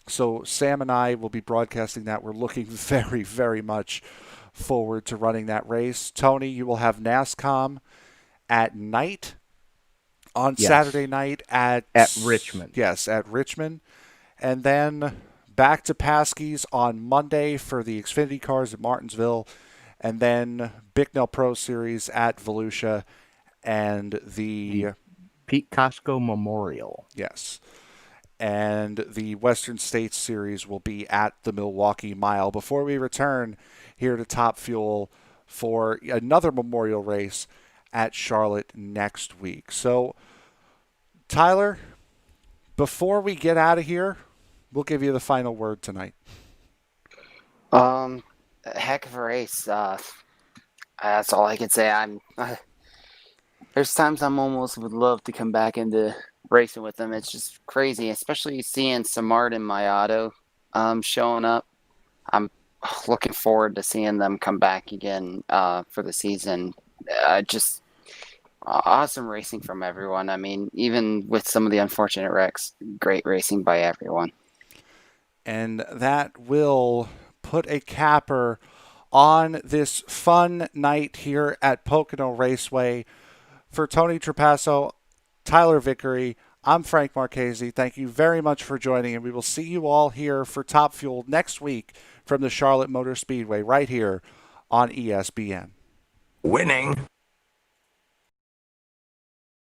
So Sam and I will be broadcasting that. We're looking very, very much forward to running that race. Tony, you will have NASCOM at night on Saturday night at Richmond. Yes, at Richmond. And then back to Paskey's on Monday for the Xfinity cars at Martinsville. And then Bicknell Pro Series at Volusia and the Pete Costco Memorial. yes, and the Western States Series will be at the Milwaukee Mile before we return here to Top Fuel for another memorial race at Charlotte next week. So, Tyler, before we get out of here, we'll give you the final word tonight. Heck of a race. That's all I can say. There's times I'm almost would love to come back into racing with them. It's just crazy, especially seeing Samart and Mayato showing up. I'm looking forward to seeing them come back again for the season. Just awesome racing from everyone. I mean, even with some of the unfortunate wrecks, great racing by everyone. And that will put a capper on this fun night here at Pocono Raceway. For Tony Trapasso, Tyler Vickery, I'm Frank Marchese. Thank you very much for joining, and we will see you all here for Top Fuel next week from the Charlotte Motor Speedway right here on ESPN. Winning.